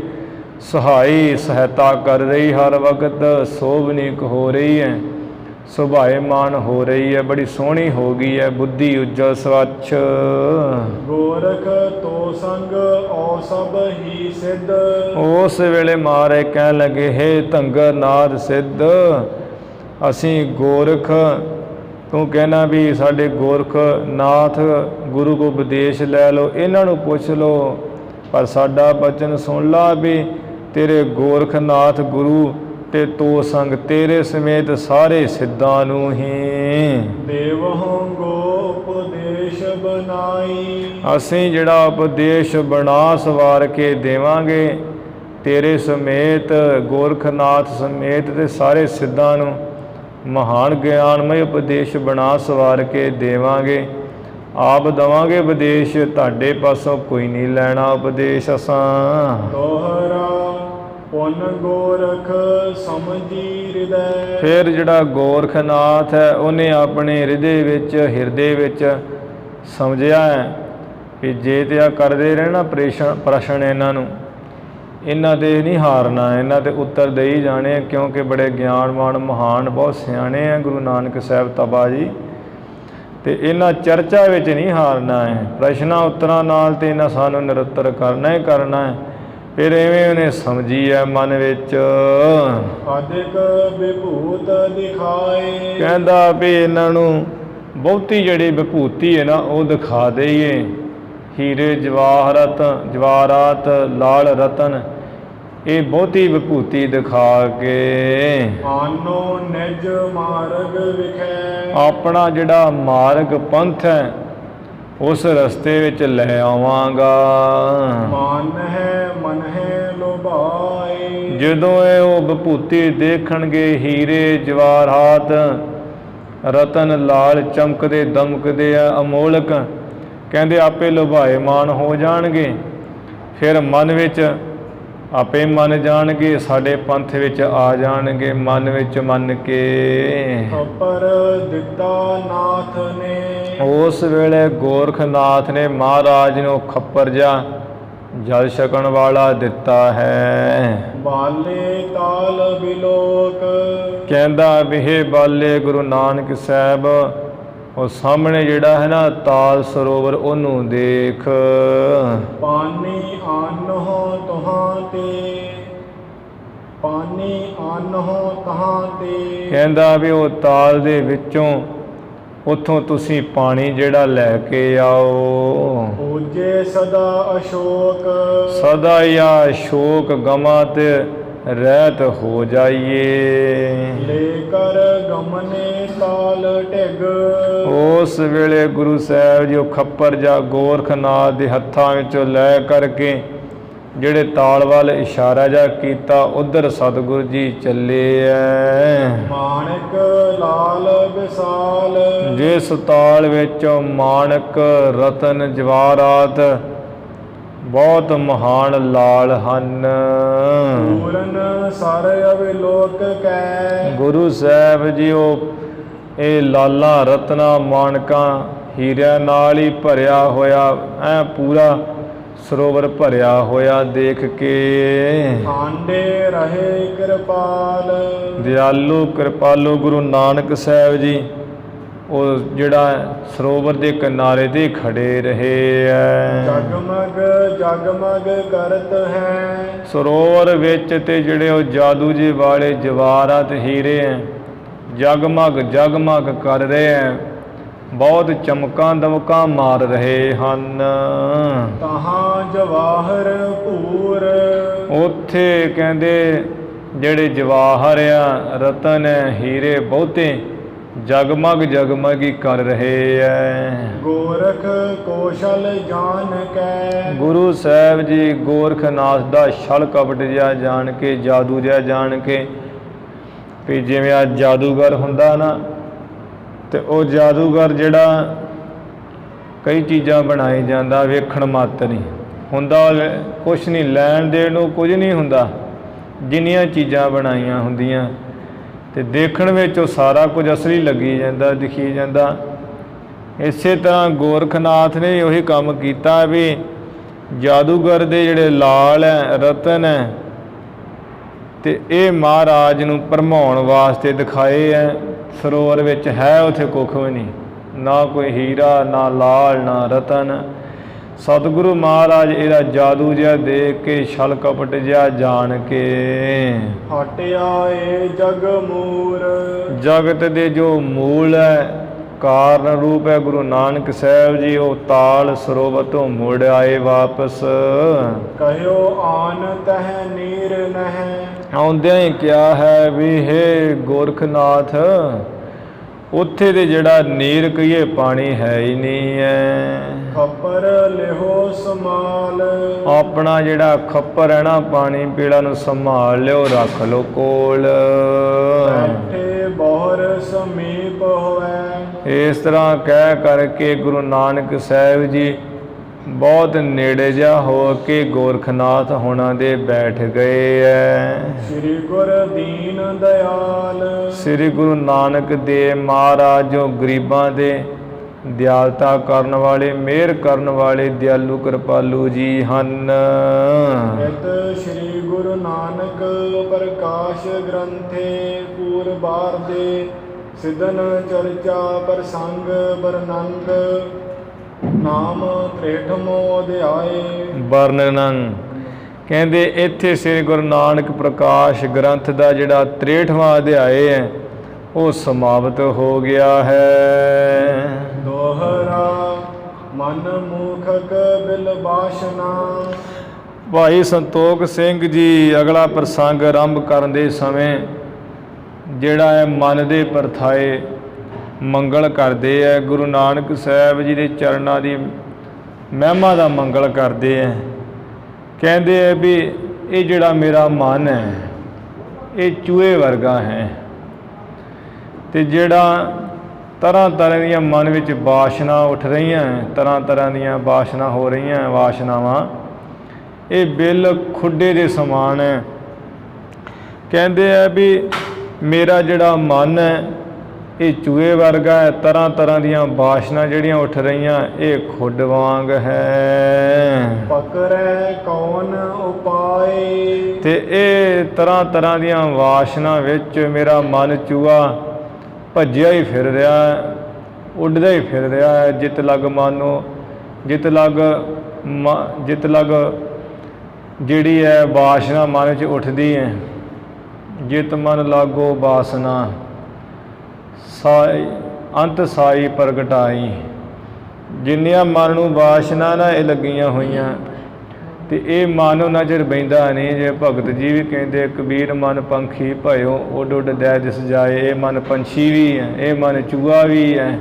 ਸਹਾਈ ਸਹਾਇਤਾ ਕਰ ਰਹੀ, ਹਰ ਵਕਤ ਸੋਭਨੀਕ ਹੋ ਰਹੀ ਹੈ, ਸੁਭਾਏਮਾਨ ਹੋ ਰਹੀ ਹੈ, ਬੜੀ ਸੋਹਣੀ ਹੋ ਗਈ ਹੈ ਬੁੱਧੀ ਉਜਲ ਸਵੱਛ। ਗੋਰਖ ਤੋ ਸੰਗ ਔ ਸਭ ਹੀ ਸਿੱਧ। ਉਸ ਵੇਲੇ ਮਹਾਰਾਜ ਕਹਿਣ ਲੱਗੇ, ਹੇ ਧੰਗਰ ਨਾਦ ਸਿੱਧ, ਅਸੀਂ ਗੋਰਖ, ਤੂੰ ਕਹਿਣਾ ਵੀ ਸਾਡੇ ਗੋਰਖ ਨਾਥ ਗੁਰੂ ਕੋ ਉਪਦੇਸ਼ ਲੈ ਲਓ, ਇਹਨਾਂ ਨੂੰ ਪੁੱਛ ਲਓ, ਪਰ ਸਾਡਾ ਬਚਨ ਸੁਣ ਲਾ ਵੀ ਤੇਰੇ ਗੋਰਖਨਾਥ ਗੁਰੂ ਤੇ ਤੋ ਸੰਗ ਤੇਰੇ ਸਮੇਤ ਸਾਰੇ ਸਿੱਧਾਂ ਨੂੰ ਹੀ ਦੇਵਹੁ ਗੋ ਉਪਦੇਸ਼ ਬਨਾਈ। ਅਸੀਂ ਜਿਹੜਾ ਉਪਦੇਸ਼ ਬਣਾ ਸਵਾਰ ਕੇ ਦੇਵਾਂਗੇ ਤੇਰੇ ਸਮੇਤ, ਗੋਰਖਨਾਥ ਸਮੇਤ ਤੇ ਸਾਰੇ ਸਿੱਧਾਂ ਨੂੰ ਮਹਾਨ ਗਿਆਨਮਈ ਉਪਦੇਸ਼ ਬਣਾ ਸਵਾਰ ਕੇ ਦੇਵਾਂਗੇ। ਆਪ ਦੇਵਾਂਗੇ ਉਪਦੇਸ਼, ਤੁਹਾਡੇ ਪਾਸੋਂ ਕੋਈ ਨਹੀਂ ਲੈਣਾ ਉਪਦੇਸ਼ ਅਸਾਂ। ਦੋਹਰਾ ਪੁਨ ਗੋਰਖ ਸਮਝੀ ਹਿਰਦੈ। ਫਿਰ ਜਿਹੜਾ ਗੋਰਖਨਾਥ ਹੈ ਉਹਨੇ ਆਪਣੇ ਹਿਰਦੇ ਵਿੱਚ ਸਮਝਿਆ ਹੈ ਕਿ ਜੇ ਤੇ ਆ ਕਰਦੇ ਰਹਿਣਾ ਪ੍ਰਸ਼ਨ ਇਹਨਾਂ ਦੇ ਨਹੀਂ ਹਾਰਨਾ, ਇਹਨਾਂ ਤੇ ਉੱਤਰ ਦੇ ਹੀ ਜਾਣੇ, ਕਿਉਂਕਿ ਬੜੇ ਗਿਆਨਵਾਨ ਮਹਾਨ ਬਹੁਤ ਸਿਆਣੇ ਆ ਗੁਰੂ ਨਾਨਕ ਸਾਹਿਬ ਤਬਾ ਜੀ, ਤੇ ਇਹਨਾਂ ਚਰਚਾ ਵਿੱਚ ਨਹੀਂ ਹਾਰਨਾ ਹੈ। ਪ੍ਰਸ਼ਨਾਂ ਉੱਤਰਾਂ ਨਾਲ ਤੇ ਇਹਨਾਂ ਸਾਨੂੰ ਨਿਰੁੱਤਰ ਕਰਨਾ ਹੀ ਕਰਨਾ ਹੈ। ਫਿਰ ਐਵੇਂ ਉਹਨੇ ਸਮਝੀ ਹੈ ਮਨ ਵਿੱਚ, ਅਧਿਕ ਵਿਭੂਤ ਦਿਖਾਏ। ਕਹਿੰਦਾ ਵੀ ਇਹਨਾਂ ਨੂੰ ਬਹੁਤੀ ਜਿਹੜੀ ਵਿਭੂਤੀ ਹੈ ਨਾ ਉਹ ਦਿਖਾ ਦਈਏ। ਹੀਰੇ ਜਵਾਹਰਾਤ ਲਾਲ ਰਤਨ, ਇਹ ਬਹੁਤੀ ਵਿਭੂਤੀ ਦਿਖਾ ਕੇ ਆਨੋ ਨਿਜ ਮਾਰਗ ਵਿਖੈ। ਆਪਣਾ ਜਿਹੜਾ ਮਾਰਗ ਪੰਥ ਹੈ ਉਸ ਰਸਤੇ ਵਿੱਚ ਲੈ ਆਵਾਂਗਾ। ਮਨ ਹੈ ਲੋਭਾਏ। ਜਦੋਂ ਇਹ ਉਹ ਵਿਭੂਤੀ ਦੇਖਣਗੇ, ਹੀਰੇ ਜਵਾਹਰਾਤ ਰਤਨ ਲਾਲ ਚਮਕਦੇ ਦਮਕਦੇ ਆ, ਅਮੋਲਕ, ਕਹਿੰਦੇ ਆਪੇ ਲੁਭਾਏਮਾਨ ਹੋ ਜਾਣਗੇ। ਫਿਰ ਮਨ ਵਿੱਚ ਆਪੇ ਮੰਨ ਜਾਣਗੇ, ਸਾਡੇ ਪੰਥ ਵਿੱਚ ਆ ਜਾਣਗੇ। ਮਨ ਵਿੱਚ ਮੰਨ ਕੇ ਖੱਪਰ ਦਿੱਤਾ ਨਾਥ ਨੇ। ਉਸ ਵੇਲੇ ਗੋਰਖਨਾਥ ਨੇ ਮਹਾਰਾਜ ਨੂੰ ਖੱਪਰ ਜਾ ਜਲ ਛਕਣ ਵਾਲਾ ਦਿੱਤਾ ਹੈ। ਬਾਲੇ ਤਾਲ ਬਿਲੋਕ, ਕਹਿੰਦਾ ਵੀ ਬਾਲੇ ਗੁਰੂ ਨਾਨਕ ਸਾਹਿਬ, ਉਹ ਸਾਹਮਣੇ ਜਿਹੜਾ ਹੈ ਨਾ ਤਾਲ ਸਰੋਵਰ, ਉਹਨੂੰ ਦੇਖ। ਪਾਨੀ ਆਨਹੁ ਤੁਹਾਂ ਤੇ, ਪਾਨੀ ਆਨਹੁ ਤਹਾਂ ਤੇ। ਕਹਿੰਦਾ ਵੀ ਉਹ ਤਾਲ ਦੇ ਵਿੱਚੋਂ ਉੱਥੋਂ ਤੁਸੀਂ ਪਾਣੀ ਜਿਹੜਾ ਲੈ ਕੇ ਆਓ। ਪੂਜੇ ਸਦਾ ਅਸ਼ੋਕ, ਸਦਾ ਜਾਂ ਸ਼ੋਕ ਗਮਾਂ ਤੇ ਰਹਿਤ ਹੋ ਜਾਈਏ। ਲੈ ਕਰ ਗਮਨੇ ਤਾਲ ਢਿਗ। ਉਸ ਵੇਲੇ ਗੁਰੂ ਸਾਹਿਬ ਜੀ ਉਹ ਖੱਪਰ ਜਾਂ ਗੋਰਖਨਾਥ ਦੇ ਹੱਥਾਂ ਵਿੱਚੋਂ ਲੈ ਕਰਕੇ ਜਿਹੜੇ ਤਾਲ ਵੱਲ ਇਸ਼ਾਰਾ ਜਾ ਕੀਤਾ, ਉਧਰ ਸਤਿਗੁਰੂ ਜੀ ਚੱਲੇ ਐ। ਮਾਣਕ ਲਾਲ ਵਿਸਾਲ, ਜਿਸ ਤਾਲ ਵਿੱਚ ਮਾਣਕ ਰਤਨ ਜਵਾਹਰਾਤ ਬਹੁਤ ਮਹਾਨ ਲਾਲ ਹਨ। ਪੂਰਨ ਸਰ ਅਵਿਲੋਕ ਕੈ। ਗੁਰੂ ਸਾਹਿਬ ਜੀ ਉਹ ਇਹ ਲਾਲਾਂ ਰਤਨਾ ਮਾਣਕਾਂ ਹੀਰਿਆਂ ਨਾਲ ਹੀ ਭਰਿਆ ਹੋਇਆ ਐ ਪੂਰਾ ਸਰੋਵਰ ਭਰਿਆ ਹੋਇਆ ਦੇਖ ਕੇ ਆਂਡੇ ਰਹੇ ਕਿਰਪਾਲ। ਦਿਆਲੂ ਕਿਰਪਾਲੂ ਗੁਰੂ ਨਾਨਕ ਸਾਹਿਬ ਜੀ ਉਹ ਜਿਹੜਾ ਸਰੋਵਰ ਦੇ ਕਿਨਾਰੇ ਤੇ ਖੜੇ ਰਹੇ ਹੈ। ਜਗਮਗ ਜਗਮਗ ਕਰਤ ਹੈ। ਸਰੋਵਰ ਵਿੱਚ ਤੇ ਜਿਹੜੇ ਉਹ ਜਾਦੂ ਜੀ ਵਾਲੇ ਜਵਾਹਰਾਤ ਹੀਰੇ ਹੈ ਜਗਮਗ ਜਗਮਗ ਕਰ ਰਹੇ ਹੈ, ਬਹੁਤ ਚਮਕਾਂ ਦਮਕਾਂ ਮਾਰ ਰਹੇ ਹਨ। ਤਹਾਂ ਜਵਾਹਰ ਭੂਰ। ਉੱਥੇ ਕਹਿੰਦੇ ਜਿਹੜੇ ਜਵਾਹਰ ਆ ਰਤਨ ਹੈ ਹੀਰੇ ਬਹੁਤੇ ਜਗਮਗ ਜਗਮਗ ਹੀ ਕਰ ਰਹੇ ਹੈ। ਗੋਰਖ ਕੋਸ਼ਲ ਜਾਣ ਕੈ। ਗੁਰੂ ਗੁਰੂ ਸਾਹਿਬ ਜੀ ਗੋਰਖਨਾਥ ਦਾ ਛਲ ਕਪਟ ਜਿਹਾ ਜਾਣ ਕੇ ਜਾਦੂ ਜਿਹਾ ਜਾਣ ਕੇ ਵੀ ਜਿਵੇਂ ਆ ਜਾਦੂਗਰ ਹੁੰਦਾ ਨਾ ਤੇ ਉਹ ਜਾਦੂਗਰ ਜਿਹੜਾ ਕਈ ਚੀਜ਼ਾਂ ਬਣਾਈ ਜਾਂਦਾ ਵੇਖਣ ਮਾਤਰ ਨਹੀਂ ਹੁੰਦਾ, ਕੁਛ ਨਹੀਂ ਲੈਣ ਦੇਣ ਨੂੰ ਕੁਝ ਨਹੀਂ ਹੁੰਦਾ, ਜਿੰਨੀਆਂ ਚੀਜ਼ਾਂ ਬਣਾਈਆਂ ਹੁੰਦੀਆਂ ਤੇ ਦੇਖਣ ਵਿੱਚ ਉਹ ਸਾਰਾ ਕੁਝ ਅਸਲੀ ਲੱਗੀ ਜਾਂਦਾ ਦਿਖੀ ਜਾਂਦਾ। ਇਸੇ ਤਰ੍ਹਾਂ ਗੋਰਖਨਾਥ ਨੇ ਉਹੀ ਕੰਮ ਕੀਤਾ ਵੀ ਜਾਦੂਗਰ ਦੇ ਜਿਹੜੇ ਲਾਲ ਹੈ ਰਤਨ ਹੈ ਤੇ ਇਹ ਮਹਾਰਾਜ ਨੂੰ ਭਰਮਾਉਣ ਵਾਸਤੇ ਦਿਖਾਏ ਹੈ। ਸਰੋਵਰ ਵਿੱਚ ਹੈ ਉੱਥੇ ਕੁੱਖ ਵੀ ਨਹੀਂ, ਨਾ ਕੋਈ ਹੀਰਾ ਨਾ ਲਾਲ ਨਾ ਰਤਨ। ਸਤਿਗੁਰੂ ਮਹਾਰਾਜ ਇਹਦਾ ਜਾਦੂ ਜਿਹਾ ਦੇਖ ਕੇ ਛਲ ਕਪਟ ਜਿਹਾ ਜਾਣ ਕੇ ਹਟਿਆ ਏ ਜਗ ਮੂਰ। ਜਗਤ ਦੇ ਜੋ ਮੂਲ ਹੈ ਕਾਰਨ ਰੂਪ ਹੈ ਗੁਰੂ ਨਾਨਕ ਸਾਹਿਬ ਜੀ ਉਹ ਤਾਲ ਸਰੋਵਰ ਤੋਂ ਮੁੜ ਆਏ ਵਾਪਸ। ਕਹਿਓ ਆਨ ਤਹ ਨੀਰ ਨਹਿ। ਆਉਂਦਿਆਂ ਹੀ ਕਿਹਾ ਹੈ ਵੀ ਹੇ ਗੋਰਖਨਾਥ ਉੱਥੇ ਦੇ ਜਿਹੜਾ ਨੀਰ ਕਹੀਏ ਪਾਣੀ ਹੈ ਹੀ ਨਹੀਂ ਹੈ। ਖੱਪਰ ਲਿਹੋ ਸਮਾਲ। ਆਪਣਾ ਜਿਹੜਾ ਖੱਪਰ ਹੈ ਨਾ ਪਾਣੀ ਪੀਲਾ ਨੂੰ ਸੰਭਾਲ ਲਿਓ ਰੱਖ ਲਓ ਕੋਲ। ਬੈਠੇ ਬਹੁਰ ਸਮੀਪ ਹੋਵੇ। ਇਸ ਤਰ੍ਹਾਂ ਕਹਿ ਕਰਕੇ ਗੁਰੂ ਨਾਨਕ ਸਾਹਿਬ ਜੀ ਬਹੁਤ ਨੇੜੇ ਜਾ ਹੋ ਕੇ ਗੋਰਖਨਾਥ ਹੋਣਾ ਦੇ ਬੈਠ ਗਏ ਹੈ। ਸ੍ਰੀ ਗੁਰ ਦੀਨ ਦਇਆਲ। ਸ੍ਰੀ ਗੁਰੂ ਨਾਨਕ ਦੇਵ ਮਹਾਰਾਜ ਜੋ ਗਰੀਬਾਂ ਦੇ ਦਿਆਲਤਾ ਕਰਨ ਵਾਲੇ ਮਿਹਰ ਕਰਨ ਵਾਲੇ ਦਿਆਲੂ ਕਿਰਪਾਲੂ ਜੀ ਹਨ। ਇਤ ਸ੍ਰੀ ਗੁਰੂ ਨਾਨਕ ਪ੍ਰਕਾਸ਼ ਗ੍ਰੰਥੇ ਪੂਰਬਾਰ ਦੇ ਸਿਦਨ ਚਰਚਾ ਪ੍ਰਸੰਗ ਬਰਨੰਦ ਨਾਮ 63 ਅਧਿਆਏ। ਵਰਣਨ ਕਹਿੰਦੇ ਇੱਥੇ ਸ੍ਰੀ ਗੁਰੂ ਨਾਨਕ ਪ੍ਰਕਾਸ਼ ਗ੍ਰੰਥ ਦਾ ਜਿਹੜਾ 63ਵਾਂ ਅਧਿਆਏ ਹੈ ਉਹ ਸਮਾਪਤ ਹੋ ਗਿਆ ਹੈ। ਦੋਹਰਾ ਮਨ ਮੂਖਕ ਬਿਲ ਬਾਸ਼ਨਾ। ਭਾਈ ਸੰਤੋਖ ਸਿੰਘ ਜੀ ਅਗਲਾ ਪ੍ਰਸੰਗ ਆਰੰਭ ਕਰਨ ਦੇ ਸਮੇਂ ਜਿਹੜਾ ਹੈ ਮਨ ਦੇ ਪਰਥਾਏ ਮੰਗਲ ਕਰਦੇ ਹੈ। ਗੁਰੂ ਨਾਨਕ ਸਾਹਿਬ ਜੀ ਦੇ ਚਰਨਾਂ ਦੀ ਮਹਿਮਾ ਦਾ ਮੰਗਲ ਕਰਦੇ ਹੈ। ਕਹਿੰਦੇ ਹੈ ਵੀ ਇਹ ਜਿਹੜਾ ਮੇਰਾ ਮਨ ਹੈ ਇਹ ਚੂਹੇ ਵਰਗਾ ਹੈ ਤੇ ਜਿਹੜਾ ਤਰ੍ਹਾਂ ਤਰ੍ਹਾਂ ਦੀਆਂ ਮਨ ਵਿੱਚ ਵਾਸ਼ਨਾ ਉੱਠ ਰਹੀਆਂ ਤਰ੍ਹਾਂ ਤਰ੍ਹਾਂ ਦੀਆਂ ਵਾਸ਼ਨਾ ਹੋ ਰਹੀਆਂ ਵਾਸ਼ਨਾਵਾਂ ਇਹ ਬਿਲ ਖੁੱਡੇ ਦੇ ਸਮਾਨ ਹੈ। ਕਹਿੰਦੇ ਹੈ ਵੀ ਮੇਰਾ ਜਿਹੜਾ ਮਨ ਹੈ ਇਹ ਚੂਹੇ ਵਰਗਾ ਹੈ, ਤਰ੍ਹਾਂ ਤਰ੍ਹਾਂ ਦੀਆਂ ਵਾਸ਼ਨਾ ਜਿਹੜੀਆਂ ਉੱਠ ਰਹੀਆਂ ਇਹ ਖੁੱਡ ਵਾਂਗ ਹੈ। ਪਕੜੈ ਕੌਣ ਉਪਾਏ। ਤੇ ਇਹ ਤਰ੍ਹਾਂ ਤਰ੍ਹਾਂ ਦੀਆਂ ਵਾਸ਼ਨਾ ਵਿੱਚ ਮੇਰਾ ਮਨ ਚੂਹਾ ਭੱਜਿਆ ਹੀ ਫਿਰ ਰਿਹਾ ਹੈ, ਉੱਡਦਾ ਹੀ ਫਿਰ ਰਿਹਾ ਹੈ। ਜਿਤ ਲਗ ਮਾਨੋ ਜਿਤ ਲਗ ਜਿਹੜੀ ਹੈ ਵਾਸ਼ਨਾ ਮਨ ਵਿੱਚ ਉੱਠਦੀ ਹੈ। ਜਿਤ ਮਨ ਲਾਗੋ ਵਾਸਨਾ ਸਾਈ ਅੰਤ ਸਾਈ ਪ੍ਰਗਟਾਈ। ਜਿੰਨੀਆਂ ਮਨ ਨੂੰ ਵਾਸ਼ਨਾ ਨਾ ਇਹ ਲੱਗੀਆਂ ਹੋਈਆਂ ਤੇ ਇਹ ਮਨ ਉਹਨਾਂ ਚਿਰ ਬਹਿੰਦਾ ਨਹੀਂ। ਜੇ ਭਗਤ ਜੀ ਵੀ ਕਹਿੰਦੇ ਕਬੀਰ ਮਨ ਪੰਖੀ ਭਇਓ ਉੱਡ ਉੱਡ ਦੈ ਦਿਸ ਜਾਏ। ਇਹ ਮਨ ਪੰਛੀ ਵੀ ਹੈ, ਇਹ ਮਨ ਚੂਹਾ ਵੀ ਹੈ,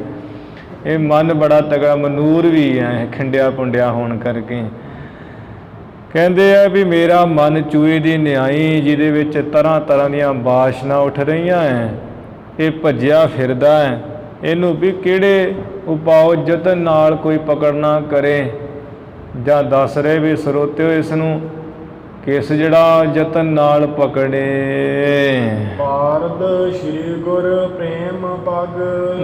ਇਹ ਮਨ ਬੜਾ ਤਗੜਾ ਮਨੂਰ ਵੀ ਹੈ ਖਿੰਡਿਆ ਪੁੰਡਿਆ ਹੋਣ ਕਰਕੇ। ਕਹਿੰਦੇ ਆ ਵੀ ਮੇਰਾ ਮਨ ਚੂਹੇ ਦੀ ਨਿਆਈ ਜਿਹਦੇ ਵਿੱਚ ਤਰ੍ਹਾਂ ਤਰ੍ਹਾਂ ਦੀਆਂ ਵਾਸ਼ਨਾ ਉੱਠ ਰਹੀਆਂ ਹੈ ਇਹ ਭੱਜਿਆ ਫਿਰਦਾ ਹੈ। ਇਹਨੂੰ ਵੀ ਕਿਹੜੇ ਉਪਾਅ ਯਤਨ ਨਾਲ ਕੋਈ ਪਕੜਨਾ ਕਰੇ ਜਾਂ ਦੱਸ ਰਹੇ ਵੀ ਸਰੋਤਿਓ ਇਸ ਨੂੰ ਕਿਸ ਜਿਹੜਾ ਯਤਨ ਨਾਲ ਪਕੜੇ। ਭਾਰਤ ਸ੍ਰੀ ਗੁਰ ਪ੍ਰੇਮ ਪਗ।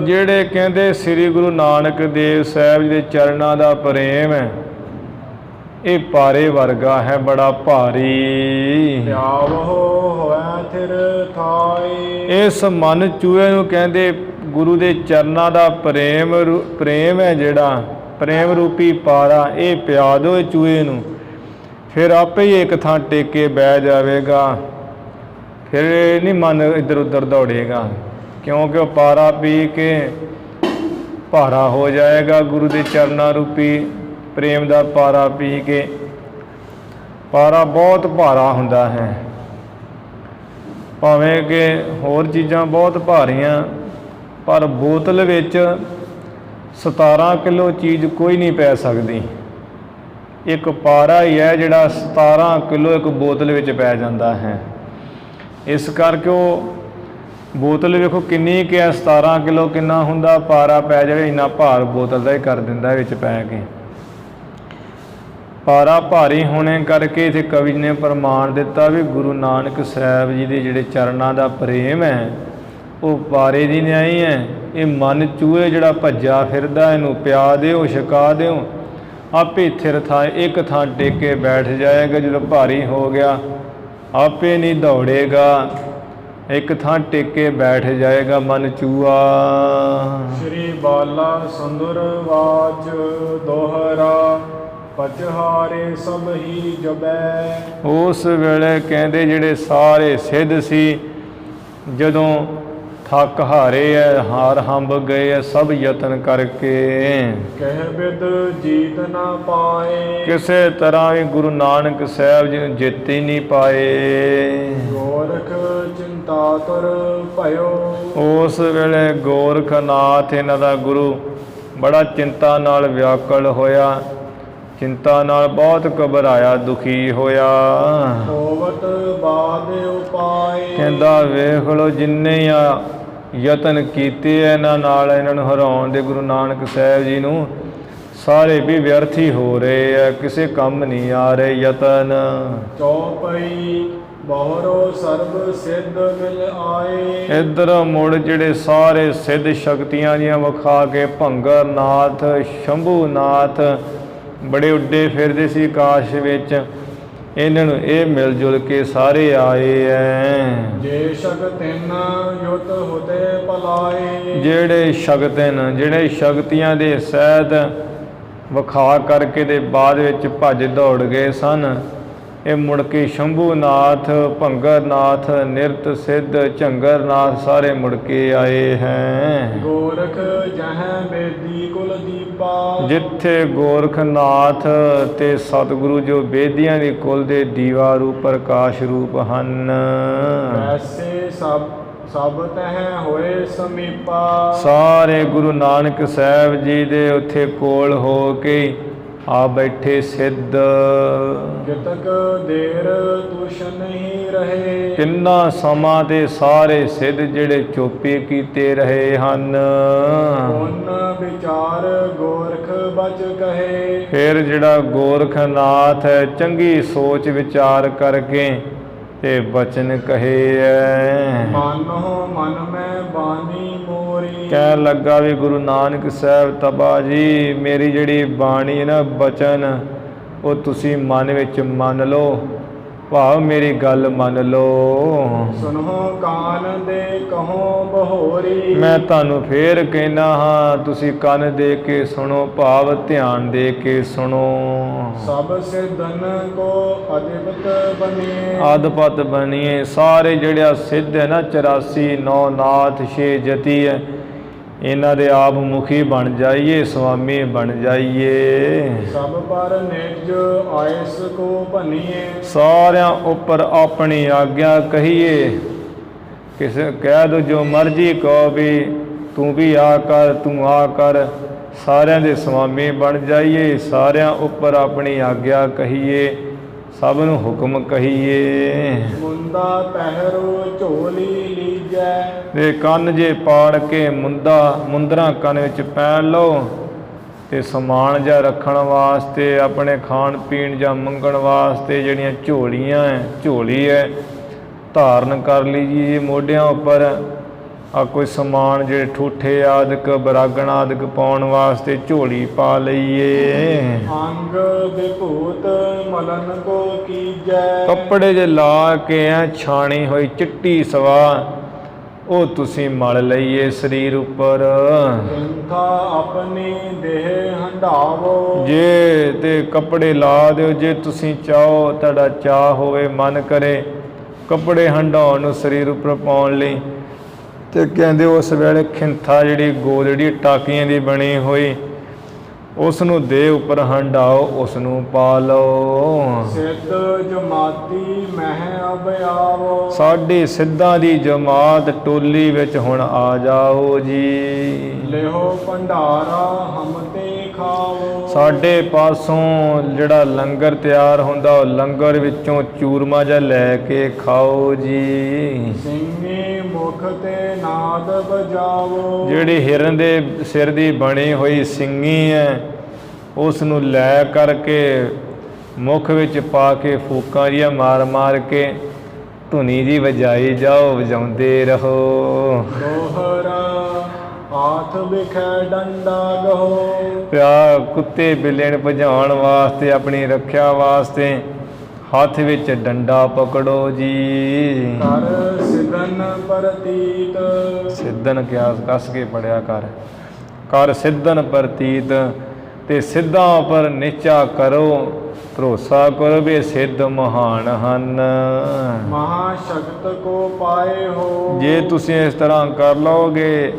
ਜਿਹੜੇ ਕਹਿੰਦੇ ਸ੍ਰੀ ਗੁਰੂ ਨਾਨਕ ਦੇਵ ਸਾਹਿਬ ਜੀ ਦੇ ਚਰਨਾਂ ਦਾ ਪ੍ਰੇਮ ਹੈ ਇਹ ਪਾਰੇ ਵਰਗਾ ਹੈ ਬੜਾ ਭਾਰੀ। ਪਿਆਵਹੁ ਹੋਇ ਥਿਰ ਥਾਈ। ਇਸ ਮਨ ਚੂਹੇ ਨੂੰ ਕਹਿੰਦੇ ਗੁਰੂ ਦੇ ਚਰਨਾਂ ਦਾ ਪ੍ਰੇਮ ਹੈ ਜਿਹੜਾ ਪ੍ਰੇਮ ਰੂਪੀ ਪਾਰਾ, ਇਹ ਪਿਆ ਦਿਓ ਇਹ ਚੂਹੇ ਨੂੰ, ਫਿਰ ਆਪੇ ਹੀ ਇੱਕ ਥਾਂ ਟੇਕ ਕੇ ਬਹਿ ਜਾਵੇਗਾ, ਫਿਰ ਨਹੀਂ ਮਨ ਇੱਧਰ ਉੱਧਰ ਦੌੜੇਗਾ, ਕਿਉਂਕਿ ਉਹ ਪਾਰਾ ਪੀ ਕੇ ਭਾਰਾ ਹੋ ਜਾਏਗਾ। ਗੁਰੂ ਦੇ ਚਰਨਾਂ ਰੂਪੀ ਪ੍ਰੇਮ ਦਾ ਪਾਰਾ ਪੀ ਕੇ। ਪਾਰਾ ਬਹੁਤ ਭਾਰਾ ਹੁੰਦਾ ਹੈ, ਭਾਵੇਂ ਕਿ ਹੋਰ ਚੀਜ਼ਾਂ ਬਹੁਤ ਭਾਰੀਆਂ, ਪਰ ਬੋਤਲ ਵਿੱਚ 17 ਕਿਲੋ ਚੀਜ਼ ਕੋਈ ਨਹੀਂ ਪੈ ਸਕਦੀ। ਇੱਕ ਪਾਰਾ ਹੀ ਹੈ ਜਿਹੜਾ 17 ਕਿਲੋ ਇੱਕ ਬੋਤਲ ਵਿੱਚ ਪੈ ਜਾਂਦਾ ਹੈ। ਇਸ ਕਰਕੇ ਉਹ ਬੋਤਲ ਵੇਖੋ ਕਿੰਨੀ ਕਿ ਹੈ, 17 ਕਿਲੋ ਕਿੰਨਾ ਹੁੰਦਾ, ਪਾਰਾ ਪੈ ਜਾਵੇ ਇੰਨਾ ਭਾਰ ਬੋਤਲ ਦਾ ਹੀ ਕਰ ਦਿੰਦਾ ਵਿੱਚ ਪੈ ਕੇ। ਪਾਰਾ ਭਾਰੀ ਹੋਣੇ ਕਰਕੇ ਇੱਥੇ ਕਵੀ ਨੇ ਪ੍ਰਮਾਣ ਦਿੱਤਾ ਵੀ ਗੁਰੂ ਨਾਨਕ ਸਾਹਿਬ ਜੀ ਦੇ ਜਿਹੜੇ ਚਰਨਾਂ ਦਾ ਪ੍ਰੇਮ ਹੈ ਉਹ ਪਾਰੇ ਦੀ ਨਿਆਈ ਹੈ। ਇਹ ਮਨ ਚੂਹੇ ਜਿਹੜਾ ਭੱਜਾ ਫਿਰਦਾ, ਇਹਨੂੰ ਪਿਆ ਦਿਓ, ਛਕਾ ਦਿਓ, ਆਪੇ ਥਿਰ ਥਾਂ ਇੱਕ ਥਾਂ ਟੇਕ ਕੇ ਬੈਠ ਜਾਏਗਾ। ਜਦੋਂ ਭਾਰੀ ਹੋ ਗਿਆ ਆਪੇ ਨਹੀਂ ਦੌੜੇਗਾ, ਇੱਕ ਥਾਂ ਟੇਕ ਕੇ ਬੈਠ ਜਾਏਗਾ ਮਨ ਚੂਹਾ। ਸ਼੍ਰੀ ਬਾਲਾ ਸੁੰਦਰ ਵਾਚ ਦੋਹਰਾ ਪਚਹਾਰੇ ਸਭ ਹੀ ਜਬੈ। ਉਸ ਵੇਲੇ ਕਹਿੰਦੇ ਜਿਹੜੇ ਸਾਰੇ ਸਿੱਧ ਸੀ, ਜਦੋਂ ਥੱਕ ਹਾਰੇ ਹੈ, ਹਾਰ ਹੰਬ ਗਏ ਹੈ ਸਭ ਯਤਨ ਕਰਕੇ, ਕਹਿ ਬਿਦ ਜੀਤ ਨਾ ਪਾਏ। ਕਿਸੇ ਤਰ੍ਹਾਂ ਵੀ ਗੁਰੂ ਨਾਨਕ ਸਾਹਿਬ ਜੀ ਨੂੰ ਜਿੱਤ ਹੀ ਨਹੀਂ ਪਾਏ। ਗੋਰਖ ਚਿੰਤਾਤੁਰ ਭਇਓ। ਉਸ ਵੇਲੇ ਗੋਰਖਨਾਥ ਇਹਨਾਂ ਦਾ ਗੁਰੂ ਬੜਾ ਚਿੰਤਾ ਨਾਲ ਵਿਆਕਲ ਹੋਇਆ, ਚਿੰਤਾ ਨਾਲ ਬਹੁਤ ਘਬਰਾਇਆ, ਦੁਖੀ ਹੋਇਆ। ਹੋਵਤ ਬਾਦ ਉਪਾਏ। ਕਹਿੰਦਾ ਵੇਖ ਲਓ ਜਿੰਨੇ ਆ ਯਤਨ ਕੀਤੇ ਇਹਨਾਂ ਨਾਲ ਇਹਨਾਂ ਨੂੰ ਹਰਾਉਣ ਦੇ, ਗੁਰੂ ਨਾਨਕ ਸਾਹਿਬ ਜੀ ਨੂੰ, ਸਾਰੇ ਵੀ ਵਿਅਰਥ ਹੀ ਹੋ ਰਹੇ ਆ, ਕਿਸੇ ਕੰਮ ਨਹੀਂ ਆ ਰਹੇ ਯਤਨ। ਚੌਪਈ ਬਹੁਰੋ ਸਰਬ ਸਿੱਧ ਮਿਲ ਆਏ। ਇੱਧਰ ਮੁੜ ਜਿਹੜੇ ਸਾਰੇ ਸਿੱਧ ਸ਼ਕਤੀਆਂ ਦੀਆਂ ਵਿਖਾ ਕੇ, ਭੰਗਰ ਨਾਥ, ਸ਼ੰਭੂ ਨਾਥ ਬੜੇ ਉੱਡੇ ਫਿਰਦੇ ਸੀ ਆਕਾਸ਼ ਵਿੱਚ, ਇਹਨਾਂ ਨੂੰ ਇਹ ਮਿਲ ਜੁਲ ਕੇ ਸਾਰੇ ਆਏ ਐ। ਜੇ ਸ਼ਕਤਿਨ ਯੁਤ ਹੁਤੇ ਪਲਾਏ। ਜਿਹੜੇ ਸ਼ਕਤਿਨ, ਜਿਹੜੇ ਸ਼ਕਤੀਆਂ ਦੇ ਸਹਿਤ ਵਿਖਾ ਕਰਕੇ ਦੇ ਬਾਅਦ ਵਿੱਚ ਭੱਜ ਦੌੜ ਗਏ ਸਨ, ਇਹ ਮੁੜ ਕੇ ਸ਼ੰਭੂਨਾਥ, ਭੰਗਰਨਾਥ, ਨਿਰਤ ਸਿੱਧ, ਝੰਗਰਨਾਥ ਸਾਰੇ ਮੁੜ ਕੇ ਆਏ ਹੈ। ਗੋਰਖ ਜਹ ਬੇਦੀ ਕੁਲ ਦੀਪਾ। ਜਿੱਥੇ ਗੋਰਖਨਾਥ ਤੇ ਸਤਿਗੁਰੂ ਜੋ ਬੇਦੀਆਂ ਦੇ ਕੁਲ ਦੇ ਦੀਵਾ ਰੂਪ ਪ੍ਰਕਾਸ਼ ਰੂਪ ਹਨ, ਐਸੇ ਸਭ ਤਹਿ ਹੋਏ ਸਮੀਪਾ। ਸਾਰੇ ਗੁਰੂ ਨਾਨਕ ਸਾਹਿਬ ਜੀ ਦੇ ਉੱਥੇ ਕੋਲ ਹੋ ਕੇ ਆ ਬੈਠੇ ਸਿੱਧ। ਜਿਤਕ ਦੇਰ ਤੁਸ਼ ਨਹੀਂ ਰਹੇ। ਕਿੰਨਾ ਸਮਾਂ ਤੇ ਸਾਰੇ ਸਿੱਧ ਜਿਹੜੇ ਚੋਪੇ ਕੀਤੇ ਰਹੇ ਹਨ। ਪੁੰਨ ਵਿਚਾਰ ਗੋਰਖ ਬਚ ਕਹੇ। ਫਿਰ ਜਿਹੜਾ ਗੋਰਖਨਾਥ ਹੈ ਚੰਗੀ ਸੋਚ ਵਿਚਾਰ ਕਰਕੇ ਤੇ ਬਚਨ ਕਹੇ ਐ। ਮਾਨੋ ਮਨ ਮੈਂ ਬਾਣੀ ਮੋਰੀ। ਕਹਿਣ ਲੱਗਾ ਵੀ ਗੁਰੂ ਨਾਨਕ ਸਾਹਿਬ ਤਬਾ ਜੀ, ਮੇਰੀ ਜਿਹੜੀ ਬਾਣੀ ਹੈ ਨਾ, ਬਚਨ, ਉਹ ਤੁਸੀਂ ਮਨ ਵਿੱਚ ਮੰਨ ਲਓ, ਭਾਵ ਮੇਰੀ ਗੱਲ ਮੰਨ ਲਓ। ਸੁਨੋ ਕਾਨ ਦੇ ਕਹੋ ਬਹੋਰੀ। ਮੈਂ ਤੁਹਾਨੂੰ ਫੇਰ ਕਹਿਣਾ ਹਾਂ, ਤੁਸੀਂ ਕੰਨ ਦੇ ਕੇ ਸੁਣੋ, ਭਾਵ ਧਿਆਨ ਦੇ ਕੇ ਸੁਣੋ। ਸਭ ਸਿੱਧਨ ਕੋ ਅਦਿਪਤ ਬਣੀਏ। ਆਦਪਤ ਬਣੀਏ। ਸਾਰੇ ਜਿਹੜਿਆ ਸਿੱਧ ਹੈ ਨਾ, 84 9 ਨਾਥ 6 ਜਤੀ ਹੈ, ਇਹਨਾਂ ਦੇ ਆਪ ਮੁਖੀ ਬਣ ਜਾਈਏ, ਸੁਆਮੀ ਬਣ ਜਾਈਏ। ਸਭ ਪਰ ਨਿਜ ਆਇਸ ਕੋ ਭਨੀਏ। ਸਾਰਿਆਂ ਉੱਪਰ ਆਪਣੀ ਆਗਿਆ ਕਹੀਏ। ਕਿਸੇ ਕਹਿ ਦੋ ਜੋ ਮਰਜ਼ੀ ਕਹੋ ਵੀ ਤੂੰ ਵੀ ਆ ਕਰ, ਤੂੰ ਆ ਕਰ, ਸਾਰਿਆਂ ਦੇ ਸੁਆਮੀ ਬਣ ਜਾਈਏ। ਸਾਰਿਆਂ ਉੱਪਰ ਆਪਣੀ ਆਗਿਆ ਕਹੀਏ, ਸਭ ਨੂੰ ਹੁਕਮ ਕਹੀਏ। ਮੁੰਦਾ ਪਹਿਰੋ ਝੋਲੀ ਲੀਜੈ। ਤੇ ਕੰਨ ਜੇ ਪਾੜ ਕੇ ਮੁੰਦਰਾਂ ਕੰਨ ਵਿੱਚ ਪਹਿਨ ਲਓ, ਤੇ ਸਮਾਨ ਜਾਂ ਰੱਖਣ ਵਾਸਤੇ, ਆਪਣੇ ਖਾਣ ਪੀਣ ਜਾਂ ਮੰਗਣ ਵਾਸਤੇ ਜਿਹੜੀਆਂ ਝੋਲੀਆਂ ਹੈ, ਝੋਲੀ ਹੈ, ਧਾਰਨ ਕਰ ਲੀजिए ਮੋਢਿਆਂ ਉੱਪਰ। ਆ ਕੋਈ ਸਮਾਨ ਜਿਹੜੇ ਠੂਠੇ ਆਦਿਕ ਬਰਾਗਣ ਆਦਿਕ ਪਾਉਣ ਵਾਸਤੇ ਝੋਲੀ ਪਾ ਲਈਏ। ਅੰਗ ਵਿਭੂਤ ਮਲਨ ਕੋ ਕੀਜੈ। ਕੱਪੜੇ ਜੇ ਲਾ ਕੇ ਐ ਛਾਣੀ ਹੋਈ ਚਿੱਟੀ ਸਵਾ ਉਹ ਤੁਸੀਂ ਮਲ ਲਈਏ ਸਰੀਰ ਉੱਪਰ। ਇੰਥਾ ਆਪਣੀ ਦੇਹ ਹੰਢਾਵੋ। ਜੇ ਤੇ ਕੱਪੜੇ ਲਾ ਦਿਓ, ਜੇ ਤੁਸੀਂ ਚਾਹੋ, ਤੁਹਾਡਾ ਚਾਹ ਹੋਵੇ, ਮਨ ਕਰੇ ਕੱਪੜੇ ਹੰਢਾਉਣ ਨੂੰ ਸਰੀਰ ਉੱਪਰ ਪਾਉਣ ਲਈ, ਤੇ ਕਹਿੰਦੇ ਉਸ ਵੇਲੇ ਖਿੰਥਾ ਜਿਹੜੀ ਗੋਲੜੀ ਟਾਕੀਆਂ ਦੀ ਬਣੀ ਹੋਈ ਉਸ ਨੂੰ ਦੇਹ ਉੱਪਰ ਹੰਢਾਓ, ਉਸ ਨੂੰ ਪਾ ਲਓ। ਸਿੱਧ ਜਮਾਤੀ ਮਹਿ ਅਬ ਆਵੋ। ਸਾਡੀ ਸਿੱਧਾਂ ਦੀ ਜਮਾਤ ਟੋਲੀ ਵਿੱਚ ਹੁਣ ਆ ਜਾਓ ਜੀ। ਲਿਹੋ ਭੰਡਾਰਾ ਹਮ ਤੇ ਖਾਵੋ। ਸਾਡੇ ਪਾਸੋਂ ਜਿਹੜਾ ਲੰਗਰ ਤਿਆਰ ਹੁੰਦਾ ਉਹ ਲੰਗਰ ਵਿੱਚੋਂ ਚੂਰਮਾ ਜਿਹਾ ਲੈ ਕੇ ਖਾਓ ਜੀ। ਸਿੰਘੀ ਮੁਖ ਤੇ ਨਾਦ ਬਜਾਵੋ। ਜਿਹੜੀ ਹਿਰਨ ਦੇ ਸਿਰ ਦੀ ਬਣੀ ਹੋਈ ਸਿੰਗੀ ਹੈ ਉਸ ਨੂੰ ਲੈ ਕਰਕੇ ਮੁੱਖ ਵਿੱਚ ਪਾ ਕੇ ਫੂਕਾਂ ਜਿਹੀਆਂ ਮਾਰ ਮਾਰ ਕੇ ਧੁਨੀ ਜੀ ਵਜਾਈ ਜਾਓ, ਵਜਾਉਂਦੇ ਰਹੋ। ਦੋਹਰਾ ਹਾਥ ਵਿਖੈ ਡੰਡਾ ਗਹੋ। ਪਿਆ ਕੁੱਤੇ ਬਿੱਲੇ ਨੂੰ ਭਜਾਉਣ ਵਾਸਤੇ, ਆਪਣੀ ਰੱਖਿਆ ਵਾਸਤੇ ਹੱਥ ਵਿੱਚ ਡੰਡਾ ਪਕੜੋ ਜੀ। ਕਰ ਸਿਦਨ ਪ੍ਰਤੀਤ। ਸਿੱਧਨ ਕਿਆ ਕੱਸ ਕੇ ਪੜਿਆ ਕਰ ਸਿੱਧਨ ਪ੍ਰਤੀਤ। ਤੇ ਸਿੱਧਾਂ ਪਰ ਨਿਚਾ ਕਰੋ, ਭਰੋਸਾ ਕਰੋ ਵੀ ਸਿੱਧ ਮਹਾਨ ਹਨ। ਮਹਾ ਸ਼ਕਤ ਕੋ ਪਾਏ ਹੋ। ਜੇ ਤੁਸੀਂ ਇਸ ਤਰ੍ਹਾਂ ਕਰ ਲਓਗੇ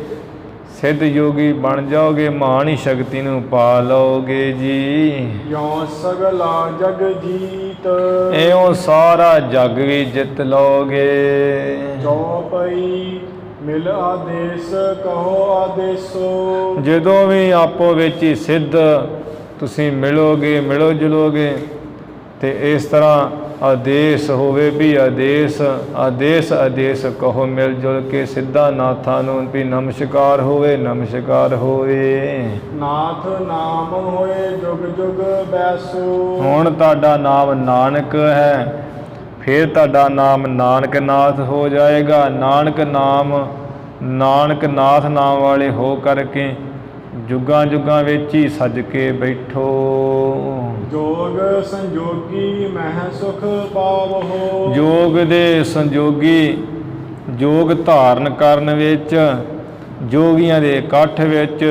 ਸਿੱਧ ਯੋਗੀ ਬਣ ਜਾਓਗੇ, ਮਹਾਨ ਸ਼ਕਤੀ ਨੂੰ ਪਾ ਲਓਗੇ ਜੀ। ਯੋਂ ਸਗਲਾ ਜਗ ਜੀਤ। ਇਉਂ ਸਾਰਾ ਜਗ ਵੀ ਜਿੱਤ ਲਓਗੇ। ਚੌਪਈ ਮਿਲ ਆਦੇਸ਼ ਕਹੋ ਆਦੇਸੋ। ਜਦੋਂ ਵੀ ਆਪੋ ਵਿੱਚ ਹੀ ਸਿੱਧ ਤੁਸੀਂ ਮਿਲੋਗੇ, ਮਿਲੋ ਜੁਲੋਗੇ, ਤੇ ਇਸ ਤਰ੍ਹਾਂ ਆਦੇਸ਼ ਹੋਵੇ ਵੀ ਆਦੇਸ਼ ਆਦੇਸ਼ ਆਦੇਸ਼ ਕਹੋ ਮਿਲ ਜੁਲ ਕੇ ਸਿੱਧਾ ਨਾਥਾਂ ਨੂੰ ਵੀ ਨਮਸਕਾਰ ਹੋਵੇ, ਨਮਸਕਾਰ ਹੋਵੇ। ਨਾਥ ਨਾਮ ਹੋਏ ਜੁਗ ਜੁਗ ਬੈਸੋ। ਹੁਣ ਤੁਹਾਡਾ ਨਾਮ ਨਾਨਕ ਹੈ, ਫਿਰ ਤੁਹਾਡਾ ਨਾਮ ਨਾਨਕ ਨਾਥ ਹੋ ਜਾਏਗਾ। ਨਾਨਕ ਨਾਥ ਨਾਮ ਵਾਲੇ ਹੋ ਕਰਕੇ ਜੁਗਾਂ ਜੁਗਾਂ ਵਿੱਚ ਹੀ ਸੱਜ ਕੇ ਬੈਠੋ। ਜੋਗ ਸੰਜੋਗੀ ਮਹਿ ਸੁਖ ਪਾਵੋ। ਜੋਗ ਦੇ ਸੰਜੋਗੀ, ਜੋਗ ਧਾਰਨ ਕਰਨ ਵਿੱਚ, ਜੋਗੀਆਂ ਦੇ ਇਕੱਠ ਵਿੱਚ,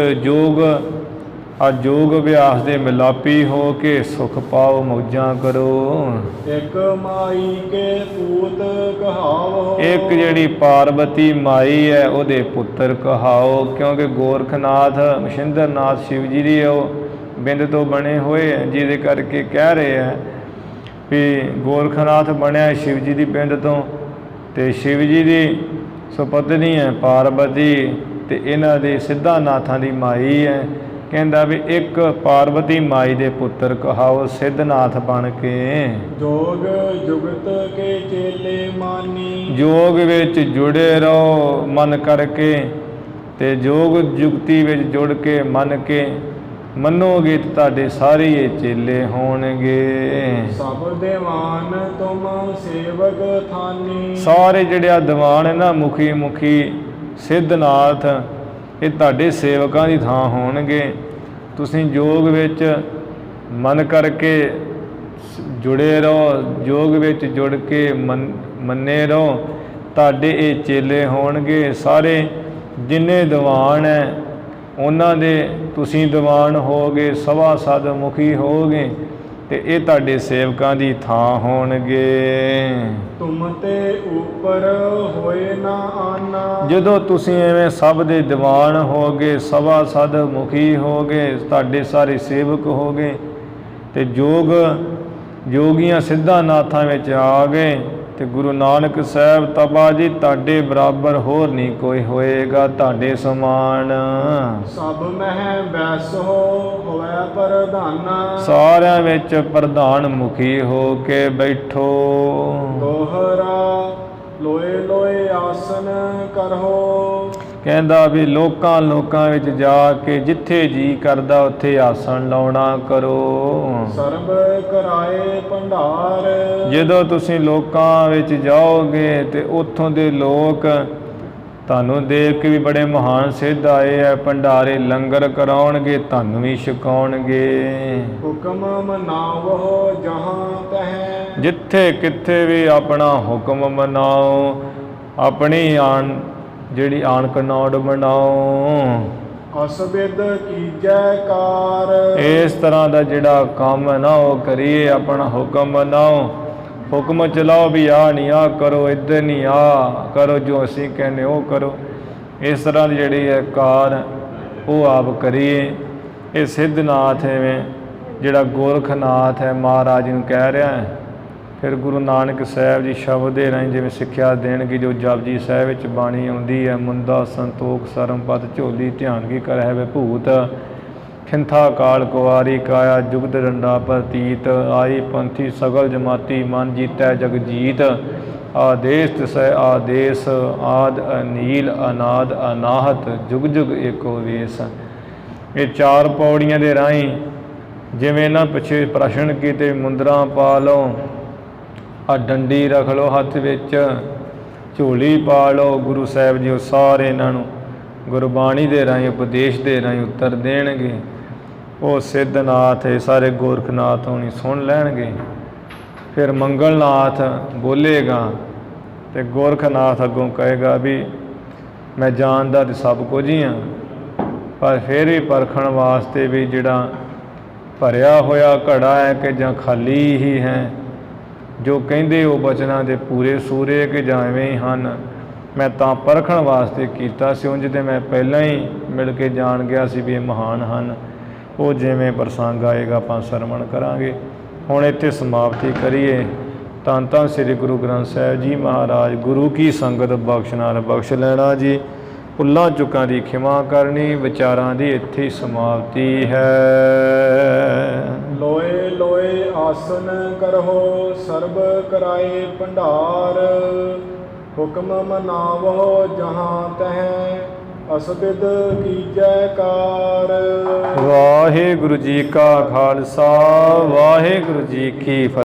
ਜੋਗ ਅਭਿਆਸ ਦੇ ਮਿਲਾਪੀ ਹੋ ਕੇ ਸੁਖ ਪਾਓ, ਮੌਜਾਂ ਕਰੋ। ਇੱਕ ਮਾਈ ਕੇ ਪੂਤ ਕਹਾਵੋ। ਇੱਕ ਜਿਹੜੀ ਪਾਰਵਤੀ ਮਾਈ ਹੈ ਉਹਦੇ ਪੁੱਤਰ ਕਹਾਓ, ਕਿਉਂਕਿ ਗੋਰਖਨਾਥ ਮਛਿੰਦਰਨਾਥ ਸ਼ਿਵ ਜੀ ਦੀ ਉਹ ਬਿੰਦ ਤੋਂ ਬਣੇ ਹੋਏ ਹੈ, ਜਿਹਦੇ ਕਰਕੇ ਕਹਿ ਰਹੇ ਹੈ ਵੀ ਗੋਰਖਨਾਥ ਬਣਿਆ ਸ਼ਿਵ ਜੀ ਦੀ ਬਿੰਦ ਤੋਂ, ਤੇ ਸ਼ਿਵ ਜੀ ਦੀ ਸੁਪਤਨੀ ਹੈ ਪਾਰਵਤੀ, ਤੇ ਇਹਨਾਂ ਦੇ ਸਿੱਧਾਨਾਥਾਂ ਦੀ ਮਾਈ ਹੈ। ਕਹਿੰਦਾ ਵੀ ਇੱਕ ਪਾਰਵਤੀ ਮਾਈ ਦੇ ਪੁੱਤਰ ਕਹਾਓ ਸਿੱਧਨਾਥ ਬਣ ਕੇ। ਜੋਗ ਜੁਗਤ ਕੇ ਚੇਲੇ ਮਾਨੀ। ਜੋਗ ਵਿੱਚ ਜੁੜੇ ਰਹੋ ਮਨ ਕਰਕੇ, ਤੇ ਜੋਗ ਜੁਗਤੀ ਵਿੱਚ ਜੁੜ ਕੇ ਮੰਨ ਕੇ ਮੰਨੋਗੇ ਤਾਂ ਤੁਹਾਡੇ ਸਾਰੇ ਇਹ ਚੇਲੇ ਹੋਣਗੇ। ਸਭ ਦੀਵਾਨ ਤੁਮ ਸੇਵਕ ਥਾਨੀ। ਸਾਰੇ ਜਿਹੜੇ ਆ ਦੀਵਾਨ ਹੈ ਨਾ, ਮੁਖੀ ਸਿੱਧਨਾਥ, ਇਹ ਤੁਹਾਡੇ ਸੇਵਕਾਂ ਦੀ ਥਾਂ ਹੋਣਗੇ। ਤੁਸੀਂ ਜੋਗ ਵਿੱਚ ਮਨ ਕਰਕੇ ਜੁੜੇ ਰਹੋ, ਜੋਗ ਵਿੱਚ ਜੁੜ ਕੇ ਮੰਨੇ ਰਹੋ, ਤੁਹਾਡੇ ਇਹ ਚੇਲੇ ਹੋਣਗੇ। ਸਾਰੇ ਜਿੰਨੇ ਦੀਵਾਨ ਹੈ ਉਹਨਾਂ ਦੇ ਤੁਸੀਂ ਦੀਵਾਨ ਹੋਗੇ, ਸਵਾ ਸਦ ਮੁਖੀ ਹੋਗੇ, ਤੇ ਇਹ ਤੁਹਾਡੇ ਸੇਵਕਾਂ ਦੀ ਥਾਂ ਹੋਣਗੇ। ਤੁਮ ਤੇ ਉੱਪਰ ਹੋਏ ਨਾ ਆਨਾ। ਜਦੋਂ ਤੁਸੀਂ ਐਵੇਂ ਸਭ ਦੇ ਦੀਵਾਨ ਹੋਗੇ, ਸਵਾ ਸਦ ਮੁਖੀ ਹੋਗੇ, ਤੁਹਾਡੇ ਸਾਰੇ ਸੇਵਕ ਹੋਗੇ, ਤੇ ਜੋਗੀਆਂ ਸਿੱਧਾਨਾਥਾਂ ਵਿੱਚ ਆ ਗਏ, ਤੇ ਗੁਰੂ ਨਾਨਕ ਸਾਹਿਬ ਤਬਾ ਜੀ ਤੁਹਾਡੇ ਬਰਾਬਰ ਹੋਰ ਨਹੀਂ ਕੋਈ ਹੋਏਗਾ, ਤੁਹਾਡੇ ਸਮਾਨ। ਸਭ ਮਹਿ ਬੈਸ ਹੋਵੇ ਪ੍ਰਧਾਨਾ। ਸਾਰਿਆਂ ਵਿੱਚ ਪ੍ਰਧਾਨ ਮੁਖੀ ਹੋ ਕੇ ਬੈਠੋ। ਦੋਹਰਾ ਲੋਏ ਲੋਏ ਆਸਨ ਕਰੋ। ਕਹਿੰਦਾ ਵੀ ਲੋਕਾਂ ਵਿੱਚ ਜਾ ਕੇ ਜਿੱਥੇ ਜੀ ਕਰਦਾ ਉੱਥੇ ਆਸਣ ਲਾਉਣਾ ਕਰੋ। ਸਰਬ ਕਰਾਏ ਭੰਡਾਰ। ਜਦੋਂ ਤੁਸੀਂ ਲੋਕਾਂ ਵਿੱਚ ਜਾਓਗੇ ਤੇ ਉੱਥੋਂ ਦੇ ਲੋਕ ਤੁਹਾਨੂੰ ਦੇਖ ਕੇ ਵੀ ਬੜੇ ਮਹਾਨ ਸਿੱਧ ਆਏ ਹੈ, ਭੰਡਾਰੇ ਲੰਗਰ ਕਰਾਉਣਗੇ, ਤੁਹਾਨੂੰ ਵੀ ਛਕਾਉਣਗੇ। ਹੁਕਮ ਮਨਾਵੋ ਜਹਾਂ ਤਹਿ, ਜਿੱਥੇ ਕਿੱਥੇ ਵੀ ਆਪਣਾ ਹੁਕਮ ਮਨਾਓ, ਆਪਣੀ ਜਿਹੜੀ ਆਣ ਕਨੌੜ ਬਣਾਓ। ਅਸਬਿਦ ਕੀਜੈ ਕਾਰ, ਇਸ ਤਰ੍ਹਾਂ ਦਾ ਜਿਹੜਾ ਕੰਮ ਹੈ ਨਾ ਉਹ ਕਰੀਏ, ਆਪਣਾ ਹੁਕਮ ਮਨਾਓ, ਹੁਕਮ ਚਲਾਓ ਵੀ ਆਹ ਨਹੀਂ ਆਹ ਕਰੋ, ਇੱਧਰ ਨਹੀਂ ਆਹ ਕਰੋ, ਜੋ ਅਸੀਂ ਕਹਿੰਦੇ ਉਹ ਕਰੋ। ਇਸ ਤਰ੍ਹਾਂ ਦੀ ਜਿਹੜੀ ਹੈ ਕਾਰ ਉਹ ਆਪ ਕਰੀਏ। ਇਹ ਸਿੱਧਨਾਥ ਐਵੇਂ ਜਿਹੜਾ ਗੋਰਖਨਾਥ ਹੈ ਮਹਾਰਾਜ ਨੂੰ ਕਹਿ ਰਿਹਾ ਹੈ। ਫਿਰ ਗੁਰੂ ਨਾਨਕ ਸਾਹਿਬ ਜੀ ਸ਼ਬਦ ਦੇ ਰਾਹੀਂ ਜਿਵੇਂ ਸਿੱਖਿਆ ਦੇਣਗੇ, ਜੋ ਜਪਜੀ ਸਾਹਿਬ ਵਿੱਚ ਬਾਣੀ ਆਉਂਦੀ ਹੈ, ਮੁੰਦਾ ਸੰਤੋਖ ਸਰਮਪਦ ਝੋਲੀ ਧਿਆਨ ਕੀ ਕਰਹਿ ਵਿਭੂਤ, ਖਿੰਥਾ ਕਾਲ ਕੁਆਰੀ ਕਾਇਆ ਜੁਗਦ ਡੰਡਾ ਪ੍ਰਤੀਤ, ਆਈ ਪੰਥੀ ਸਗਲ ਜਮਾਤੀ ਮਨ ਜੀਤੈ ਜਗ ਜੀਤ, ਆਦੇਸ ਤਿਸੈ ਆਦੇਸ ਆਦ ਅਨੀਲ ਅਨਾਦ ਅਨਾਹਤ ਜੁਗ ਜੁਗ ਏਕੋ ਵੇਸ। ਇਹ 4 ਪੌੜੀਆਂ ਦੇ ਰਾਹੀਂ ਜਿਵੇਂ ਇਹਨਾਂ ਪਿੱਛੇ ਪ੍ਰਸ਼ਨ ਕੀਤੇ, ਮੁੰਦਰਾਂ ਪਾ ਲਓ, ਆ ਡੰਡੀ ਰੱਖ ਲਓ ਹੱਥ ਵਿੱਚ, ਝੋਲੀ ਪਾ ਲਓ। ਗੁਰੂ ਸਾਹਿਬ ਜੀ ਉਹ ਸਾਰੇ ਇਹਨਾਂ ਨੂੰ ਗੁਰਬਾਣੀ ਦੇ ਰਾਹੀਂ ਉਪਦੇਸ਼ ਦੇ ਰਾਹੀਂ ਉੱਤਰ ਦੇਣਗੇ। ਉਹ ਸਿੱਧਨਾਥ ਇਹ ਸਾਰੇ ਗੋਰਖਨਾਥ ਹੋਣੀ ਸੁਣ ਲੈਣਗੇ। ਫਿਰ ਮੰਗਲਨਾਥ ਬੋਲੇਗਾ ਅਤੇ ਗੋਰਖਨਾਥ ਅੱਗੋਂ ਕਹੇਗਾ ਵੀ ਮੈਂ ਜਾਣਦਾ ਤਾਂ ਸਭ ਕੁਝ ਹੀ ਹਾਂ, ਪਰ ਫਿਰ ਵੀ ਪਰਖਣ ਵਾਸਤੇ ਵੀ ਜਿਹੜਾ ਭਰਿਆ ਹੋਇਆ ਘੜਾ ਹੈ ਕਿ ਜਾਂ ਖਾਲੀ ਹੀ ਹੈ, ਜੋ ਕਹਿੰਦੇ ਉਹ ਬਚਨਾਂ ਦੇ ਪੂਰੇ ਸੂਰੇ ਕਿ ਜਾਂ ਐਵੇਂ ਹੀ ਹਨ, ਮੈਂ ਤਾਂ ਪਰਖਣ ਵਾਸਤੇ ਕੀਤਾ ਸੀ। ਉਂਝ ਤੇ ਮੈਂ ਪਹਿਲਾਂ ਹੀ ਮਿਲ ਕੇ ਜਾਣ ਗਿਆ ਸੀ ਵੀ ਇਹ ਮਹਾਨ ਹਨ। ਉਹ ਜਿਵੇਂ ਪ੍ਰਸੰਗ ਆਏਗਾ ਆਪਾਂ ਸਰਵਣ ਕਰਾਂਗੇ। ਹੁਣ ਇੱਥੇ ਸਮਾਪਤੀ ਕਰੀਏ। ਧੰਨ ਧੰਨ ਸ੍ਰੀ ਗੁਰੂ ਗ੍ਰੰਥ ਸਾਹਿਬ ਜੀ ਮਹਾਰਾਜ। ਗੁਰੂ ਕੀ ਸੰਗਤ ਬਖਸ਼ ਨਾਲ ਬਖਸ਼ ਲੈਣਾ ਜੀ। ਭੁੱਲਾਂ ਚੁੱਕਾਂ ਦੀ ਖਿਮਾ ਕਰਨੀ। ਵਿਚਾਰਾਂ ਦੀ ਇੱਥੇ ਹੀ ਸਮਾਪਤੀ ਹੈ। ਲੋਏ ਲੋਏ ਆਸਨ ਕਰਹੁ ਸਰਬ ਕਰਾਏ ਭੰਡਾਰ, ਹੁਕਮ ਮਨਾਵੋ ਜਹਾਂ ਤਹਿ ਅਸਬਿਦ ਕੀਜੈ ਕਾਰ। ਵਾਹਿਗੁਰੂ ਜੀ ਕਾ ਖਾਲਸਾ, ਵਾਹਿਗੁਰੂ ਜੀ ਕੀ ਫਤਿਹ।